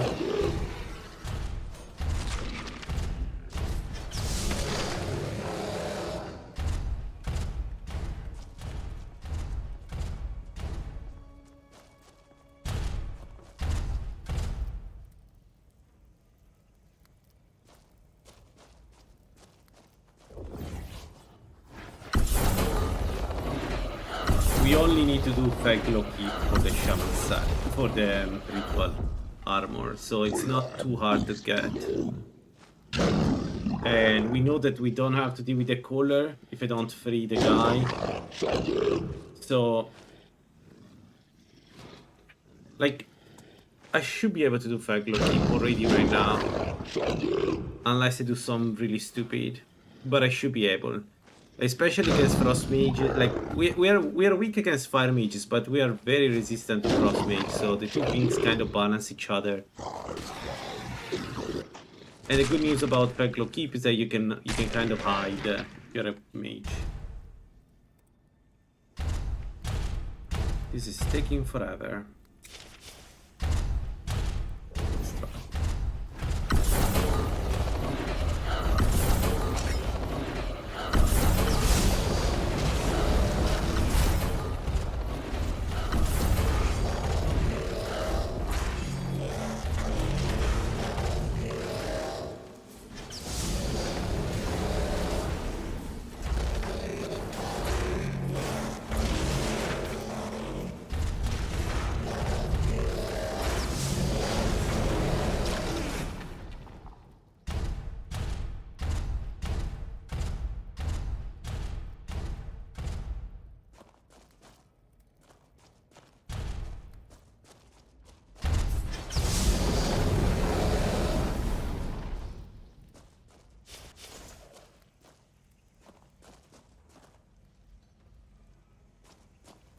We only need to do Feglo Keep for the shaman set, for the ritual armor, so it's not too hard to get. And we know that we don't have to deal with the caller if I don't free the guy. So, like, I should be able to do Feglo Keep already right now, unless I do some really stupid, but I should be able. Especially against frost mages, like we are weak against fire mages, but we are very resistant to frost mage, so the two things kind of balance each other. And the good news about Feglo Keep is that you can kind of hide if you're a mage. This is taking forever.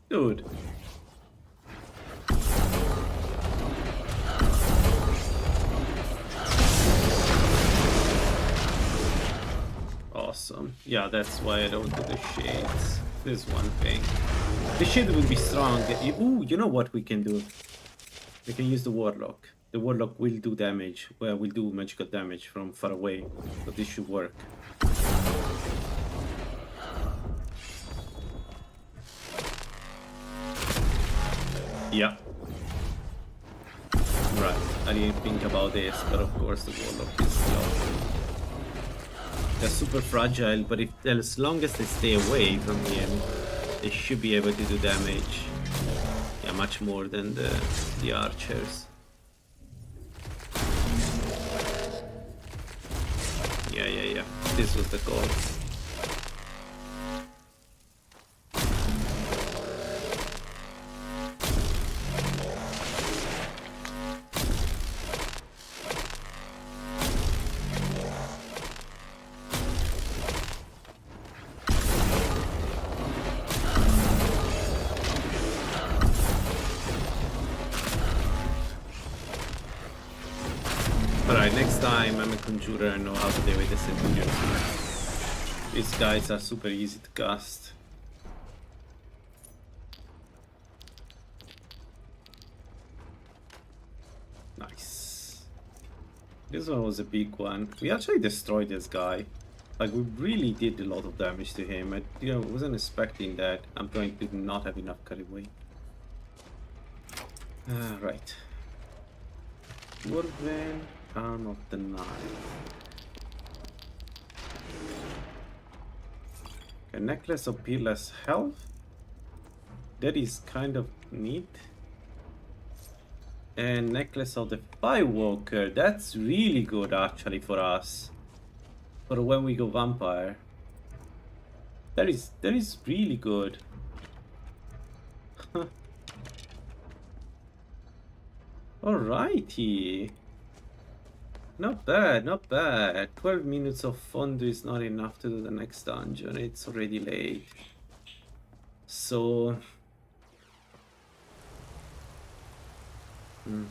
Dude. Awesome. Yeah, that's why I don't do the shades. There's one thing. The shade will be strong. Ooh, you know what we can do? We can use the warlock. The warlock will do damage. Well, will do magical damage from far away. So this should work. Yeah. Right. I didn't think about this, but of course the warlock is the option. They're super fragile, but as long as they stay away from him, they should be able to do damage. Yeah, much more than the archers. Yeah. This was the goal. Alright, next time I'm a conjurer and know how to deal with the centurions. These guys are super easy to cast. Nice. This one was a big one. We actually destroyed this guy. Like, we really did a lot of damage to him. I wasn't expecting that. I'm going to not have enough carry weight. Right. Dwarven Arm of the Nile. A necklace of peerless health. That is kind of neat. And necklace of the Firewalker. That's really good actually for us. For when we go vampire. That is really good. Alrighty. Not bad, not bad. 12 minutes of fondue is not enough to do the next dungeon. It's already late. So Hmm.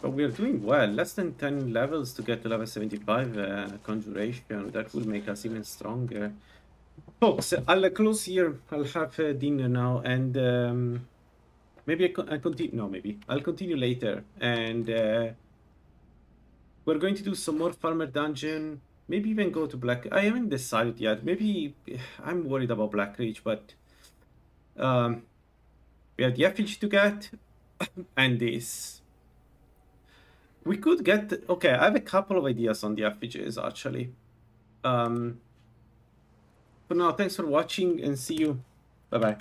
But we're doing well. Less than 10 levels to get to level 75 conjuration. That will make us even stronger. Folks, I'll close here. I'll have dinner now, and maybe I'll continue. No, maybe I'll continue later. And we're going to do some more farmer dungeon. Maybe even go to Black. I haven't decided yet. Maybe I'm worried about Black Ridge, but we have the effigy to get, and this. We could get... Okay, I have a couple of ideas on the effigies, actually. For now, thanks for watching, and see you. Bye-bye.